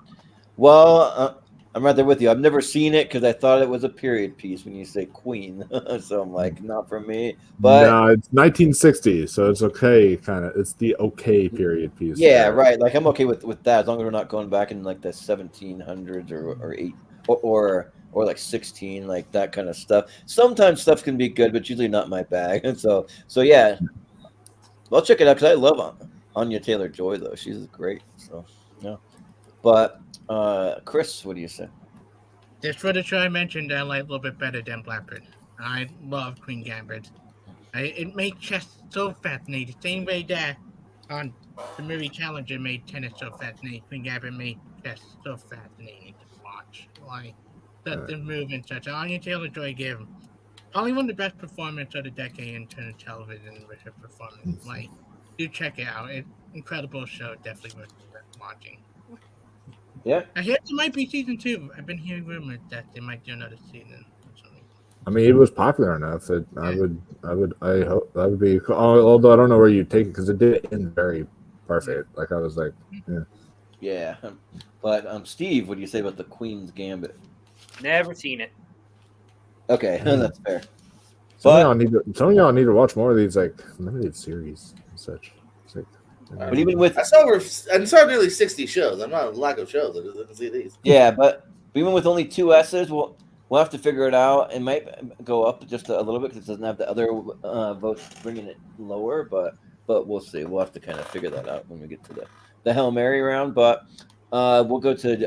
Well, I'm right there with you. I've never seen it because I thought it was a period piece when you say Queen. So I'm like, not for me. But
no, it's 1960, so it's okay. It's the okay period piece.
Yeah, right. Like I'm okay with that as long as we're not going back in like the 1700s or 8 or like 16, like that kind of stuff. Sometimes stuff can be good, but usually not my bag. And so yeah, I'll check it out because I love Anya Taylor-Joy though. She's great. So yeah. But Chris, what do you say?
Just for the show I mentioned, I like a little bit better than Blackbird. I love Queen Gambit. It made chess so fascinating. Same way that on the movie Challenger made tennis so fascinating. Queen Gambit made chess so fascinating to watch. Like the movement, such. Anya Taylor-Joy gave probably one of the best performances of the decade in terms of television with her performance. Like, do check it out. It's an incredible show. Definitely worth watching.
Yeah.
I hear there might be season 2. I've been hearing rumors that they might do another season.
I mean, it was popular enough that I hope that would be. Although I don't know where you take it because it did end very perfect. Like I was like,
yeah. But Steve, what do you say about the Queen's Gambit?
Never seen it.
Okay, that's fair.
Some of y'all need to watch more of these like limited series and such. It's like,
but even with
I saw nearly 60 shows. I'm not a lack of shows. I just didn't see these.
Yeah, but even with only 2 S's, we'll have to figure it out. It might go up just a little bit because it doesn't have the other votes bringing it lower. But we'll see. We'll have to kind of figure that out when we get to the Hail Mary round. But we'll go to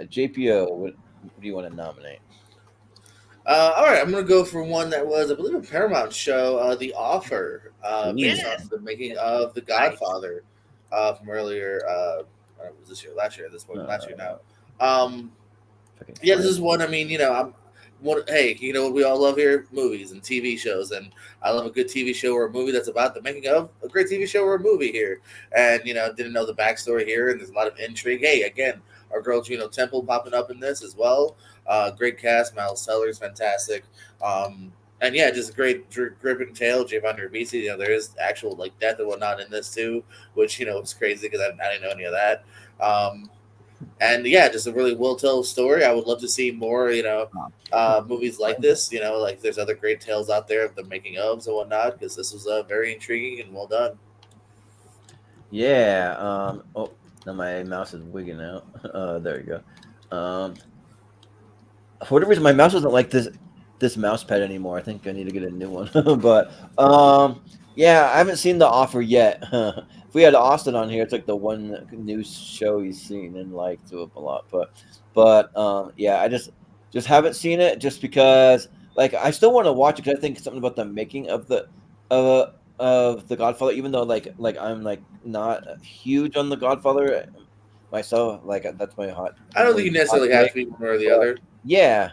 JPO. What do you want to nominate?
All right, I'm going to go for one that was, I believe, a Paramount show, The Offer, based on the making of The Godfather from earlier. Was this year? Last year at this point. Last year now. Yeah, this is one. I mean, hey, you know what we all love here? Movies and TV shows. And I love a good TV show or a movie that's about the making of a great TV show or a movie here. And, didn't know the backstory here. And there's a lot of intrigue. Hey, again, our girl Juno Temple popping up in this as well. Great cast. Miles Teller's fantastic. And yeah, just a great gripping tale. Giovanni Ribisi, there is actual death and whatnot in this too, which, it's crazy because I didn't know any of that. And yeah, just a really well-told story. I would love to see more, movies like this. There's other great tales out there of the making ofs and whatnot, because this was very intriguing and well done.
Yeah. Oh, now my mouse is wigging out. There you go. For whatever reason, my mouse doesn't like this mouse pad anymore. I think I need to get a new one. But yeah, I haven't seen The Offer yet. If we had Austin on here, it's like the one new show he's seen and liked to it a lot. But yeah, I just haven't seen it just because I still want to watch it because I think something about the making of the Godfather, even though I'm not huge on the Godfather myself. That's my hot.
I don't think you necessarily have to be one or the other.
Yeah,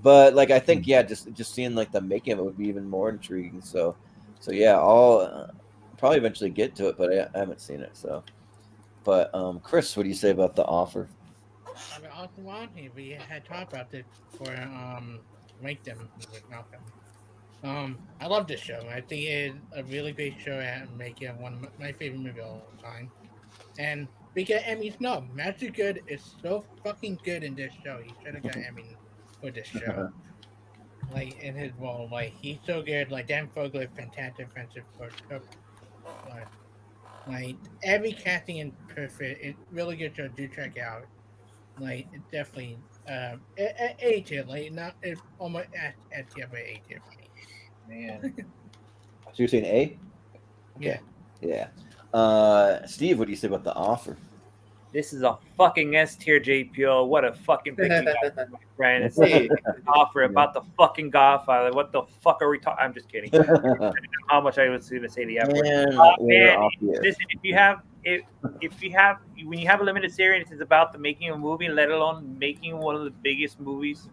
but I think just seeing the making of it would be even more intriguing. So yeah, I'll probably eventually get to it, but I haven't seen it. So, but Chris, what do you say about The Offer?
I mean, also wanting we had talked about this for Wyndham with Malcolm. I love this show. I think it's a really great show at making one of my favorite movies of all time. And we get Emmy snub. Matthew Good is so fucking good in this show. He should have got Emmy for this show. In his role, he's so good. Dan Fogler, fantastic offensive coach. Every casting is perfect. It's really good show. Do check it out. It's definitely A tier. Not it's almost at tier, but A tier for me.
Man.
So you're saying A?
Okay.
Yeah. Steve, what do you say about The Offer?
This is a fucking S tier, JPO. What a fucking pick you got, my friend. It's an offer about the fucking Godfather. What the fuck are we talking? I'm just kidding. I don't know how much I was going to say the F word. Man, listen, when you have a limited series, it's about the making of a movie, let alone making one of the biggest movies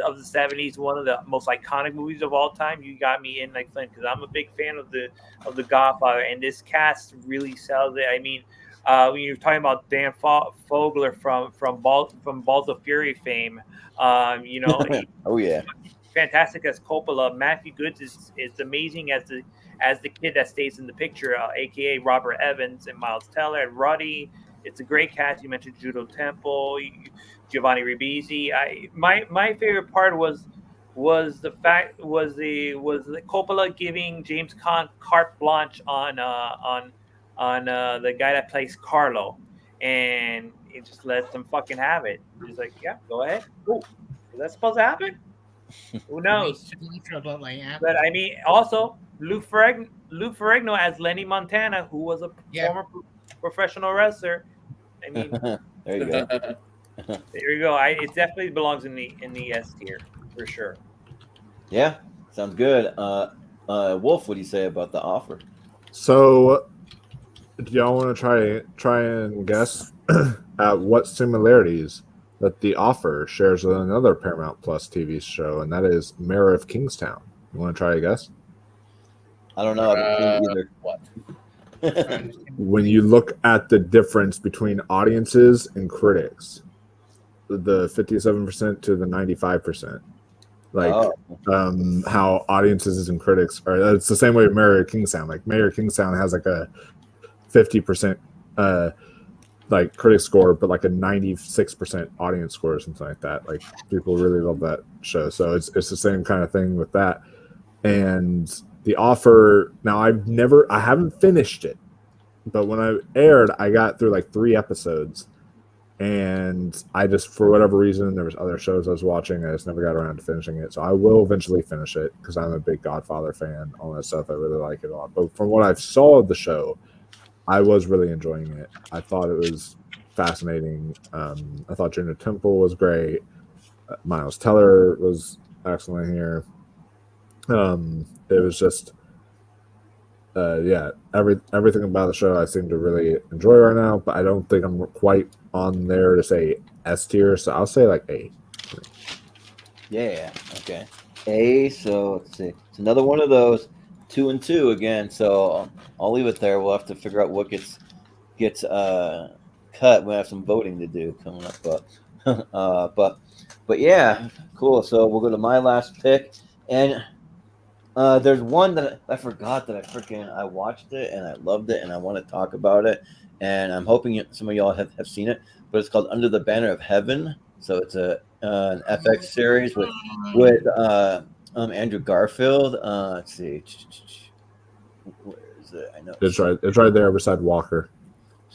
of the 70s, one of the most iconic movies of all time. You got me in Flint because I'm a big fan of the Godfather, and this cast really sells it. I mean, when you're talking about Dan Fogler from Balls of Fury fame, oh
yeah,
fantastic as Coppola. Matthew Goods is amazing as the kid that stays in the picture, aka Robert Evans and Miles Teller and Ruddy. It's a great cast. You mentioned Juno Temple, Giovanni Ribisi. My favorite part was the Coppola giving James Caan carte blanche on the guy that plays Carlo, and it just lets them fucking have it. He's like, yeah, go ahead. Ooh, is that supposed to happen? Who knows? But I mean, also Lou Ferrigno as Lenny Montana, who was a former professional wrestler. I mean,
There you go.
There you go. It definitely belongs in the S tier for sure.
Yeah, sounds good. Wolf, what do you say about the offer?
So, do y'all want to try and guess at what similarities that The Offer shares with another Paramount Plus TV show, and that is Mayor of Kingstown? You want to try a guess?
I don't know. I haven't seen either.
What?
When you look at the difference between audiences and critics, the 57% to the 95%, like how audiences and critics are. It's the same way with Mayor of Kingstown. Like Mayor of Kingstown has like a 50% like critic score, but like a 96% audience score or something like that. Like people really love that show. So it's the same kind of thing with that. And The Offer, now I haven't finished it, but when I aired, I got through like 3 episodes, and I just, for whatever reason, there was other shows I was watching, I just never got around to finishing it. So I will eventually finish it because I'm a big Godfather fan, all that stuff. I really like it a lot. But from what I saw of the show, I was really enjoying it. I thought it was fascinating. I thought Junior Temple was great. Miles Teller was excellent here. It was just, everything about the show I seem to really enjoy right now, but I don't think I'm quite on there to say S tier, so I'll say like A.
Yeah. Okay. A. So let's see. It's another one of those 2 and 2 again. So I'll leave it there. We'll have to figure out what gets cut. We'll have some voting to do coming up, but yeah, cool. So we'll go to my last pick, and there's one that I forgot that I watched it and I loved it and I want to talk about it, and I'm hoping some of y'all have seen it, but it's called Under the Banner of Heaven. So it's an FX series with Andrew Garfield. Let's see, where is it? I know
It's right there beside Walker.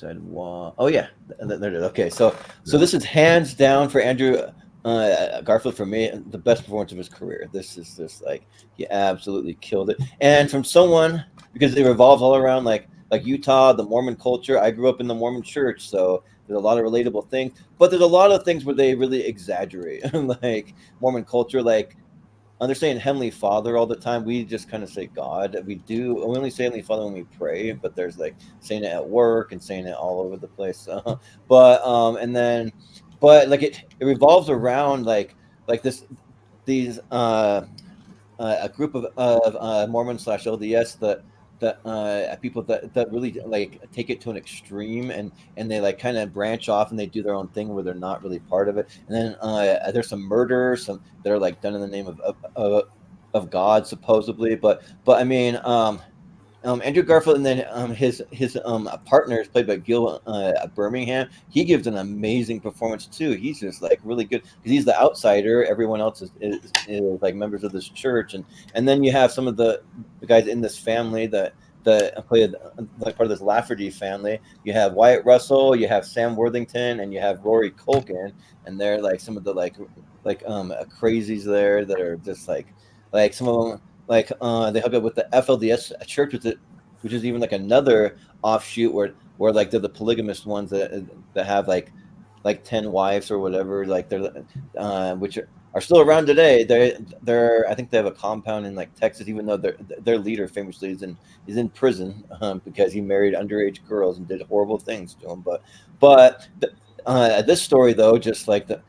Oh yeah, there it is. Okay, so this is hands down for Andrew Garfield, for me, the best performance of his career. This is just like he absolutely killed it, and from someone, because it revolves all around like Utah, the Mormon culture. I grew up in the Mormon church, so there's a lot of relatable things, but there's a lot of things where they really exaggerate, like Mormon culture, like. They're saying Heavenly Father all the time. We just kind of say God. We only say Heavenly Father when we pray, but there's like saying it at work and saying it all over the place. But like it revolves around like these a group of Mormon / LDS that people that really like take it to an extreme, and they like kind of branch off and they do their own thing where they're not really part of it. And then there's some murders, some that are like done in the name of God supposedly, but I mean Andrew Garfield, and then his partner is played by Gil Birmingham. He gives an amazing performance too. He's just like really good because he's the outsider. Everyone else is like members of this church, and then you have some of the guys in this family that play like part of this Lafferty family. You have Wyatt Russell, you have Sam Worthington, and you have Rory Culkin, and they're like some of the like crazies there that are just like some of them. Like they hook up with the FLDS church, which is even like another offshoot where like they're the polygamous ones that have like 10 wives or whatever. Like they're which are still around today. They're I think they have a compound in like Texas, even though their leader famously is in prison because he married underage girls and did horrible things to them. But this story though, just like the.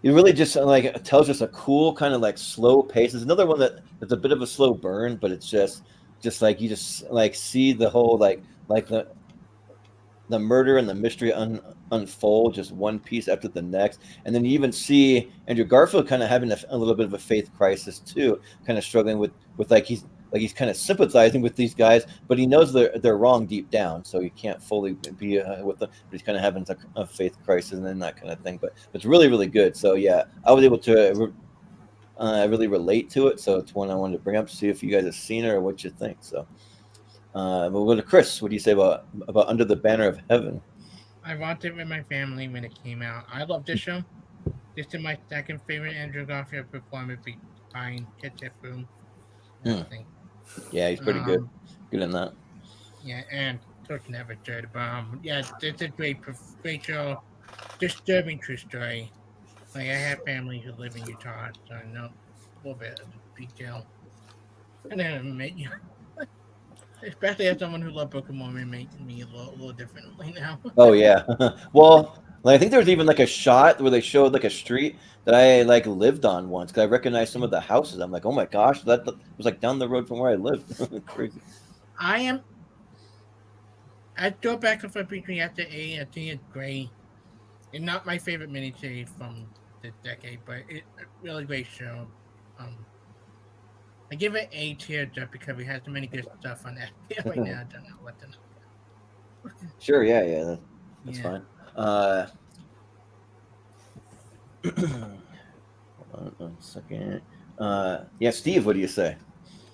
It really just like tells us a cool kind of like slow pace. There's another one that's a bit of a slow burn, but it's just like you just like see the whole like the murder and the mystery unfold just one piece after the next, and then you even see Andrew Garfield kind of having a little bit of a faith crisis too, kind of struggling with like he's kind of sympathizing with these guys, but he knows they're wrong deep down, so he can't fully be with them. But he's kind of having a faith crisis and then that kind of thing. But it's really, really good. So yeah, I was able to really relate to it. So it's one I wanted to bring up to see if you guys have seen it or what you think. So we'll go to Chris. What do you say about Under the Banner of Heaven?
I watched it with my family when it came out. I love this show. This is my second favorite Andrew Garfield performance behind Kitchen Room.
Yeah, he's pretty good. Good in that.
Yeah, and never third. Yeah, it's a great show. Disturbing true story. Like, I have family who live in Utah, so I know a little bit of the detail. And then you especially as someone who loved Book of Mormon, make me a little differently now.
Oh yeah. Well, like, I think there was even like a shot where they showed like a street that I like lived on once because I recognized some of the houses. I'm like, oh my gosh, that was like down the road from where I lived. Crazy.
I go back and forth between after A and T and Gray. And not my favorite miniseries from this decade, but it's a really great show. I give it A tier just because we have so many good stuff on that right now. I don't know what to know.
Sure, yeah, that's fine. Hold on a second. Yeah, Steve, what do you say?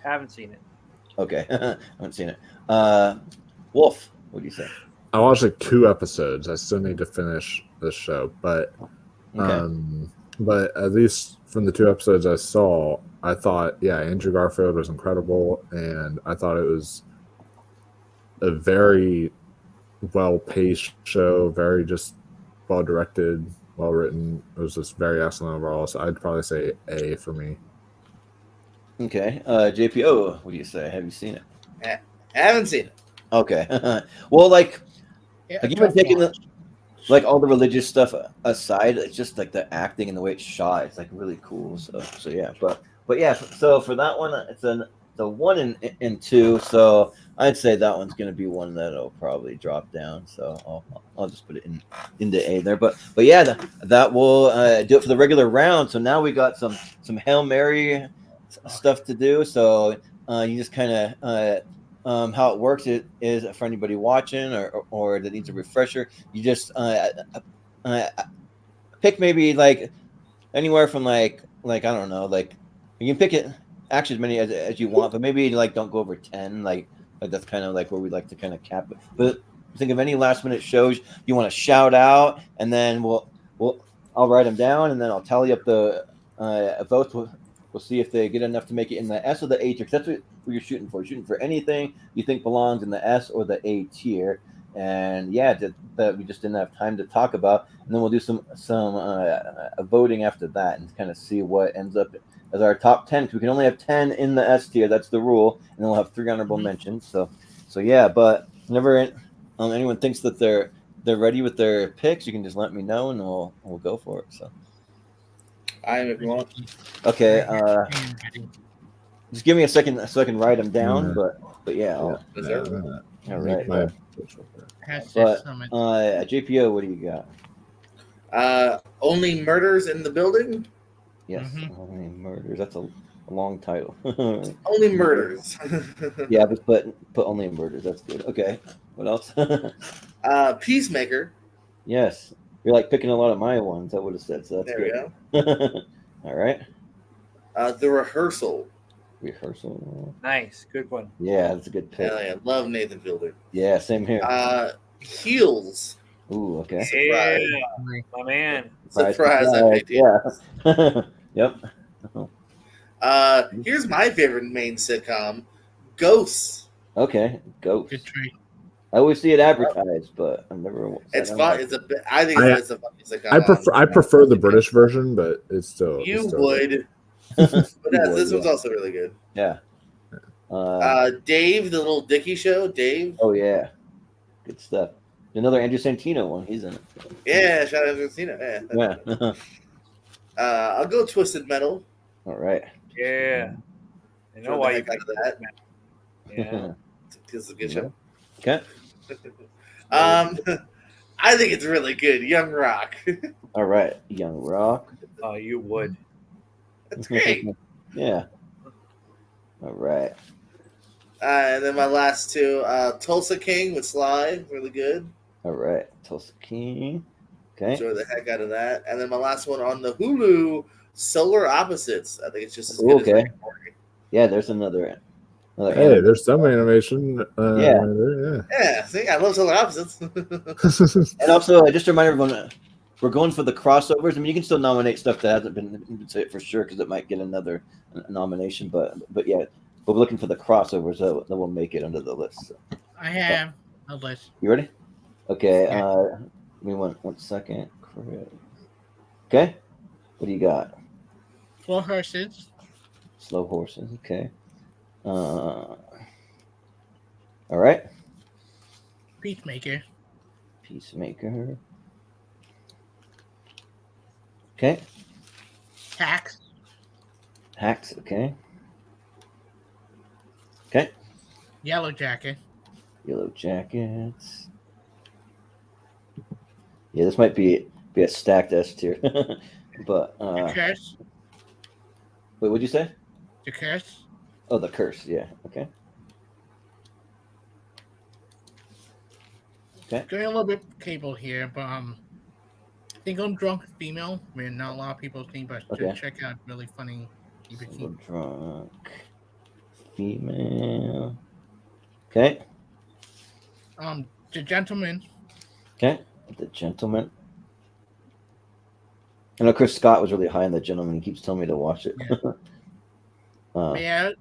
Haven't seen it.
Okay, I haven't seen it. Wolf, what do you say?
I watched like 2 episodes. I still need to finish this show, but at least from the 2 episodes I saw, I thought, yeah, Andrew Garfield was incredible, and I thought it was a very well-paced show, very just well-directed, well-written. It was just very excellent overall, so I'd probably say A for me.
Okay, JPO, what do you say? Have you seen it?
I haven't seen it.
Okay. Well, like even taking
watch.
like all the religious stuff aside, it's just like the acting and the way it's shot. It's like really cool. So yeah, but yeah. So for that one, it's a 1 and 2. So I'd say that one's gonna be one that'll probably drop down. So I'll just put it into A there. But yeah, that will do it for the regular round. So now we got some Hail Mary stuff to do. So you just kind of. How it works is for anybody watching or that needs a refresher, you just pick maybe like anywhere from like I don't know, like you can pick it actually as many as you want, but maybe like don't go over 10. Like that's kind of like where we like to kind of cap it. But think of any last minute shows you want to shout out, and then I'll write them down, and then I'll tally up the votes. We'll see if they get enough to make it in the S or the A tier. That's what you're shooting for. You're shooting for anything you think belongs in the S or the A tier. And yeah, that we just didn't have time to talk about. And then we'll do some voting after that and kind of see what ends up as our top 10. Because we can only have 10 in the S tier. That's the rule. And then we'll have 3 honorable mentions. So yeah. But whenever anyone thinks that they're ready with their picks, you can just let me know and we'll go for it. So.
I am if you want.
Okay. Just give me a second so I can write them down. But yeah. All right. But JPO, what do you
got? Only Murders in the Building.
Yes, Only Murders. That's a long title.
Only Murders.
Yeah, but put Only Murders. That's good. Okay. What else?
Peacemaker.
Yes. You're like picking a lot of my ones. I would have said so. That's
there
good.
We go.
All right.
The Rehearsal.
Nice, good one.
Yeah, that's a good pick.
I love Nathan Fielder.
Yeah, same here.
Heels.
Ooh, okay.
Yeah, my man.
Surprise.
Yeah. Yep.
Here's my favorite main sitcom, Ghosts.
Okay, Ghosts.
Good trade.
I always see it advertised, but I've never.
It's fun. I think it's a funny sitcom.
I prefer the British version, but it's still.
You
it's still
would.
Good.
But this one's also really good.
Yeah.
Dave, the little Dicky show. Dave.
Oh yeah, good stuff. Another Andrew Santino one. He's in it.
Yeah, shout out to Santino. Yeah. I'll go Twisted Metal.
All right.
Yeah. I know why you got
that.
Yeah.
It's a good show.
Okay.
I think it's really good. Young Rock.
All right, Young Rock.
Oh, you would.
That's great.
Yeah. All right.
And then my last 2, Tulsa King with Sly, really good.
All right, Tulsa King. Okay.
Enjoy the heck out of that. And then my last one on the Hulu, Solar Opposites. I think it's just as good as Rick and Morty.
Yeah, there's another
Hey, there's some animation.
Yeah, see, I love Solar Opposites.
And also, just to remind everyone, we're going for the crossovers. I mean, you can still nominate stuff that hasn't been for sure because it might get another nomination. But yeah, but we're looking for the crossovers that will make it under the list. So.
I have list.
You ready? Okay.
Yeah.
Give me one second. Okay. What do you got?
4 horses.
Slow horses. Okay. All right.
Peacemaker.
Peacemaker. Okay.
Tax.
Hacks. Okay. Okay.
Yellow Jacket.
Yellow jackets. Yeah, this might be a stacked S tier. But
The Curse.
wait, what'd you say?
The Curse.
Oh, the curse. Yeah. Okay. Okay.
Going a little bit cable here, but single drunk female. I mean, not a lot of people think, but
Okay.
check out really funny
Single
EBT.
drunk female. Okay.
The Gentleman.
Okay. The gentleman. I know Chris Scott was really high on the gentleman. He keeps telling me to watch it.
Yeah.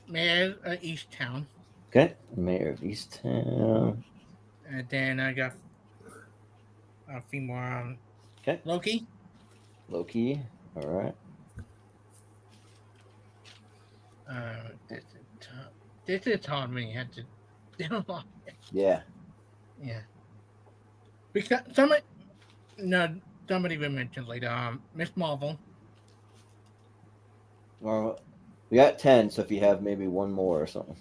Mayor of East Town.
Okay. Mayor of Easttown.
And then I got a few more.
Okay.
Loki.
Loki. All right.
This is hard when you had to do a lot.
Yeah.
Yeah. Because somebody will mention later. Miss Marvel.
Well, we got 10, so if you have maybe one more or something.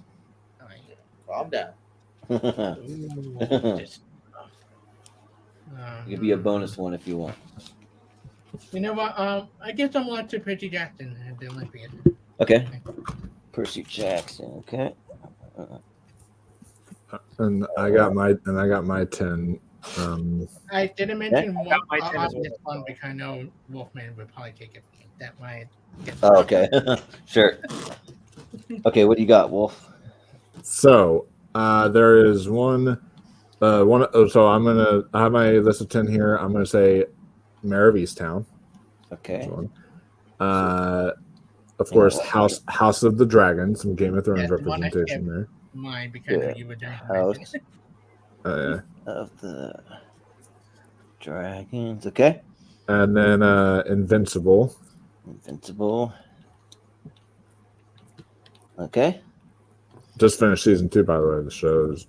Calm down.
It could be a bonus one if you want.
You know what? I guess I'm going to Percy Jackson and the Olympian.
Okay. Percy Jackson. Okay.
And I got my 10.
I didn't mention one
my 10 as
obvious
well.
one because I know Wolfman would probably take it. That might.
Oh, okay. Sure. Okay, what do you got, Wolf?
So there is one. So I have my list of 10 here. I'm gonna say Mayor of Easttown.
Okay.
One. Of course, House of the Dragon, some Game of Thrones
Yeah, the one I
representation there.
Mine because
Yeah.
you were doing
House
Yeah.
of the Dragons. Okay.
And then Invincible.
Invincible. Okay.
Just finished season 2, by the way. The show is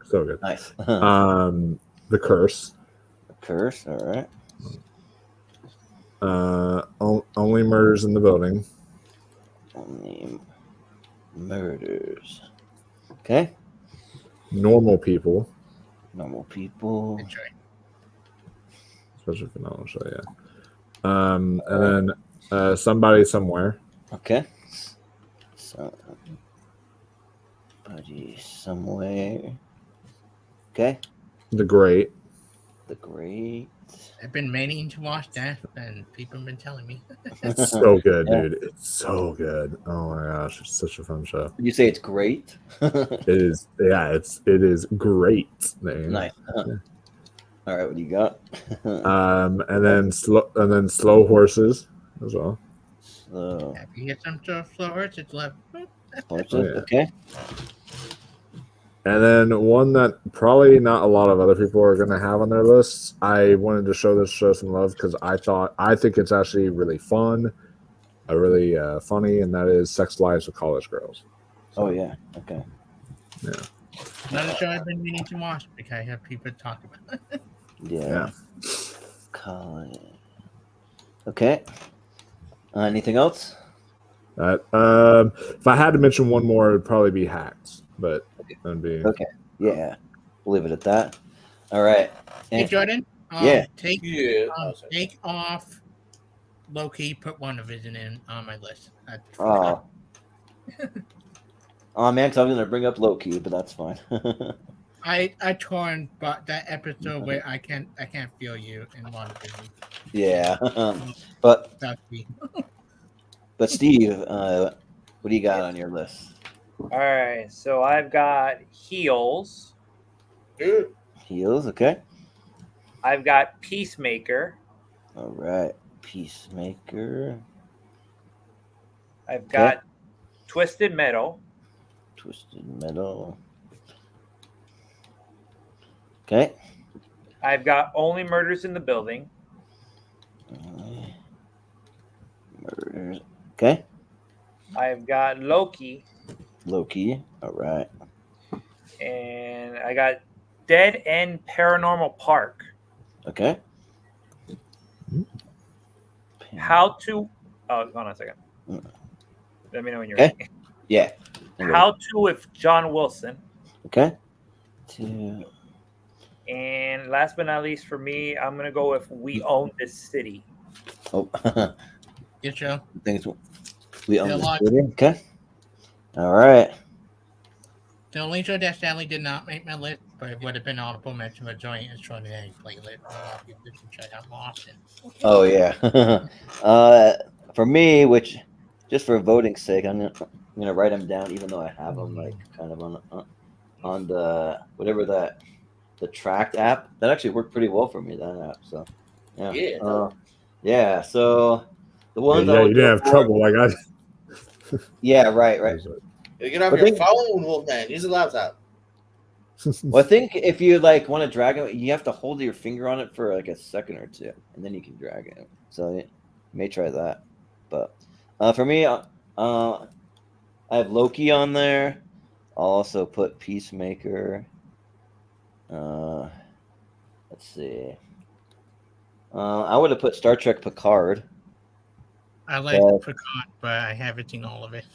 so good.
Nice.
The Curse.
The Curse. All right.
Only Murders in the Building.
Only murders. Okay.
Normal People.
Normal people.
Enjoy.
Especially for normal show, yeah. And then Somebody Somewhere.
Okay. Somebody somewhere. Okay.
The Great.
The Great.
I've been meaning to watch that, and people have been telling me.
It's so good,
Yeah.
dude. It's so good. Oh my gosh, it's such a fun show.
You say it's great?
It is. Yeah, it is great.
Nice. All right, what do you got?
And then Slow Horses as well.
So,
If you get some sort of flowers, it's left.
horses.
Oh, yeah.
Okay.
And then one that probably not a lot of other people are going to have on their lists. I wanted to show some love because I think it's actually really fun, really funny, and that is Sex Lives with College Girls. So,
Oh yeah. Okay.
yeah.
Another show I've been meaning to watch because I have people talk about it.
Yeah. College. Okay. Anything else?
If I had to mention one more, it'd probably be Hacks, but that'd be
Okay. Yeah. We'll leave it at that. All right.
Hey, Jordan.
Yeah.
Take
Yeah.
take off Loki. Put WandaVision in on my list.
Oh. Oh man, 'cause I was gonna bring up Loki, but that's fine.
I torn, but that episode where I can't feel you in WandaVision.
Yeah. But
That's me.
Steve, what do you got on your list?
All right, so I've got heels.
Dude.
Heels. Okay.
I've got Peacemaker.
All right. Peacemaker.
I've got Twisted Metal.
Twisted Metal. Okay.
I've got Only Murders in the Building.
Murders. Okay.
I've got Loki.
Loki. All right.
And I got Dead End Paranormal Park.
Okay.
How to... Oh, hold on a second. Let me know when you're
Okay.
ready.
Yeah.
How to with John Wilson.
Okay. 2.
And last but not least for me, I'm going to go with We Own This City.
Oh.
Good show.
Things we own
Yeah,
this
like-
city. Okay. All right.
The only show that sadly did not make my list, but it would have been honorable mention of a joint extraordinary playlist. A lot of people should check out more often.
Oh yeah. For me, which just for voting's sake, I'm gonna write them down, even though I have them like kind of on the whatever that the tracked app. That actually worked pretty well for me, that app. So yeah. Yeah. So the ones I
you
would
didn't
go
have
for-
trouble like I.
Yeah. Right.
Get off
But
your
then-
phone, Wolfman. Use a laptop.
Well, I think if you like want to drag it, you have to hold your finger on it for like a second or two, and then you can drag it. So you may try that. But for me, I have Loki on there. I'll also put Peacemaker. Let's see. I would have put Star Trek Picard.
I like Picard, but I haven't seen all of it.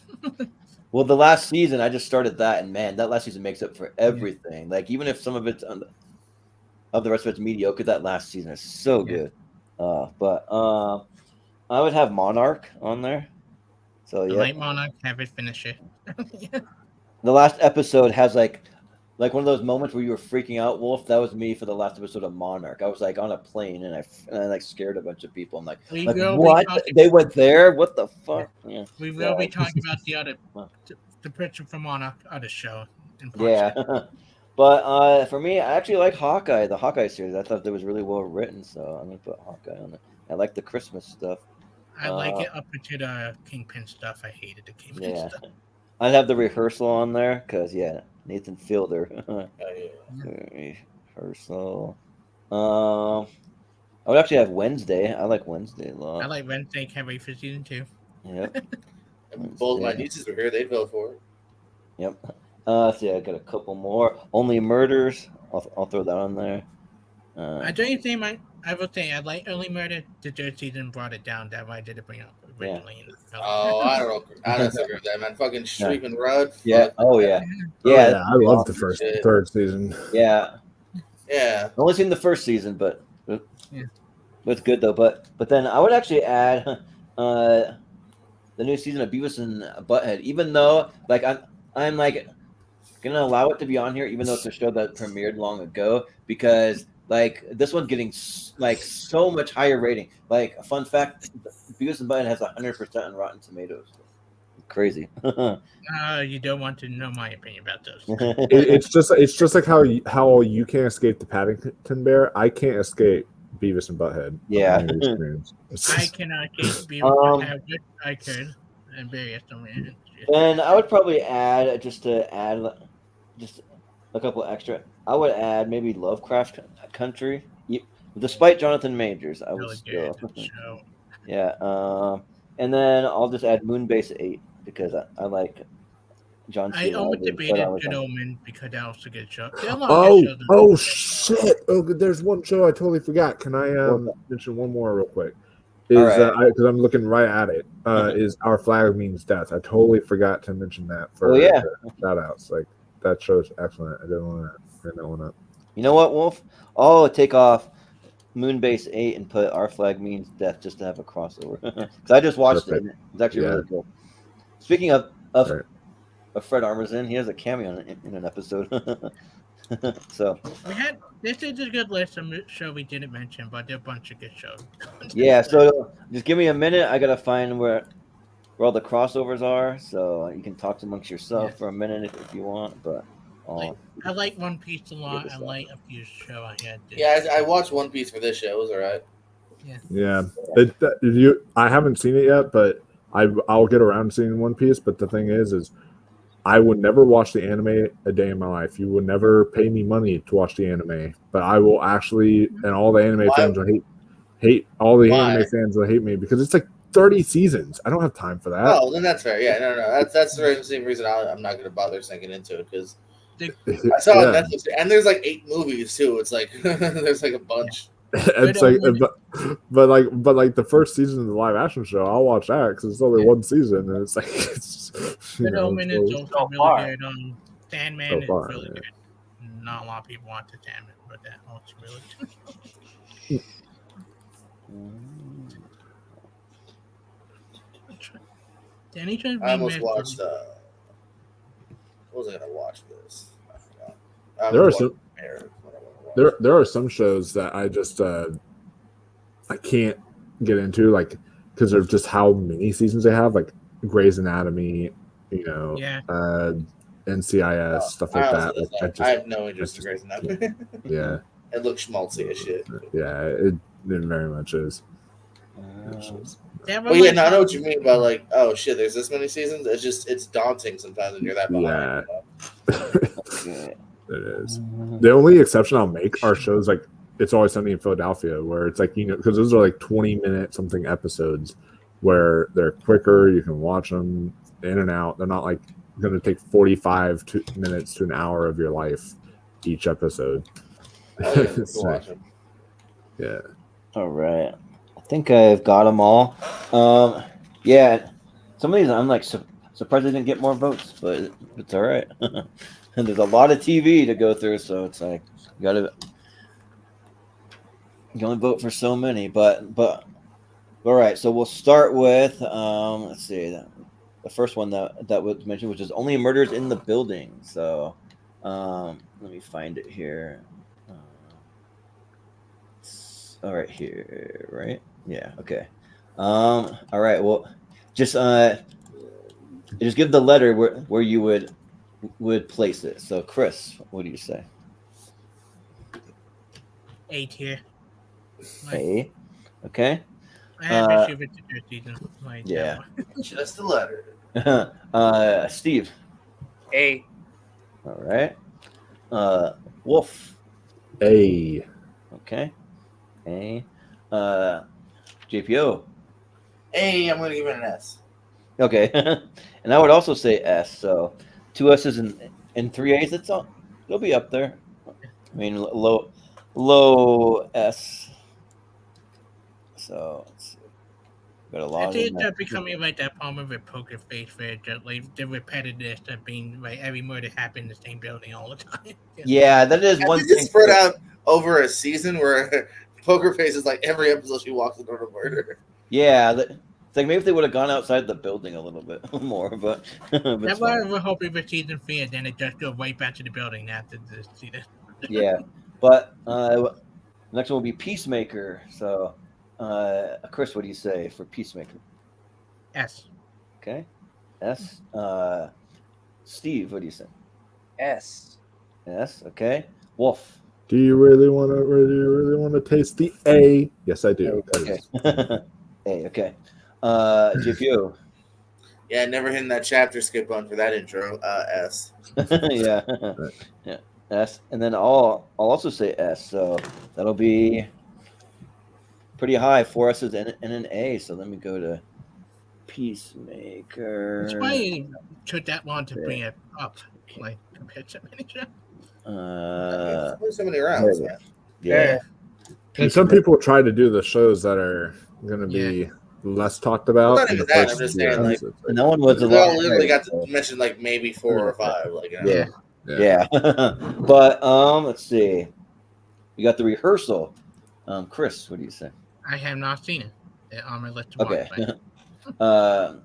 Well, the last season, I just started that, and man, that last season makes up for everything. Like, even if some of it's of the rest of it's mediocre, that last season is so good. But I would have Monarch on there. So
I
yeah,
like Monarch, haven't finished it.
the last episode has like one of those moments where you were freaking out, Wolf. That was me for the last episode of Monarch. I was like on a plane, and I like scared a bunch of people. I'm like what? They went there? What the fuck? Yeah.
We will be talking about the other, the picture from Monarch other show.
Yeah. But for me, I actually like Hawkeye, the Hawkeye series. I thought that was really well written, so I'm gonna put Hawkeye on it. I like the Christmas stuff.
I like it up into the Kingpin stuff. I hated the Kingpin stuff.
I'd have the rehearsal on there because Nathan Fielder. Rehearsal. I would actually have Wednesday. I like Wednesday a lot.
I like Wednesday. Can't wait for season 2.
Yep.
Both my nieces were here. They'd vote for it.
Yep. See, I got a couple more. Only Murders. I'll throw that on there.
I don't think I would say I like Only Murder. The third season brought it down. That why I did it bring up originally. In the film.
Oh, I don't know. I don't agree with that, man. Fucking Streep and Rudd.
Yeah. Oh yeah.
Yeah. I love the third season.
Yeah.
Yeah.
I've only seen the first season, but it's good though. But then I would actually add the new season of Beavis and Butthead, even though like I'm like gonna allow it to be on here, even though it's a show that premiered long ago, because like this one's getting like so much higher rating. Like a fun fact, Beavis and Butthead has 100% on Rotten Tomatoes. Crazy.
You don't want to know my opinion about those.
It's just like how you can't escape the Paddington Bear. I can't escape Beavis and Butthead.
Yeah.
I cannot escape Beavis and Butthead. I could, and various domains.
And I would probably add just a couple extra. I would add maybe Lovecraft Country, despite Jonathan Majors. I would
Really
still,
good show.
yeah. And then I'll just add Moonbase 8 because I like John C.
I almost
Reilly,
debated
but
Good Omen because that was a good show. There are a lot of good shows.
Oh shit! Oh, there's one show I totally forgot. Can I mention one more real quick? Because I'm looking right at it. Is Our Flag Means Death? I totally forgot to mention that for shout outs. Like that show's excellent. I didn't want to bring that one up.
You know what, Wolf? I'll take off Moonbase 8 and put Our Flag Means Death just to have a crossover. Because I just watched it. It's actually really cool. Speaking of Fred Armisen, he has a cameo in an episode. So
this is a good list of show we didn't mention, but there are a bunch of good shows.
Yeah, so just give me a minute. I gotta find where all the crossovers are, so you can talk amongst yourself for a minute if you want. But
I like One Piece a lot. I like a few show I had.
Yeah, I watched One Piece for this show. It was all right.
Yeah. I haven't seen it yet, but I'll get around to seeing One Piece. But the thing is I would never watch the anime a day in my life. You would never pay me money to watch the anime, but I will actually, and all the anime fans will hate all the anime fans will hate me because it's like 30 seasons. I don't have time for that.
Oh, then that's fair. Yeah, no. That's the same reason I'm not going to bother sinking into it because I saw on Netflix, and there's like 8 movies too. It's like there's like a bunch.
It's like, but like the first season of the live action show, I'll watch that because it's only one season, and it's like
Omen is also really good. Sandman is really good. Not a lot of people want the Sandman, but that also really good.
I almost watched. What was I gonna watch this?
There are some shows that I just I can't get into, like because of just how many seasons they have, like Grey's Anatomy, NCIS, stuff like that.
I have no interest in Grey's Anatomy.
Yeah,
it looks schmaltzy as shit.
Yeah, it very much is.
Well, yeah, no, I know what you mean by like, oh shit, there's this many seasons. It's daunting sometimes when you're that behind.
Yeah, it is. The only exception I'll make are shows like It's Always Sunny in Philadelphia, where it's like because those are like 20-minute something episodes, where they're quicker. You can watch them in and out. They're not like going to take 45 minutes to an hour of your life each episode. Yeah.
All right. I think I've got them all. Yeah, some of these I'm like surprised they didn't get more votes, but it's all right. And there's a lot of TV to go through, so it's like you only vote for so many. But all right. So we'll start with let's see, the first one that was mentioned, which is Only Murders in the Building. So let me find it here. All right, here, right? Yeah, okay. All right, well, just give the letter where you would place it. So, Chris, what do you say?
A tier.
A, okay.
I have issue with the third season.
Yeah.
Just the letter.
Steve.
A.
All right. Wolf.
A.
Okay. A. JPO.
A. I'm gonna give it an S.
Okay. And I would also say S. So 2 S's and 3 A's. It'll be up there. I mean, low S. So got a lot.
I think it's becoming like that problem with Poker Face, where just like the repetitiveness of being like every murder happened in the same building all the time.
Yeah, that is one thing.
It's spread out over a season where Poker Face is like every episode she walks into a murder.
Yeah, it's like maybe if they would have gone outside the building a little bit more, but
that's why we're hoping for season 3, and then it just goes right back to the building after the season.
Yeah, but next one will be Peacemaker. So, Chris, what do you say for Peacemaker?
S.
Okay, S. Steve, what do you say?
S.
S. Okay, Wolf.
Do you really want to taste the A? Yes, I do.
Okay. A. Okay. GPU.
Yeah, never hitting that chapter skip button for that intro. S.
Yeah. Yeah. S. And then I'll also say S. So that'll be pretty high. 4 S's and an A. So let me go to Peacemaker.
It's why it took that long to bring it up, like compared to many shows.
So many rounds, man.
Yeah.
And some people try to do the shows that are going to be less talked about.
Not even that. I'm just saying, like,
no one was
allowed. Literally got to mention like maybe 4 or 5. Like, you know?
Yeah. But let's see. We got the rehearsal. Chris, what do you say?
I have not seen it. It's on my list to
Okay.
watch.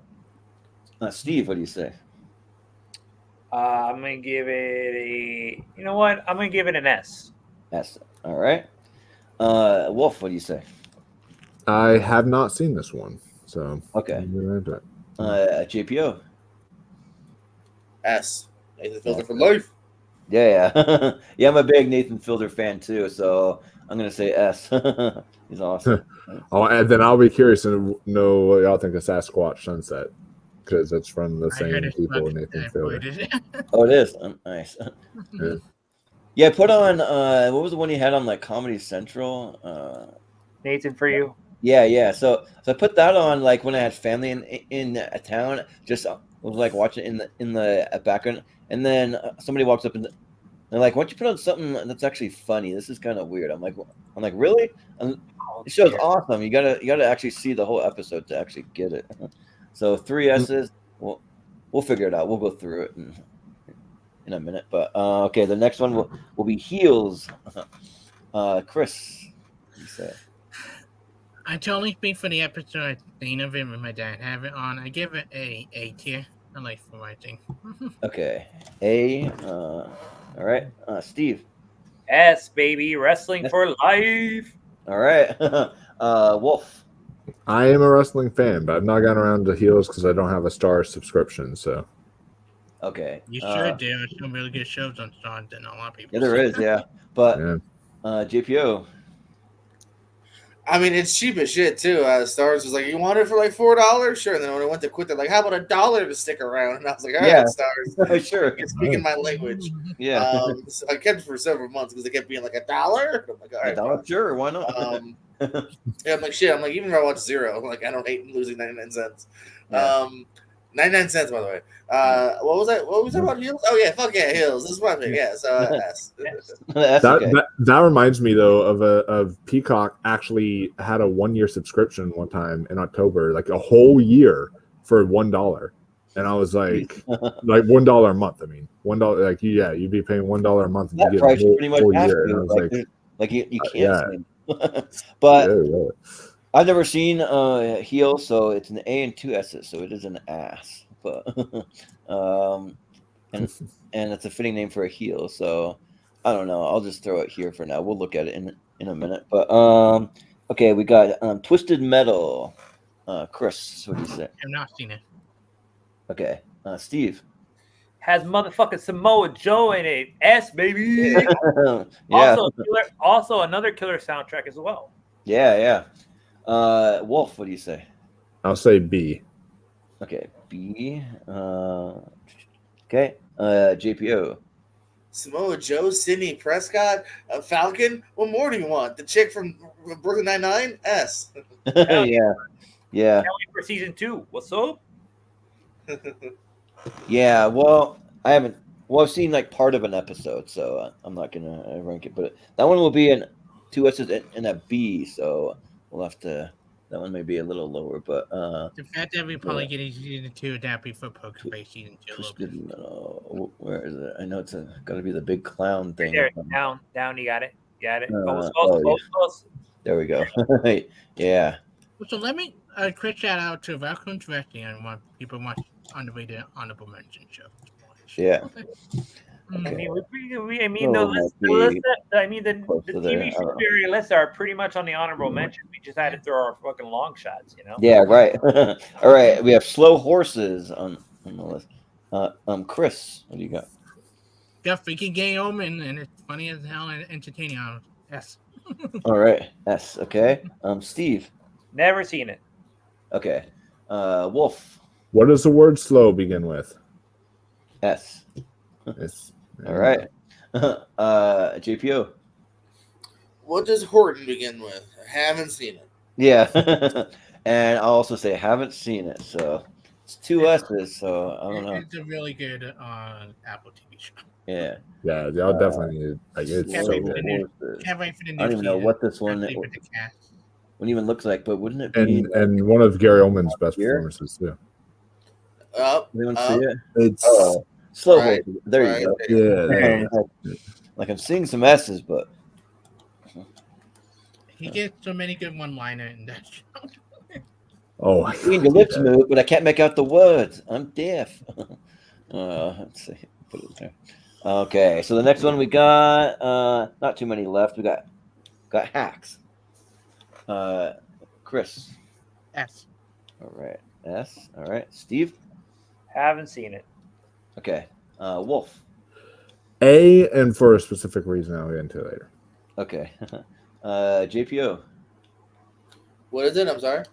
Steve, what do you say?
I'm gonna give it a. You know what? I'm gonna give it an S.
S. All right. Wolf, what do you say?
I have not seen this one, so
okay. JPO.
S. Nathan Fielder for life.
Yeah. Yeah, I'm a big Nathan Fielder fan too, so I'm gonna say S. He's awesome.
And then I'll be curious to know what y'all think of Sasquatch Sunset, because it's from the
I heard
same
it's
people,
fucking
Nathan
I
Fielder.
avoided it.
Oh, it is. Nice.
Yeah.
Yeah, put on. What was the one you had on like Comedy Central?
Nathan, for you.
Yeah. So I put that on like when I had family in a town. Just was like watching in the background, and then somebody walks up and they're like, "Why don't you put on something that's actually funny? This is kind of weird." I'm like, really? And the show's awesome. You gotta actually see the whole episode to actually get it. So 3 S's. We'll figure it out. We'll go through it in a minute. But okay, the next one will be heels. Chris, what do you say?
I totally speak for the episode I've seen of it with my dad have it on. I give it a tier. I like for my thing.
Okay, A. All right, Steve.
S, baby. Wrestling for life.
All right, Wolf.
I am a wrestling fan, but I've not gotten around to heels because I don't have a Star subscription. So
Okay.
You sure do. There's some really good shows on Star than a lot of people.
Yeah, there is. Yeah, but
yeah.
JPO.
I mean, it's cheap as shit too. Stars was like, "You want it for like $4?" Sure. And then when I went to quit, they're like, "How about $1 to stick around?" And I was like, "All right, Stars,
Sure.
you're speaking my language."
Yeah.
So I kept it for several months because they kept being like $1. I'm like, "All right,
$1, sure. Why not?
yeah, I'm like, shit. I'm like, even if I watch zero, I'm like, I don't hate losing 99 cents.
Yeah.
99 cents, by the way. What was that? What was that about heels? Oh yeah, fuck yeah, heels. This is my thing. Yeah, so S.
That's okay.
that reminds me though of Peacock actually had a 1-year subscription one time in October, like a whole year for $1. And I was like, like $1 a month. I mean, $1. Like, yeah, you'd be paying $1 a month and
That
you get
price
a
pretty much
whole
has
year.
to.
And I was
Like you can't.
yeah.
Swing. But
yeah.
I've never seen heel, so it's an A and 2 S's, so it is an ass. But and it's a fitting name for a heel, so I don't know. I'll just throw it here for now. We'll look at it in a minute. But okay, we got Twisted Metal. Chris, what do you say?
I've not seen it.
Okay, Steve.
Has motherfucking Samoa Joe in it. S, baby.
Yeah.
Also another killer soundtrack as well.
Yeah. Wolf, what do you say?
I'll say B.
Okay, B. Okay, JPO.
Samoa Joe, Sidney Prescott, Falcon. What more do you want? The chick from Brooklyn Nine-Nine? S.
Yeah.
Can't wait for season 2. What's up?
Yeah, well, I haven't. Well, I've seen like part of an episode, so I'm not gonna rank it. But that one will be in 2 S's and a B, so we'll have to. That one may be a little lower, but
The fact that we probably get season 2 adapted before Poker Face season 2.
Twisted Metal. Where is it? I know it's got to be the big clown thing.
There, down. You got it. Close.
There we go. Yeah.
So let me quick shout out to Valkyrie Wrestling and one people watch on the way to honorable mention show.
Yeah.
I mean, the TV superior lists are pretty much on the honorable mention. We just had to throw our fucking long shots, you know?
Yeah, right. All right, we have Slow Horses on the list. Chris, what do you got?
Got freaking gay Omen, and it's funny as hell and entertaining on S.
All right, S. Okay. Steve.
Never seen it.
Okay. Wolf.
What does the word slow begin with?
S.
It's,
All right. JPO.
What does Horton begin with? I haven't seen it.
Yeah. And I'll also say I haven't seen it, so it's 2 S's, so I don't know.
It's a really good Apple TV show.
Yeah.
Yeah, y'all definitely need it. Like, it's
Can't
so
wait for
good.
the new- Can't wait for the new
I don't even know
season.
what this one
Can't wait for the cast.
even looks like, but wouldn't it be?
And one of Gary Oldman's best
Here?
performances too.
Anyone see it?
It's
Slow
Right,
Horses. There you go.
yeah.
Like I'm seeing some S's, but
He gets so many good one-liners in that show.
Oh,
I mean, your lips move, but I can't make out the words. I'm deaf. Let's see. Put it there. Okay, so the next one we got not too many left. We got hacks. Chris.
S.
All right. S. All right. Steve.
Haven't seen it.
Okay. Wolf.
A, and for a specific reason I'll get into later.
Okay. JPO.
What is it? I'm sorry.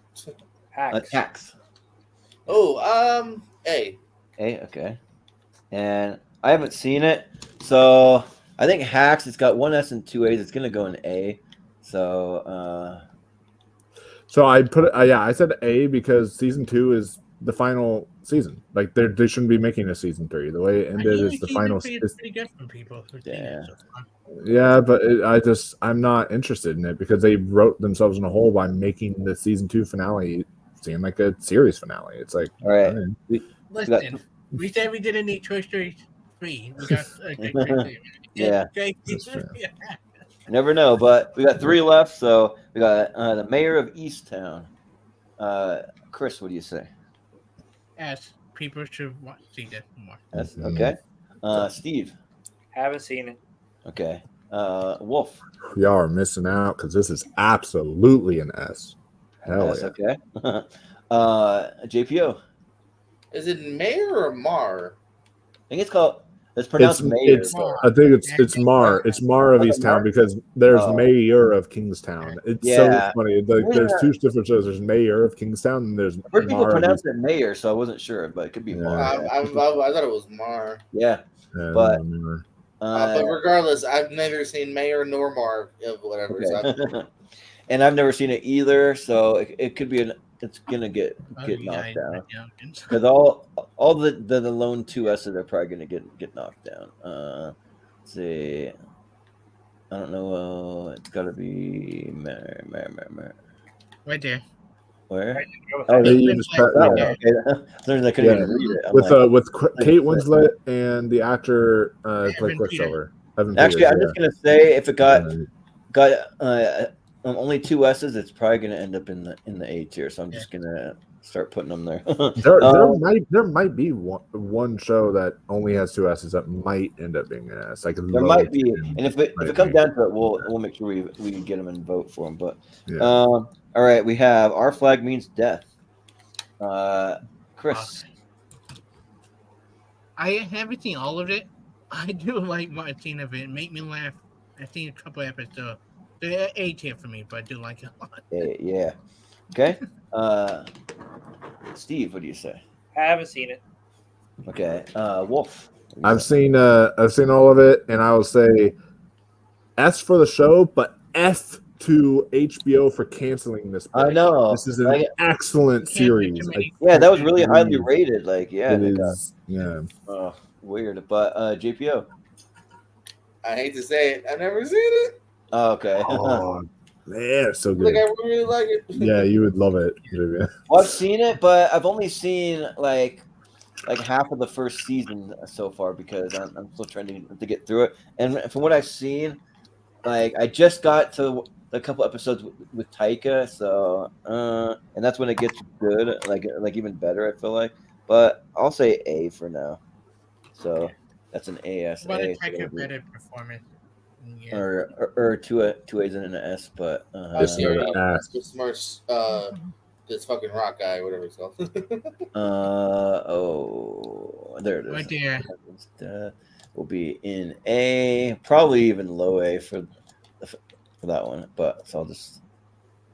Hacks.
Hacks.
Oh, A.
Okay. And I haven't seen it, so I think Hacks. It's got one S and two A's. It's gonna go in A. So
So I put it. Yeah, I said A because season 2 is the final season. Like they shouldn't be making a season 3. The way it
I
ended
hear
is the
season
final.
3 is pretty good from people who've seen
Yeah.
it so far.
Yeah, but I'm not interested in it because they wrote themselves in a hole by making the season 2 finale seem like a series finale. It's like,
all right.
all right.
Listen, we said we didn't need Toy Story 3. We got Toy Story 3.
Yeah,
that's true.
Yeah.
You never know, but we got 3 left. So we got the mayor of Easttown. Chris, what do you say?
As people should see this more.
That's okay. Steve.
Haven't seen it.
Okay. Wolf.
Y'all are missing out because this is absolutely an S. Hell
That's
yeah.
okay. JPO.
Is it Mayor or Mar?
I think it's called. It's pronounced mayor.
I think it's Mar. It's Mar of Easttown because there's Mayor of Kingstown. It's so funny. There's 2 different shows. There's Mayor of Kingstown and there's
I've heard people
Mar
pronounce it mayor, so I wasn't sure, but it could be Mar.
I thought it was Mar.
Yeah,
but
regardless, I've neither seen Mayor nor Mar of whatever.
Okay.
So
and I've never seen it either, so it could be it's gonna get knocked down because all the lone 2 S's are probably gonna get knocked down. Let's see, I don't know. It's gotta be
Right there.
Where?
Oh, you just
okay. I couldn't even read it.
With Kate Winslet and the actor played Quicksilver.
Actually, I'm just gonna say if it got only 2 S's, it's probably gonna end up in the A tier. So I'm just gonna start putting them there.
there might be one show that only has 2 S's that might end up being an S. Like
there might be, and if it comes down to it, we'll make sure we get them and vote for them. But all right, we have Our Flag Means Death. Chris.
I haven't seen all of it. I do like what I've seen of it. It make me laugh. I've seen a couple episodes. They're A tier for me, but I do like it a lot.
Yeah. Okay. Steve, what do you say?
I haven't seen it.
Okay. Wolf.
I've seen all of it, and I will say S for the show, but F to HBO for canceling this.
I know.
This is an excellent series.
Yeah, that was really highly rated. Like, yeah.
It is. Yeah.
Oh, weird. But JPO.
I hate to say it, I've never seen it.
Oh, okay.
Oh, man, so good.
Like I really like it.
Yeah, you would love it.
Well, I've seen it, but I've only seen like half of the first season so far because I'm still trying to get through it. And from what I've seen, like I just got to a couple episodes with Taika, so and that's when it gets good, like even better. I feel like, but I'll say A for now. So that's an ASA.
What a Taika better performance. Yeah.
Or two A's and an S, but
Smart's this fucking rock guy, whatever it's called.
There it is.
Right there.
Will be in A, probably even low A for that one, but so I'll just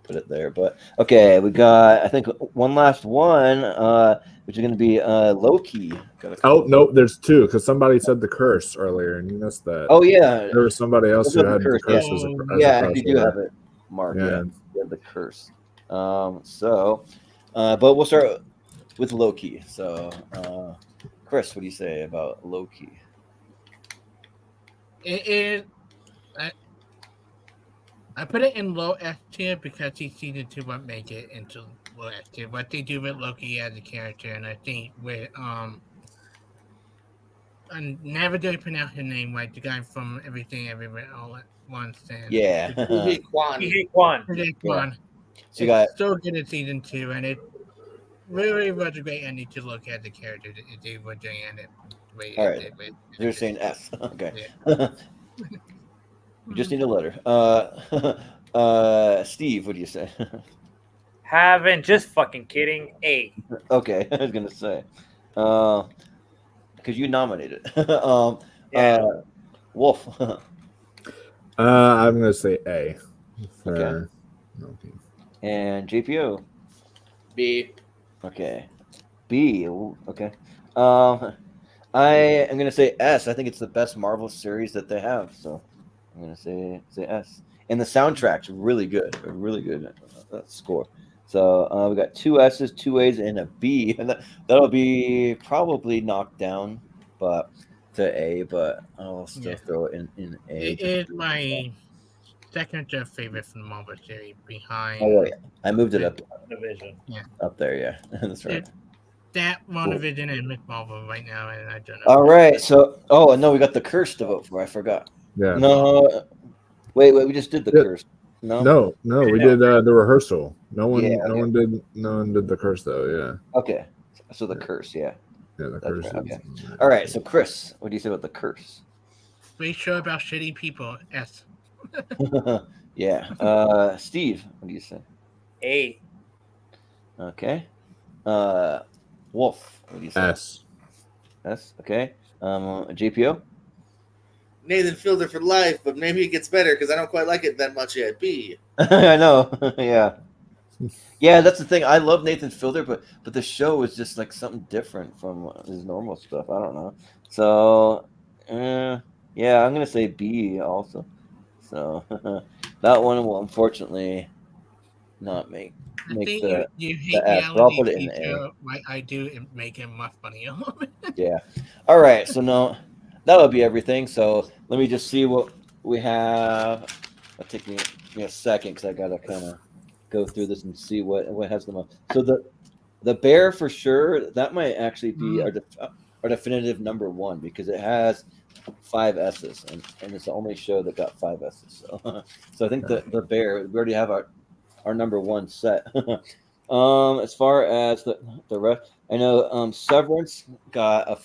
put it there. But okay, we got I think one last one, which is going to be Loki.
Oh no, there's 2 because somebody said the curse earlier and you missed that.
Oh yeah,
there was somebody else who had the curse.
Yeah, you do have it, Mark. Yeah, you have the curse. So, but we'll start with Loki. So, Chris, what do you say about Loki?
I put it in low S tier because season 2 won't make it into low S tier. What they do with Loki as a character, and I think with I never do pronounce his name right. The guy from Everything Everywhere All at Once. And
Yeah,
Kwan.
So you got
so good in season 2, and it really was a great ending to look at the character that they were doing it.
All right, you're saying S. Okay.
Yeah.
You just need a letter. Steve, what do you say?
Haven't. Just fucking kidding. A.
Okay, I was gonna say, because you nominated. Wolf.
I'm gonna say A.
Okay. And JPO.
B.
Okay. B B. Ooh, okay. I am gonna say S. I think it's the best Marvel series that they have. So I'm gonna say S. And the soundtrack's really good. A really good score. So we got 2 S's, 2 A's, and a B. And that'll be probably knocked down, but to A. But I'll still throw it in A.
It is my second or favorite from the Marvel series behind.
Oh yeah, I moved it up.
Division.
Yeah.
Up there, yeah, that's right.
That WandaVision and Miss Marvel right now, and I don't know.
All right, so no, we got the curse to vote for. I forgot.
Yeah.
No, wait, we just did the curse.
No, we did the rehearsal. No one
Yeah,
no one did the curse though. Yeah.
Okay, so the curse, yeah.
Yeah, the curse.
Right, okay. All right, so Chris, what do you say about the curse?
Pretty sure about shitty people. S.
Yeah. Steve, what do you say?
A.
Okay. Wolf, what do you say?
S.
S. Okay. JPO.
Nathan Fielder for life, but maybe it gets better because I don't quite like it that much yet. B.
I know. Yeah. Yeah, that's the thing. I love Nathan Fielder, but the show is just like something different from his normal stuff. I don't know. So, yeah, I'm gonna say B also. So that one will unfortunately not make
I think
the
you hate
the S. But I'll put it
reality
in A.
TV like I do and make it much funnier.
Yeah. All right. So no, that'll be everything. So let me just see what we have. It'll take me a second because I gotta kind of go through this and see what has the most. So the bear for sure, that might actually be our definitive number 1 because it has 5 S's and it's the only show that got 5 S's. So I think the bear, we already have our number 1 set. As far as the rest, I know Severance got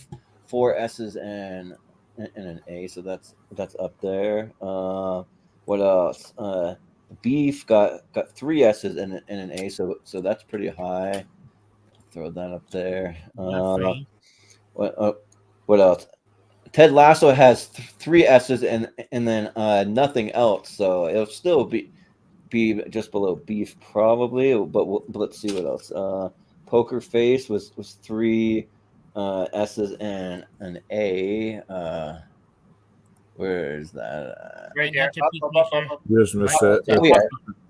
4 S's and an A, so that's up there. What else? Beef got 3 S's and an A, so that's pretty high. Throw that up there. What else? Ted Lasso has 3 S's and then nothing else, so it'll still be just below Beef probably. But let's see what else. Poker Face was 3 S's and an A. Where is that?
Right there.
Just missed it.
Oh, yeah.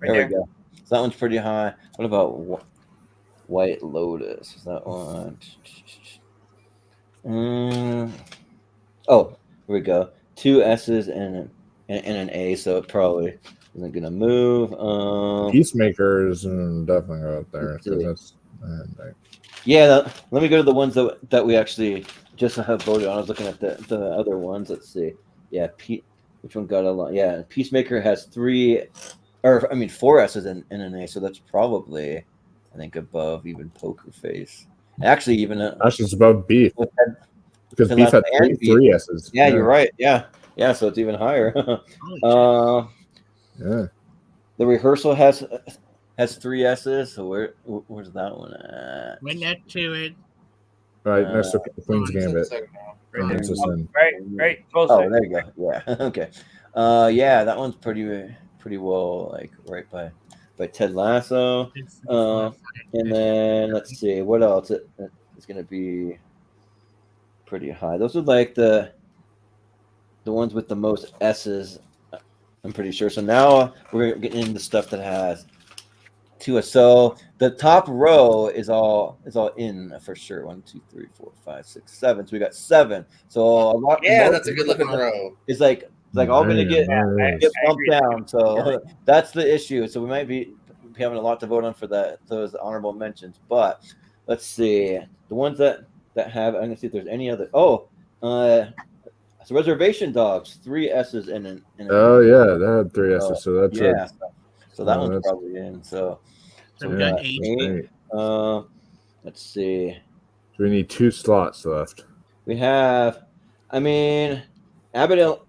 There
Right
we go. So that one's pretty high. What about White Lotus? Is that one? Oh, here we go. 2 S's and an A, so it probably isn't gonna move.
Peacemaker is definitely go up there. That's,
yeah, let me go to the ones that we actually just have voted on. I was looking at the other ones. Let's see. Yeah, which one got a lot? Yeah, Peacemaker has 4 S's and an A, so that's probably, I think, above even Poker Face. Actually, even
actually, it's above Beef because Beef had 3 S's.
Yeah, you're right. Yeah, so it's even higher.
Yeah.
The Rehearsal has 3 S's. So where's that one at?
Right next to it.
Right next to Queen's Gambit.
Right.
Oh, there you go. Yeah. Okay. Yeah, that one's pretty well, like right by Ted Lasso. And then let's see what else it's gonna be pretty high. Those are like the ones with the most S's, I'm pretty sure. So now we're getting into stuff that has 2 S's. So the top row is all in for sure. 1, 2, 3, 4, 5, 6, 7. So we got 7. So a lot.
Yeah, that's a good looking row.
It's like all going to get bumped down. So that's the issue. So we might be having a lot to vote on for those honorable mentions. But let's see the ones that have. I'm going to see if there's any other. So Reservation Dogs, 3 S's and an.
Oh yeah, that had 3 S's. So that's
So that one's probably in. So
we got 8.
Let's see.
So we need 2 slots left.
We have, Abbott.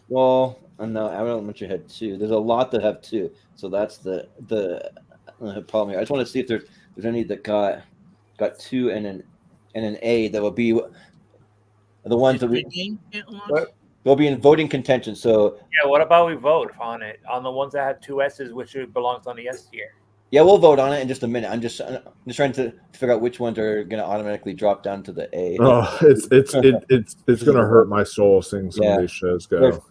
Well, no, Abbott Elementary had 2. There's a lot that have 2. So that's the problem here. I just want to see if there's any that got 2 and an A that will be the ones that will be in voting contention. So
yeah, what about we vote on it on the ones that had 2 S's, which belongs on the S tier?
Yeah, we'll vote on it in just a minute. I'm just trying to figure out which ones are going to automatically drop down to the A.
Oh, it's gonna hurt my soul seeing some of
Yeah.
these shows
There's-
go.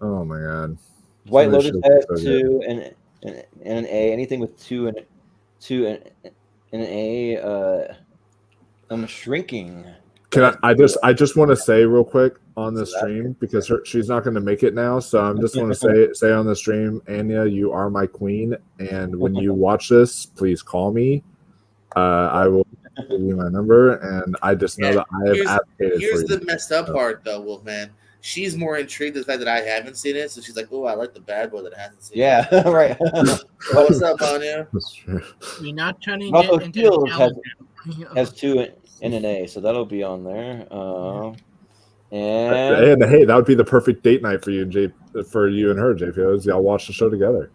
Oh my god.
White
Some of these
Lotus
shows
has
are so good.
2 and an A. Anything with 2 and an A. I'm shrinking.
Can I just want to say real quick on the
So that-
stream because she's not going to make it now. So I'm just want to say on the stream, Anya, you are my queen, and when you watch this, please call me. I will give you my number, and I just know that I have advocated for
Here's
you.
the messed up part, though, Wolfman. She's more intrigued with the fact that I haven't seen it, so she's like, "Oh, I like the bad boy that hasn't seen it."
Yeah, right.
What's up, Anya?
That's true.
We're not turning
Russell
it into
Fields
a challenge.
has 2 and an A, so that'll be on there. And
And hey, that would be the perfect date night for you, for you and her, JPOs. Y'all watch the show together.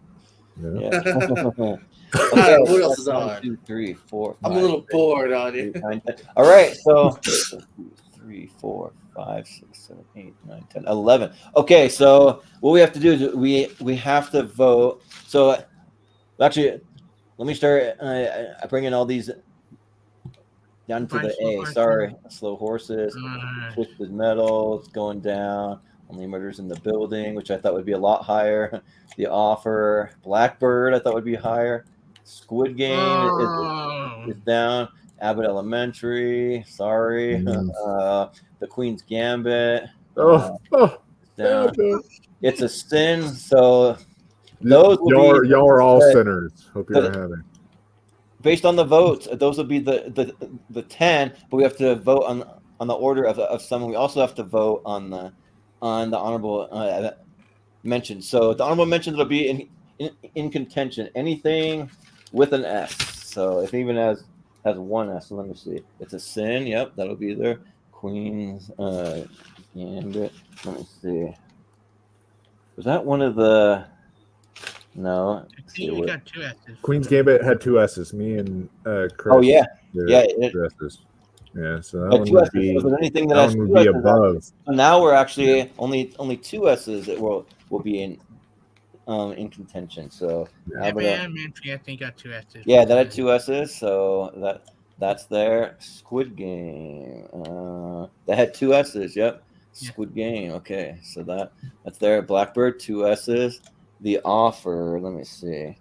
You know?
yeah.
Okay, what else is on?
1, 2, 3, 4.
I'm a
5,
little
6,
bored, Anya.
8, 9, 10. All right, so 3, 4, 5, 6, 7, 8, 9, 10, 11. Okay, so what we have to do is we have to vote. So actually, let me start. I bring in all these down to the A. Sorry, Slow Horses, Twisted Metal, it's going down. Only Murders in the Building, which I thought would be a lot higher. The Offer, Blackbird, I thought would be higher. Squid Game is down. Abbott Elementary, sorry. The Queen's Gambit,
Oh,
down. It's a Sin, so those
y'all are all sinners. Hope you're happy.
Based on the votes, those will be the 10, but we have to vote on the order of some. We also have to vote on the honorable mention. So the honorable mentions will be in contention. Anything with an S. So if it even has one S, so let me see. It's a Sin. Yep, that'll be there. Queen's Gambit. Let me see. Was that one of the? No.
You got 2 S's.
Queen's Gambit had 2 S's. Me and Chris.
Oh yeah, yeah.
2 S's. Yeah, so that one
would be anything that
would be above.
So now we're actually only 2 S's that will be in contention. So
I think got 2 S's.
yeah, that had 2 S's. So that's there. Squid Game. That had 2 S's. Yep. Squid Game. Okay, so that's there. Blackbird 2 S's. The Offer. Let me see.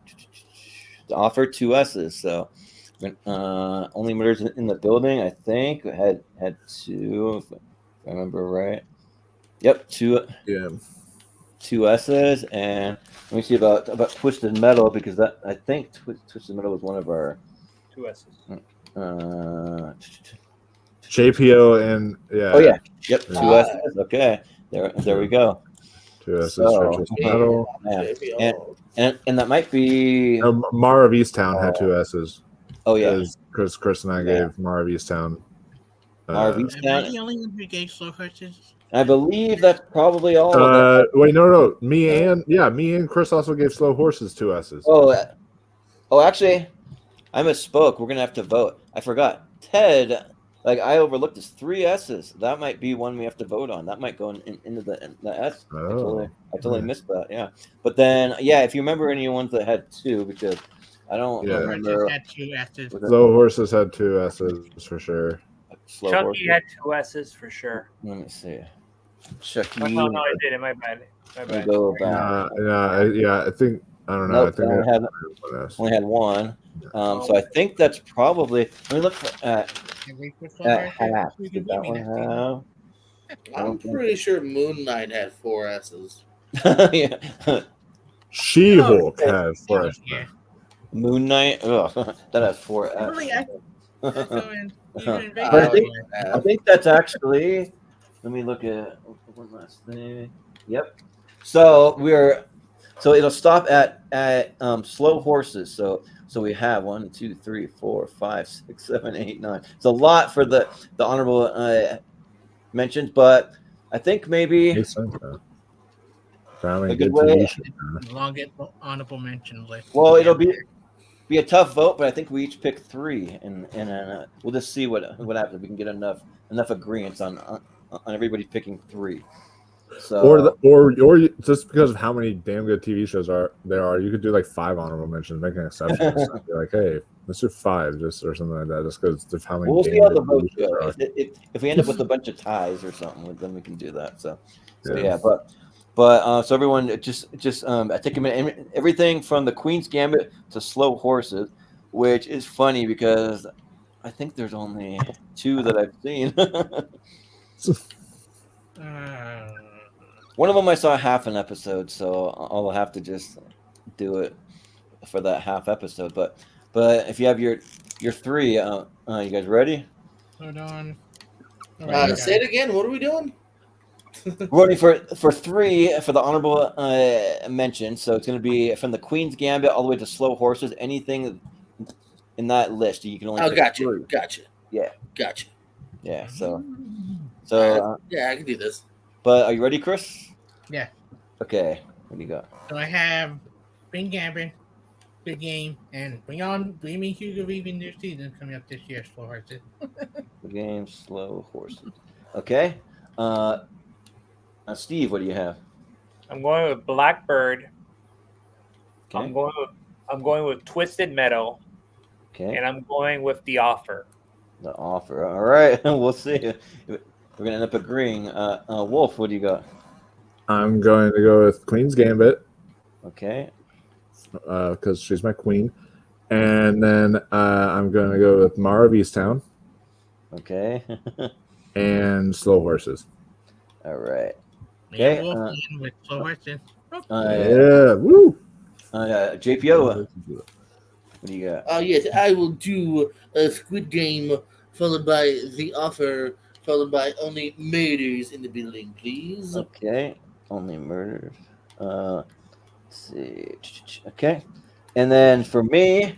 The Offer 2 S's. So Only Murders in the Building, I think, had 2, if I remember right. Yep, 2.
Yeah.
2 S's, and let me see about Twisted Metal, because that I think Twisted Metal was one of our
2 S's.
JPO and yeah.
Oh yeah. Yep. 2 S's. Okay. There we go.
2 S's for Twisted Metal.
And that might be
Mara of Easttown had 2 S's.
Oh yeah.
Because Chris and I gave Mara of Easttown.
Mara of Easttown.
Am I the only one who gave Slow Horses?
I believe that's probably all.
Wait, no. Me and Chris also gave Slow Horses 2 S's.
Oh, actually, I misspoke. We're gonna have to vote. I forgot. Ted, like I overlooked this 3 S's. That might be one we have to vote on. That might go into the S. I totally missed that. Yeah, but then if you remember any ones that had 2, because I don't remember.
Had 2 S's.
Slow Horses had 2 S's for sure.
Chunky had 2 S's for sure.
Let me see. Chucky.
Oh, no, I did it. My bad.
Go back.
I think I don't know.
Nope,
I think
only had 1. So I think that's probably. Let me look at half. Did that one have?
I'm pretty sure Moon Knight had 4 S's.
Yeah.
She-Hulk has 4 S's.
Moon Knight. Ugh, that has 4 S's. I think that's actually. Let me look at one last thing. Yep. So it'll stop at Slow Horses. So we have 1, 2, 3, 4, 5, 6, 7, 8, 9. It's a lot for the honorable mentions, but I think maybe a good way.
Longest honorable mention list.
Well, it'll be a tough vote, but I think we each pick 3, and we'll just see what happens. If we can get enough agreements on everybody picking 3. So
or just because of how many damn good TV shows there are, you could do like 5 honorable mentions, make an exception. Be like, hey, let's do 5 just or something like that, just because of how many.
we'll see
damn
how
good
the votes
TV shows
go.
there are.
If we end up with a bunch of ties or something, then we can do that. So
Yeah.
but so everyone just I take a minute. Everything from the Queen's Gambit to Slow Horses, which is funny because I think there's only 2 that I've seen. One of them I saw half an episode, so I'll have to just do it for that half episode. But if you have your 3, you guys ready?
Hold on.
Say it again. What are we doing?
We're voting for 3 for the honorable mention. So it's going to be from the Queen's Gambit all the way to Slow Horses. Anything in that list, you can only.
Oh,
pick
gotcha.
3.
Gotcha.
Yeah.
Gotcha.
Yeah. So
yeah, I can do this.
But are you ready, Chris?
Yeah.
Okay. What do you got?
So I have Queen's Gambit, Good Game, and Beyond Dreaming Hugo Regan new season coming up this year. Slow Horses.
The game, Slow Horses. Okay. Steve, what do you have?
I'm going with Blackbird.
Okay.
I'm going with Twisted Metal.
Okay.
And I'm going with The Offer.
The Offer. All right. We'll see. We're gonna end up agreeing. Wolf, what do you got?
I'm going to go with Queen's Gambit.
Okay.
Because she's my queen. And then I'm going to go with Mara of Easttown.
Okay.
And Slow Horses.
All right.
Okay. Wolfman with Slow Horses.
Yeah. Woo.
JPO. What do you got?
Yes, I will do a Squid Game, followed by The Offer, followed by Only Murders in the Building, please.
Okay. Only Murders. Let's see. Okay. And then for me,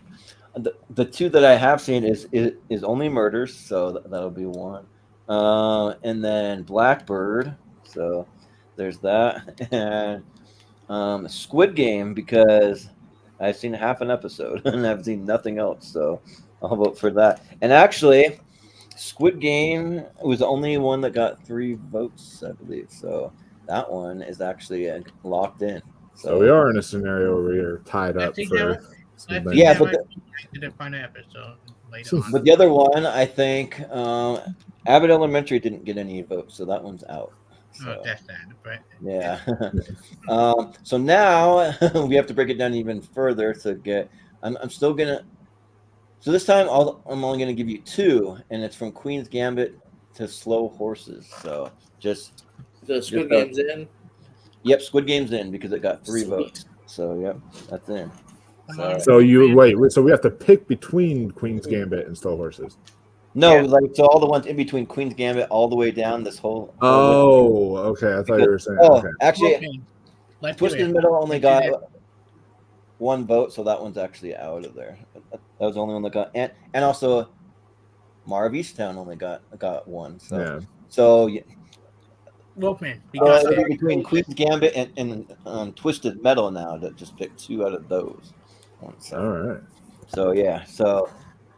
the 2 that I have seen is Only Murders, so that'll be 1. And then Blackbird, so there's that. And Squid Game, because I've seen half an episode and I've seen nothing else, so I'll vote for that. And actually, Squid Game was the only one that got 3 votes, I believe. So that one is actually locked in.
So we are in a scenario where we are tied up for.
Yeah, but the other one, I think, Abbott Elementary didn't get any votes, so that one's out. So,
oh, that's that. But
yeah. So now we have to break it down even further to get. I'm still gonna. So this time I'm only gonna give you 2, and it's from Queen's Gambit to Slow Horses. So just.
The Squid Game's in.
Yep, Squid Game's in because it got 3 votes. So yep, that's in.
So you wait. So we have to pick between Queen's Gambit and Slow Horses.
No, so all the ones in between Queen's Gambit all the way down this whole.
Oh, okay. I thought you were saying.
Oh,
okay.
actually, Twisted Metal only got 1 vote, so that one's actually out of there. That was the only one that got, and also, Mara of Easttown only got 1. So
Yeah.
So
Wolfman.
Between Queen's Gambit and Twisted Metal now to just pick 2 out of those. So,
all right.
So yeah. So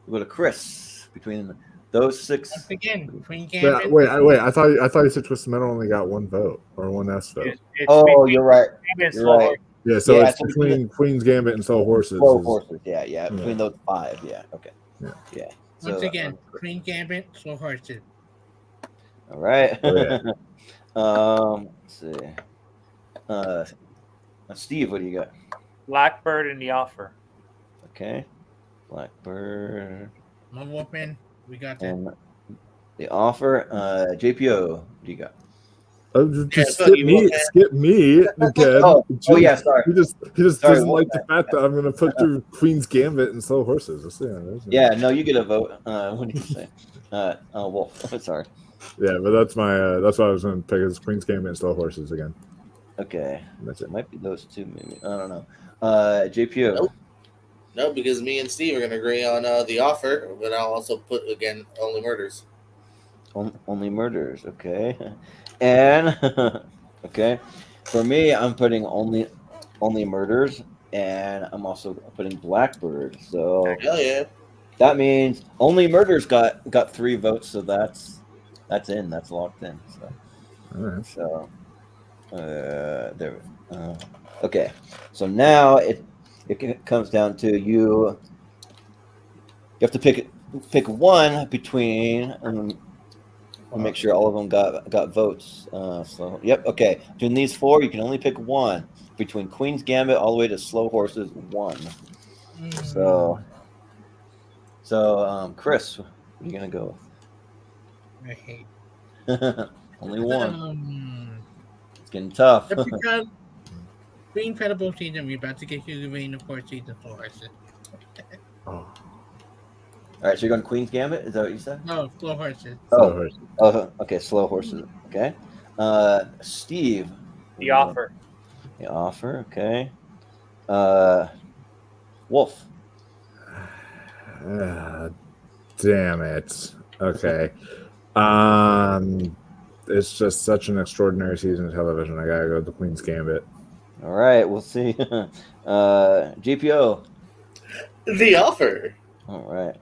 we go to Chris between those 6.
Once again, Queen Gambit.
Wait. I thought you said Twisted Metal only got 1 vote or 1 S vote.
Oh, you're right. You're right.
Yeah, so it's between Queen's Gambit and Slow Horses.
Slow Horses, yeah. Between those 5, yeah. Okay. Yeah. So,
Once again, Queen Gambit, Slow Horses.
All right.
Oh,
let's see. Steve, what do you got?
Blackbird and The Offer.
Okay. Blackbird.
My Wolfman, we got that.
And The Offer. JPO, what do you got?
Skip me again.
Oh, yeah, sorry.
He just
Sorry,
doesn't like the fact that I'm going to put through Queen's Gambit and Slow Horses.
Yeah, no, you get a vote. What do you say? Wolf. Sorry.
Yeah, but that's what I was going to pick is Queen's Gambit and Slow Horses again.
Okay, that's it. Might be those 2, maybe. I don't know. JPO.
No, because me and Steve are going to agree on The Offer, but I'll also put again Only Murders.
Only Murders. Okay. And okay, for me, I'm putting only Murders, and I'm also putting Blackbird. So
hell yeah,
that means Only Murders got 3 votes, so that's in, that's locked in. So,
all right.
So There. Okay. So now it comes down to you. You have to pick one between. Make sure all of them got votes. So yep. Okay. Between these four, you can only pick one. Between Queen's Gambit all the way to Slow Horses 1. So Chris, what are you gonna go
I hate.
with? Only one. It's getting tough.
Just because the Incredible season, we're about to get to the Reign of Horse season 4.
Oh,
All right, so you're going Queen's Gambit? Is that what you said?
No, Slow Horses.
Okay, Slow Horses. Okay. Steve.
The Offer.
The Offer. Okay. Wolf.
Damn it. Okay. It's just such an extraordinary season of television. I gotta go with the Queen's Gambit.
All right, we'll see. GPO.
The Offer.
All right.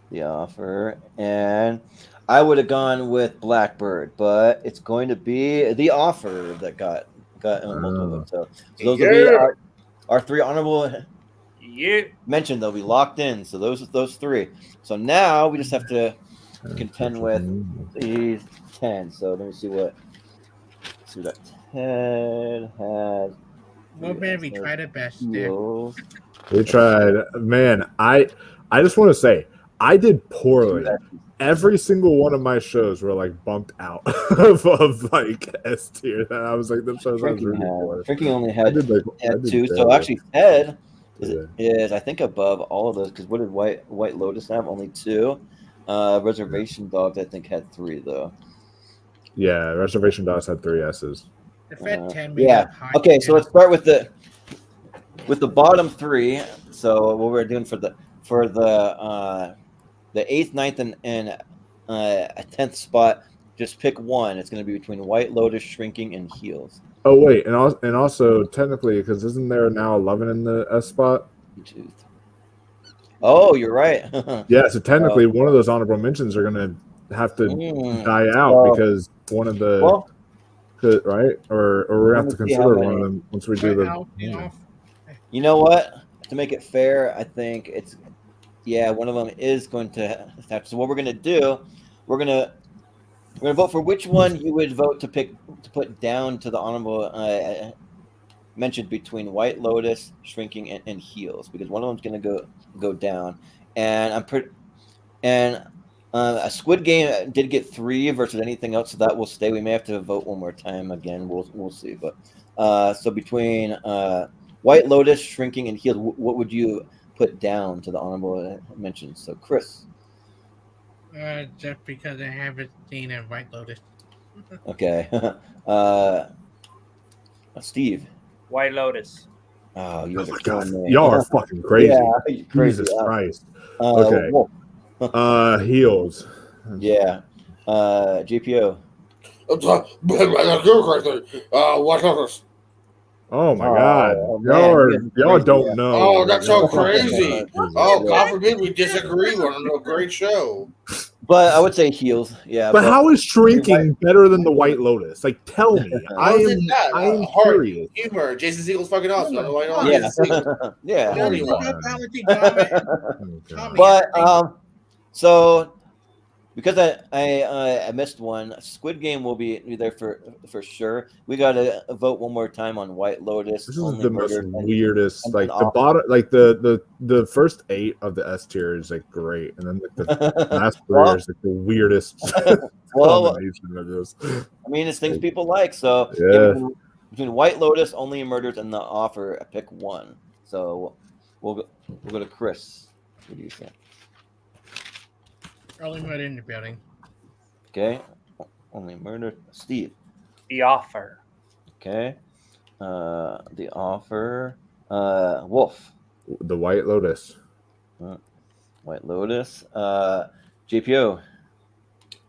The Offer. And I would have gone with Blackbird, but it's going to be The Offer that got multiple votes. So those will be our three honorable mentioned. They'll be locked in. So those three. So now we just have to contend with these 10. So let me see what that Ted has.
Well, man, we tried our best there.
We tried. Man, I just want to say, I did poorly. Every single one of my shows were like bumped out of like S tier. That I was like, this shows really poor.
Drinking only had two. So actually, Ted is I think above all of those because what did White Lotus have? Only 2. Reservation Dogs I think had 3 though.
Yeah, Reservation Dogs had 3 S's.
Yeah. Okay, so let's start with the bottom 3. So what we're doing for the 8th, 9th, and 10th spot, just pick one. It's going to be between White Lotus, Shrinking, and Heels.
Oh wait, and also technically, because isn't there now 11 in the S spot?
Oh, you're right.
Yeah, so technically, one of those honorable mentions are going to have to die out because one of the right, or we're going to have to consider one of them once we do the.
You know what? To make it fair, I think it's one of them is going to have. So what we're going to do, we're going to vote for which one you would vote to put down to the honorable mentioned between White Lotus, Shrinking, and Heels, because one of them's going to go down, and a Squid Game did get 3 versus anything else, so that will stay. We may have to vote one more time again. We'll see, but so between White Lotus, Shrinking, and Heels, what would you put down to the honorable mentions? So Chris.
Just because I haven't seen a White Lotus.
Okay. Steve.
White Lotus.
Oh, you guys
y'all are fucking crazy.
Yeah, crazy.
Jesus Christ. Okay. Heels.
Yeah. GPO.
White Lotus.
Oh my God! Y'all don't know.
Oh, that's so crazy. Oh, God forbid we disagree on a great show.
But I would say Heels. Yeah.
But how is Shrinking better than the White Lotus? Like, tell me. I am curious.
Humor. Jason Segel's fucking awesome.
Yeah.
Yeah.
But so because I missed one, Squid Game will be there for sure. We got to vote one more time on White Lotus.
This is the most weirdest. Like the bottom, like the first 8 of the S tier is like great, and then like the last 3 is like the weirdest combination of this.
I mean, it's things people like. So between White Lotus, Only Murders, and The Offer, I pick one. So we'll go to Chris. What do you think?
Only Murder in the Building.
Okay. Only Murder. Steve.
The Offer.
Okay. The Offer. Wolf.
The White Lotus.
White Lotus. JPO.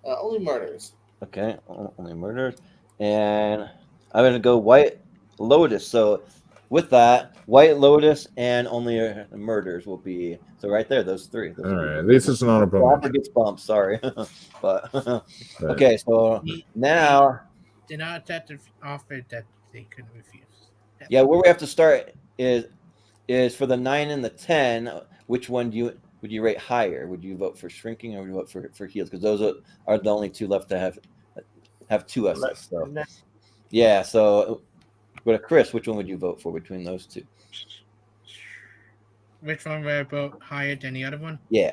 Only Murders.
Okay. Only Murders. And I'm going to go White Lotus. So with that, White Lotus and Only Murders will be so right there. Those 3.
All right, at least it's an honorable.
Offer gets bumped. Sorry, but okay. So now
did not accept the offer that they couldn't refuse.
Yeah, where we have to start is for the 9 and the 10. Which one would you rate higher? Would you vote for shrinking or would you vote for heels? Because those are the only two left to have two S's. So yeah, so go to Chris. Which one would you vote for between those two?
Which one would I vote higher than the other one?
Yeah.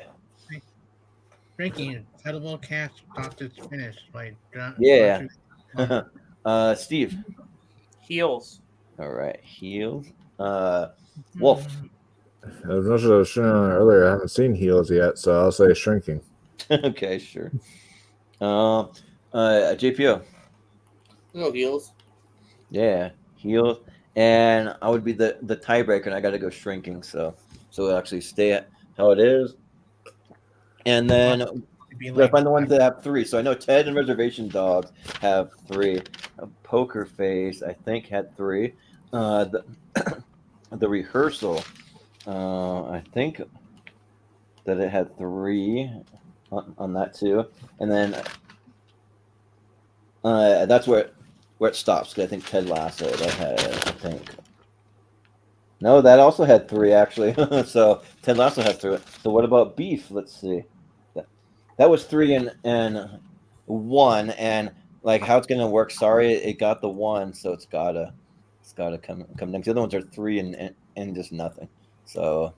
Shrinking, edible cast doctor's finish. Like
Yeah. Steve.
Heels.
All right, heels. Wolf.
As much as I was showing earlier, I haven't seen heels yet, so I'll say shrinking.
Okay, sure. JPO.
No heels.
Yeah, heels. And I would be the tiebreaker, and I got to go shrinking. So it'll actually stay at how it is. And then I find the ones that have 3. So I know Ted and Reservation Dogs have 3. Poker Face, I think, had 3. The Rehearsal, I think that it had 3 on that too. And then that's where it stops. Because I think Ted Lasso that had, I think. No, that also had 3 actually. So Ted Lasso had 3. So what about Beef? Let's see. That was 3 and 1, and like how it's gonna work. Sorry, it got the 1, so it's gotta come next. The other ones are 3 and just nothing. So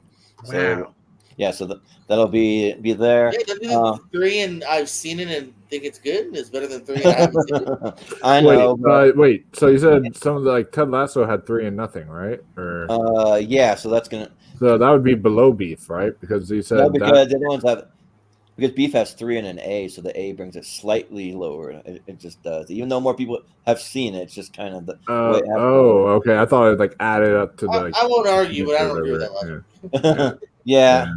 yeah, so that'll be there.
Yeah, 3 and I've seen it and think it's good. It's better than 3 and I haven't seen it.
I know.
Wait. So you said some of like Ted Lasso had 3 and nothing, right? Or
yeah. So that's gonna.
So that would be below Beef, right? Because you said
because the other ones have. Because Beef has 3 and an A, so the A brings it slightly lower. It just does. Even though more people have seen it, it's just kind of the way it has
okay. I thought it like added up to the.
I won't argue, but I don't agree with that level.
Yeah.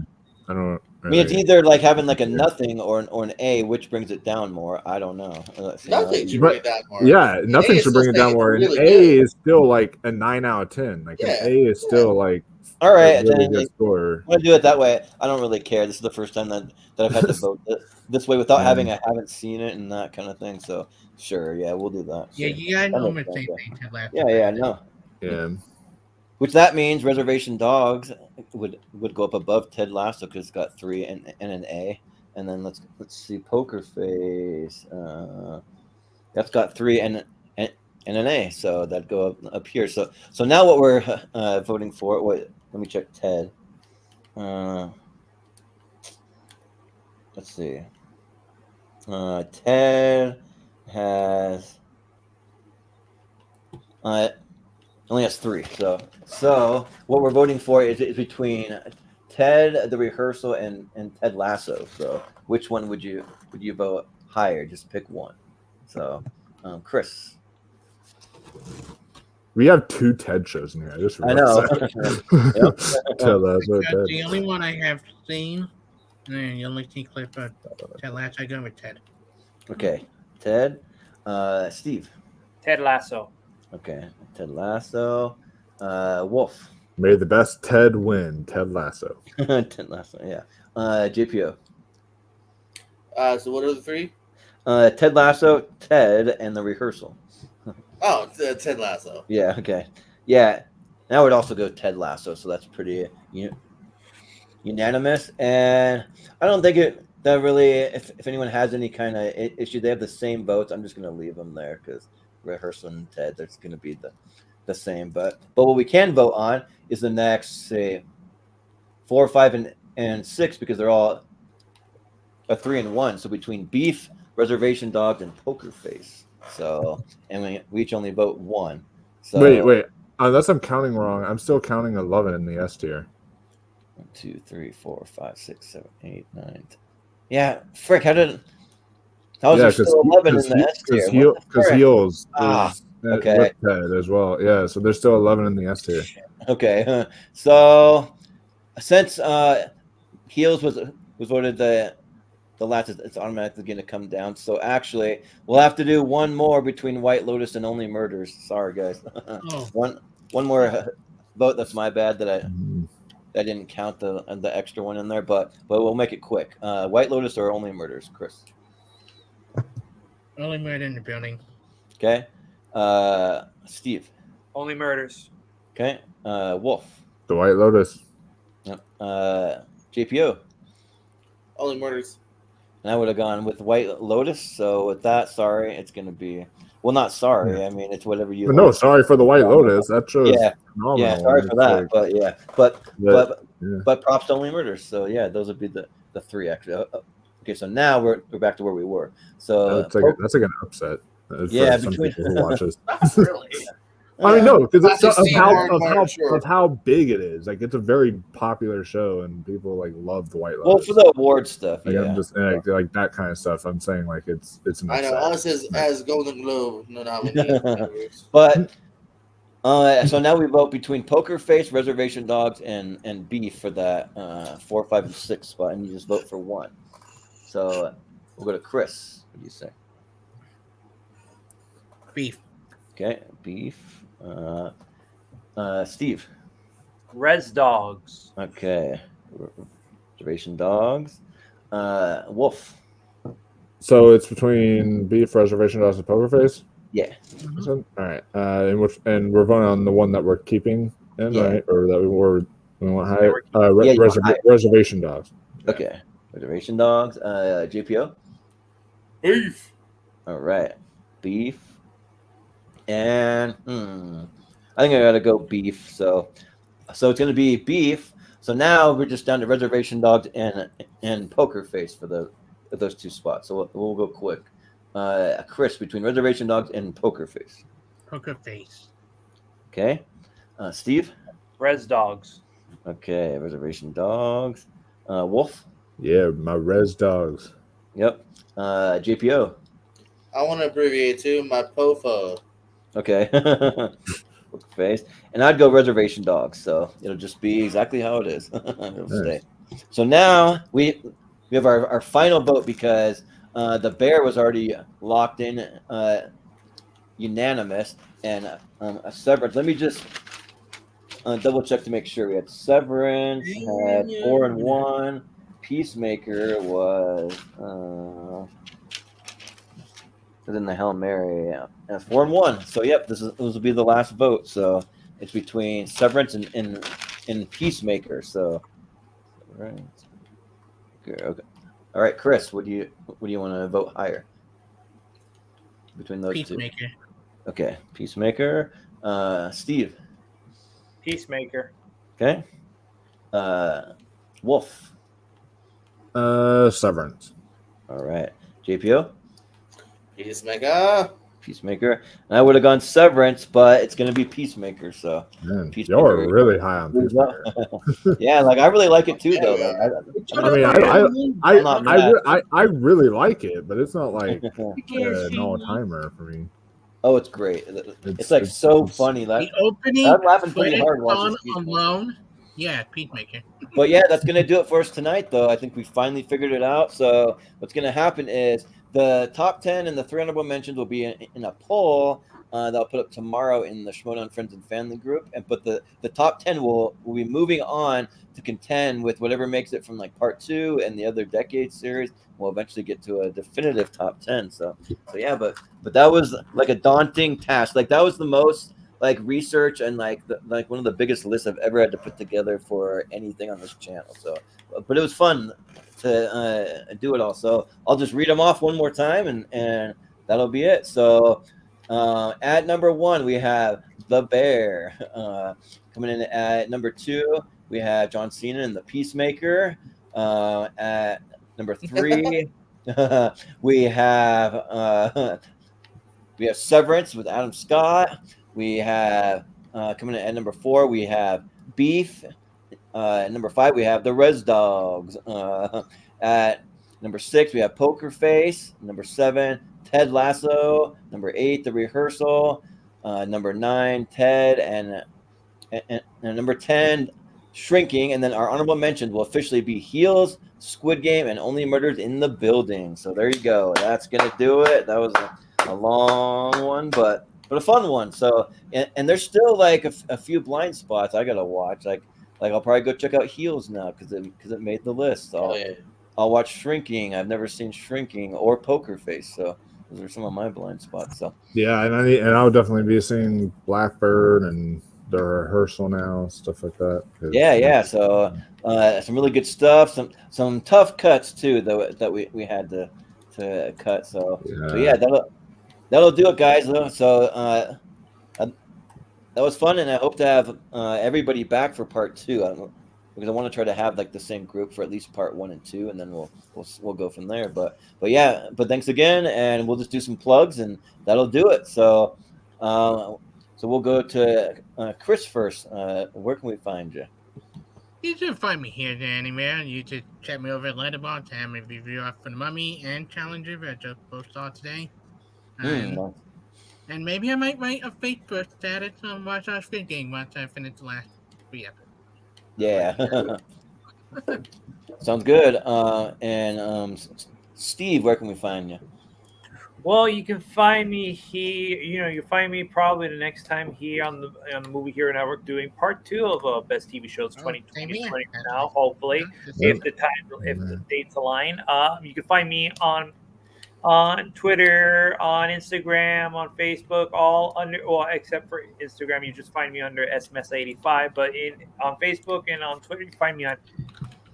I don't.
I mean, it's either like having like a nothing or an A, which brings it down more. I don't know.
Nothing should bring it down more.
Yeah, nothing should bring it down more.
Really
an A is still like a 9 out of 10. Like an A is still like.
All right,
really
then I'm gonna do it that way. I don't really care. This is the first time that I've had to vote this way without having I haven't seen it and that kind of thing. So sure, yeah, we'll do that.
Yeah,
Sure.
you gotta almost say
Yeah, no.
Yeah.
Which that means Reservation Dogs would go up above Ted Lasso because it's got 3 and an A. And then let's see, Poker Face. That's got 3 and an A, so that'd go up here. So now what we're voting for? Let me check Ted. Let's see. Ted has only has 3. So what we're voting for is between Ted, The Rehearsal, and Ted Lasso. So which one would you vote higher? Just pick one. So Chris.
We have 2 TED shows in here.
I know.
The only one I have seen, and the only seen clip of Ted Lasso, I go with Ted.
Okay, Ted. Steve.
Ted Lasso.
Okay, Ted Lasso. Wolf.
May the best Ted win. Ted Lasso.
Ted Lasso. Yeah. JPO.
So what are the 3?
Ted Lasso, Ted, and The Rehearsal.
Oh, Ted Lasso.
Yeah. Okay. Yeah. Now I would also go Ted Lasso, so that's pretty unanimous. And I don't think that really, if anyone has any kind of issue, they have the same votes. I'm just going to leave them there because Rehearsal and Ted, that's going to be the same. But what we can vote on is the next, say, 4, 5, and 6 because they're all a 3 and 1. So between Beef, Reservation Dogs, and Poker Face. So, and we each only vote 1. So
wait. Unless I'm counting wrong, I'm still counting 11 in the S tier.
1, 2, 3, 4, 5, 6, 7, 8, 9. 10. Yeah, frick! How was there still 11 in the S tier?
Because Heels
is
okay with Ted as well. Yeah, so there's still 11 in the S tier.
Okay, so since Heels was voted the last, it's automatically going to come down. So actually, we'll have to do one more between White Lotus and Only Murders. Sorry, guys. One more vote. That's my bad that I didn't count the extra one in there, but we'll make it quick. White Lotus or Only Murders, Chris?
Only Murder in the building.
Okay. Steve.
Only Murders.
Okay. Wolf.
The White Lotus.
Yep. JPO.
Only Murders.
And I would have gone with White Lotus. So with that, sorry, it's going to be. Well, not sorry. I mean, it's whatever you.
But no, sorry for the White Lotus. That show is phenomenal.
Yeah, sorry for that.
Like,
but yeah, but props to Only Murders. So yeah, those would be the three actually. Okay, so now we're back to where we were. So
that's like an upset.
Yeah,
some
between
people who watch this.
Not really.
I mean, no, because it's
I've
of
seen
how
Martin Short.
of how big it is. Like, it's a very popular show, and people like love the White Lotus.
Well, for the award stuff,
like,
yeah,
I'm just like that kind of stuff. I'm saying like it's an
I know
upset.
us as Golden Globe nominee.
But so now we vote between Poker Face, Reservation Dogs, and Beef for that 4, 5, and 6 spot, and you just vote for one. So we'll go to Chris. What do you say?
Beef.
Okay, Beef. Steve.
Res Dogs.
Okay, Reservation Dogs. Wolf.
So it's between Beef, Reservation Dogs, and Poker Face.
Yeah.
All right. And we're voting on the one that we're keeping in, right? Or that we want higher. Reservation Dogs.
Okay. Reservation Dogs. JPO.
Beef.
All right. Beef. And I think I gotta go Beef. So it's gonna be Beef. So now we're just down to Reservation Dogs and Poker Face for those two spots. So we'll go quick. Chris, between Reservation Dogs and Poker Face.
Poker Face.
Okay. Steve.
Res Dogs.
Okay. Reservation Dogs. Wolf.
Yeah, my Res Dogs.
Yep. JPO.
I want to abbreviate too. My POFO.
Okay. Face. And I'd go Reservation Dogs, so it'll just be exactly how it is. It'll stay. So now we have our final vote because the Bear was already locked in unanimous, and a Severance. Let me just double check to make sure. We had Severance, had 4 and 1. Peacemaker was in the Hail Mary, and 4 and 1. So yep, this will be the last vote. So it's between Severance and Peacemaker. So right. Okay. All right, Chris, what do you want to vote higher between those
Peacemaker.
two? Okay, Peacemaker. Steve.
Peacemaker.
Okay. Wolf.
Severance.
All right. JPO.
Peacemaker.
And I would have gone Severance, but it's going to be Peacemaker. So
Man,
Peacemaker.
you're really high on Peacemaker.
Yeah, like I really like it too, though.
I really like it, but it's not like an all-timer for me.
Oh, it's great. It's like so funny.
The opening.
I'm laughing pretty hard watching
alone. Yeah, Peacemaker.
But yeah, that's going to do it for us tonight, though. I think we finally figured it out. So what's going to happen is the top 10 and the 3 honorable mentions will be in a poll that I'll put up tomorrow in the Schmodown Friends and Family group. But the top 10 will be moving on to contend with whatever makes it from like part 2 and the other decade series. We'll eventually get to a definitive top 10. So yeah, but that was like a daunting task. Like that was the most like research and like one of the biggest lists I've ever had to put together for anything on this channel. So, but it was fun to do it all. So I'll just read them off one more time and that'll be it. So at number 1, we have The Bear. Coming in at number 2, we have John Cena and the Peacemaker. At number 3, we have Severance with Adam Scott. We have coming in at number 4, we have Beef. At number 5, we have the Res Dogs. At number 6, we have Poker Face. Number 7, Ted Lasso. Number 8, The Rehearsal. Number 9, Ted. And number 10, Shrinking. And then our honorable mentions will officially be Heels, Squid Game, and Only Murders in the Building. So there you go. That's going to do it. That was a long one, but a fun one. So, and there's still like a few blind spots I gotta watch. Like I'll probably go check out Heels now because it made the list. So I'll watch Shrinking. I've never seen Shrinking or Poker Face. So Those are some of my blind spots. So
Yeah, and I would definitely be seeing Blackbird and the rehearsal now, stuff like that.
Yeah. So some really good stuff. Some tough cuts too that we had to cut. So yeah, that'll do it, guys. So that was fun, and I hope to have everybody back for part 2. Because I want to try to have like the same group for at least part 1 and 2, and then we'll go from there. But yeah, but thanks again, and we'll just do some plugs, and that'll do it. So we'll go to Chris first. Where can we find you?
You can find me here, anywhere. You just check me over at Letterboxd, have me review up for the Mummy and Challenger that I just posted on today. And maybe I might write a Facebook status on Watch Our Squid Game once I finish the last 3 episodes.
Yeah. Sounds good. And Steve, where can we find you?
Well, you can find me here. You find me probably the next time here on the Movie Hero Network doing part 2 of Best TV Shows 2020 now. Hopefully, if the dates align. You can find me on Twitter, on Instagram, on Facebook, all except for Instagram, you just find me under smesa85. But on Facebook and on Twitter, you find me on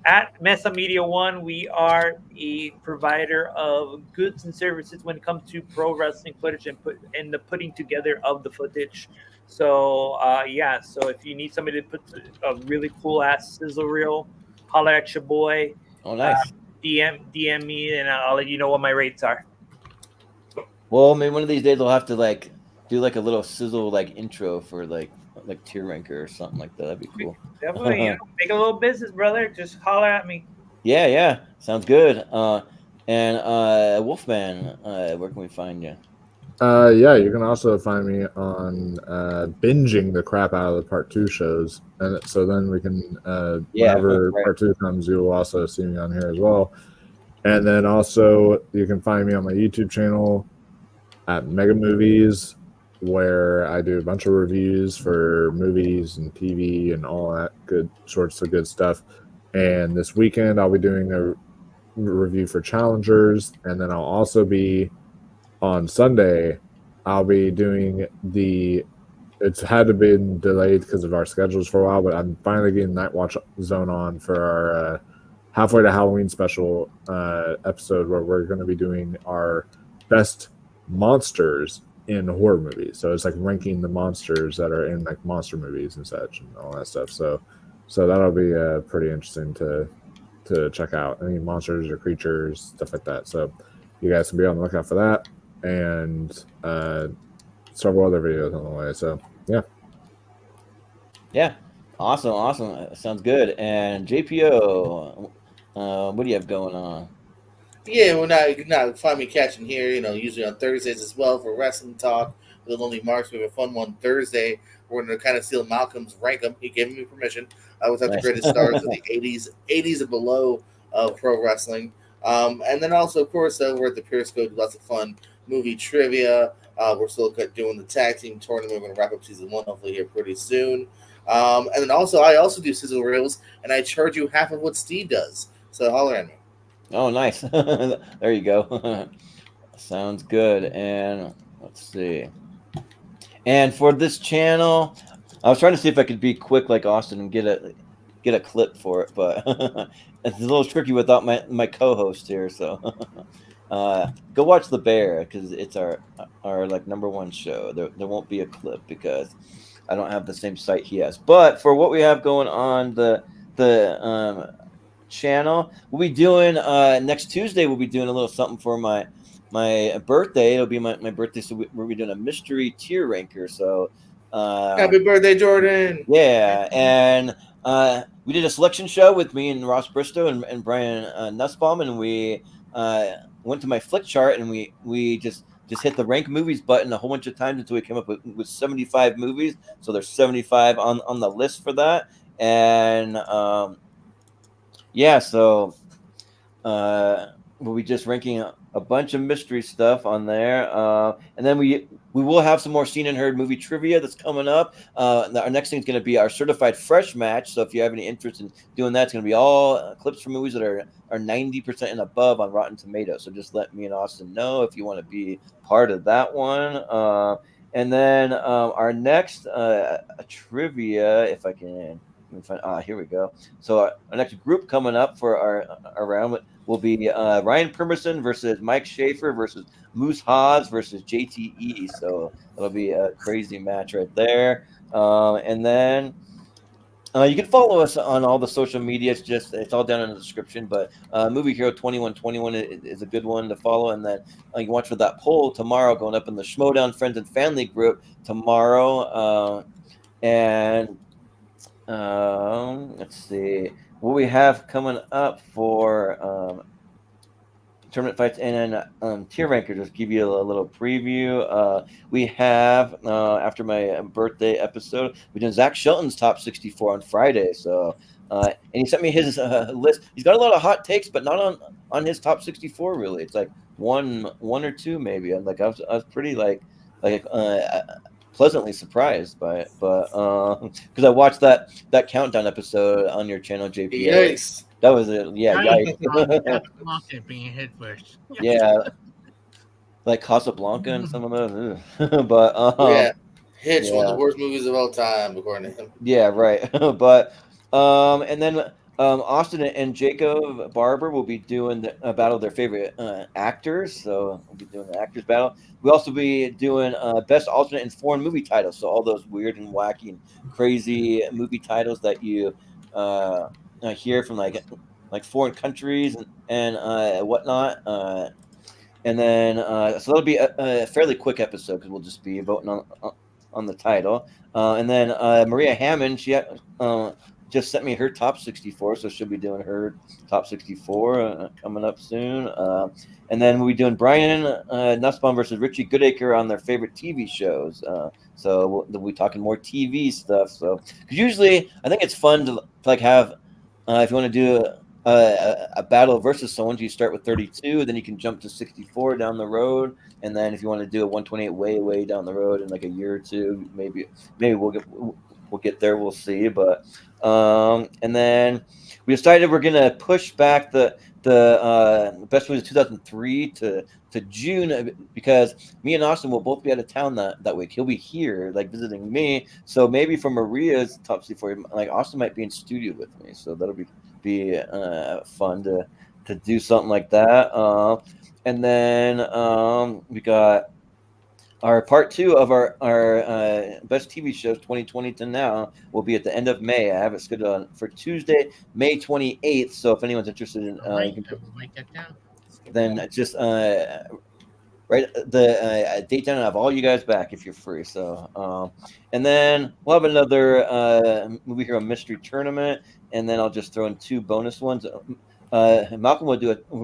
at Mesa Media One. We are a provider of goods and services when it comes to pro wrestling footage and the putting together of the footage. So so if you need somebody to put a really cool ass sizzle reel, holler at your boy.
Oh, nice.
DM me, and I'll let you know what my rates are.
Well, maybe one of these days we'll have to like do like a little sizzle like intro for like tier ranker or something like that. That'd be cool.
Definitely, make a little business, brother. Just holler at me.
Yeah, sounds good. And Wolfman, where can we find you?
Yeah, you can also find me on binging the crap out of the part 2 shows, and so then we can whenever part 2 comes, you will also see me on here as well. And then also you can find me on my YouTube channel at Mega Movies, where I do a bunch of reviews for movies and TV and all that good sorts of good stuff. And this weekend I'll be doing a review for Challengers, and then I'll also be on Sunday. I'll be doing it's had to be delayed because of our schedules for a while, but I'm finally getting Night Watch Zone on for our halfway to Halloween special episode, where we're going to be doing our best monsters in horror movies. So it's like ranking the monsters that are in like monster movies and such and all that stuff. So that'll be pretty interesting to check out. Any monsters or creatures, stuff like that. So you guys can be on the lookout for that, and several other videos on the way. So yeah, awesome. Sounds good. And JPO, what do you have going on?
Yeah, well, now you can find me catching here, usually on Thursdays as well for wrestling talk with the Lonely Marks. We have a fun one Thursday. We're going to kind of steal Malcolm's rank 'em. He gave me permission. Without the greatest stars of the 80s and below of pro wrestling. And then also, of course, we're at the Pierce Code. Lots of fun movie trivia. We're still doing the tag team tournament. We're going to wrap up season 1 hopefully here pretty soon. And then I also do sizzle reels, and I charge you half of what Steve does. So holler at me.
Oh, nice. There you go. Sounds good. And let's see. And for this channel, I was trying to see if I could be quick like Austin and get a clip for it, but it's a little tricky without my co-host here. So go watch The Bear, because it's our like #1 show. There won't be a clip because I don't have the same site he has. But for what we have going on the channel, we'll be doing next Tuesday. We'll be doing a little something for my birthday. It'll be my birthday, so we'll be doing a mystery tier ranker. So
happy birthday, Jordan!
Yeah, and we did a selection show with me and Ross Bristow and Brian Nussbaum, and we went to my flick chart, and we just hit the rank movies button a whole bunch of times until we came up with 75 movies. So there's 75 on the list for that, and so we'll be just ranking a bunch of mystery stuff on there, and then we will have some more seen and heard movie trivia that's coming up. Our next thing is going to be our certified fresh match. So if you have any interest in doing that, it's going to be all clips from movies that are 90% and above on Rotten Tomatoes. So just let me and Austin know if you want to be part of that one. And then our next trivia, if I can. Here we go. So our next group coming up for our round will be Ryan Permerson versus Mike Schaefer versus Moose Haas versus JTE. So that'll be a crazy match right there. And then you can follow us on all the social media. It's all down in the description. But Movie Hero 2121 is a good one to follow. And then you can watch for that poll tomorrow going up in the Schmodown Friends and Family group tomorrow. And let's see what we have coming up for tournament fights and tier ranker. Just give you a little preview. We have after my birthday episode, we did Zach Shelton's top 64 on Friday. So and he sent me his list. He's got a lot of hot takes, but not on his top 64 really. It's like one or two maybe. And I was pretty pleasantly surprised by it, but because I watched that countdown episode on your channel, JP.
Yikes.
That was it. Yeah,
yikes. Being hit first.
Yeah, like Casablanca and some of those. But
Hitch, one of the worst movies of all time, according to him.
Yeah, right. But and then Austin and Jacob Barber will be doing a battle of their favorite actors. So we'll be doing the actors battle. We'll also be doing best alternate and foreign movie titles. So all those weird and wacky and crazy movie titles that you hear from like foreign countries and whatnot. And then so that'll be a fairly quick episode because we'll just be voting on the title. And then Maria Hammond, she just sent me her top 64, so she'll be doing her top 64 coming up soon. And then we'll be doing Brian Nussbaum versus Richie Goodacre on their favorite TV shows. So we'll be talking more TV stuff. So because usually I think it's fun to have if you want to do a battle versus someone, you start with 32, then you can jump to 64 down the road, and then if you want to do a 128 way down the road in like a year or two, maybe we'll get there. We'll see. But and then we decided we're gonna push back the best movies of 2003 to June because me and Austin will both be out of town that week. He'll be here visiting me, so maybe for Maria's top 64, Austin might be in studio with me, so that'll be fun to do something like that. And then we got our part 2 of our best TV shows 2020 to now will be at the end of May. I have it scheduled for Tuesday, May 28th. So if anyone's interested in, then just write the date down and have all you guys back if you're free. So and then we'll have another Movie Hero mystery tournament, and then I'll just throw in 2 bonus ones. Malcolm will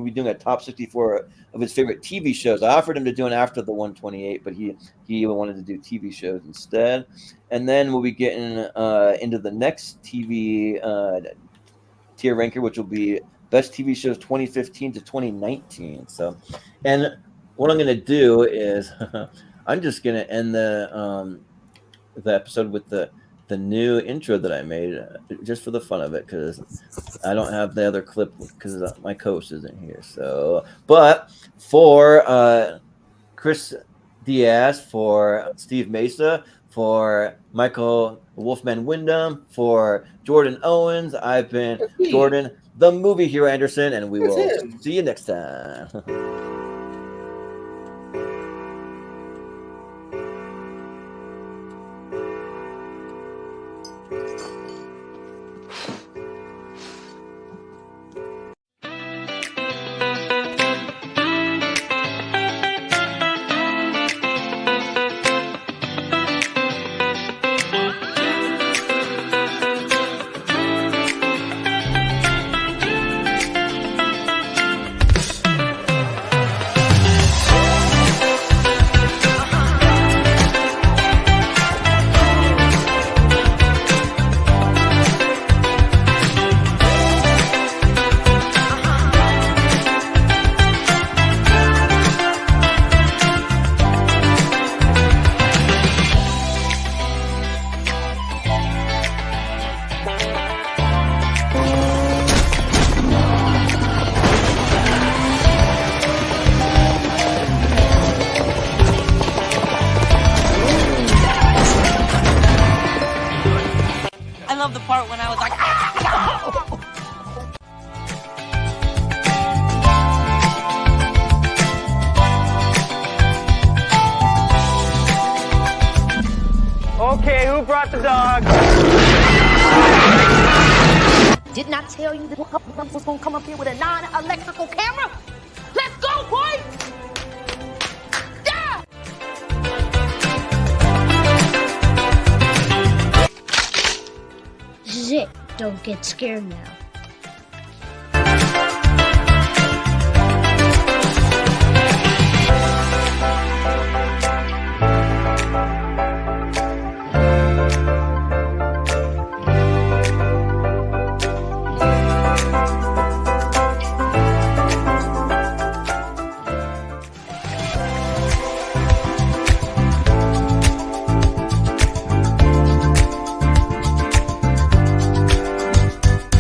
be doing a top 64 of his favorite TV shows. I offered him to do an after the 128, but he wanted to do TV shows instead. And then we'll be getting into the next TV tier ranker, which will be best TV shows 2015 to 2019. So, and what I'm going to do is I'm just going to end the episode with the new intro that I made just for the fun of it, because I don't have the other clip because my co-host isn't here. So, but for Chris Diaz, for Steve Mesa, for Michael Wolfman Wyndham, for Jordan Owens, I've been Jordan, the Movie Hero Anderson, and we will see you next time.
love the part when I was like, ah!
Okay, who brought the dog?
Didn't I tell you that was gonna come up here with a non-electrical camera? Let's go, boys! Yeah!
This is it. Don't get scared now.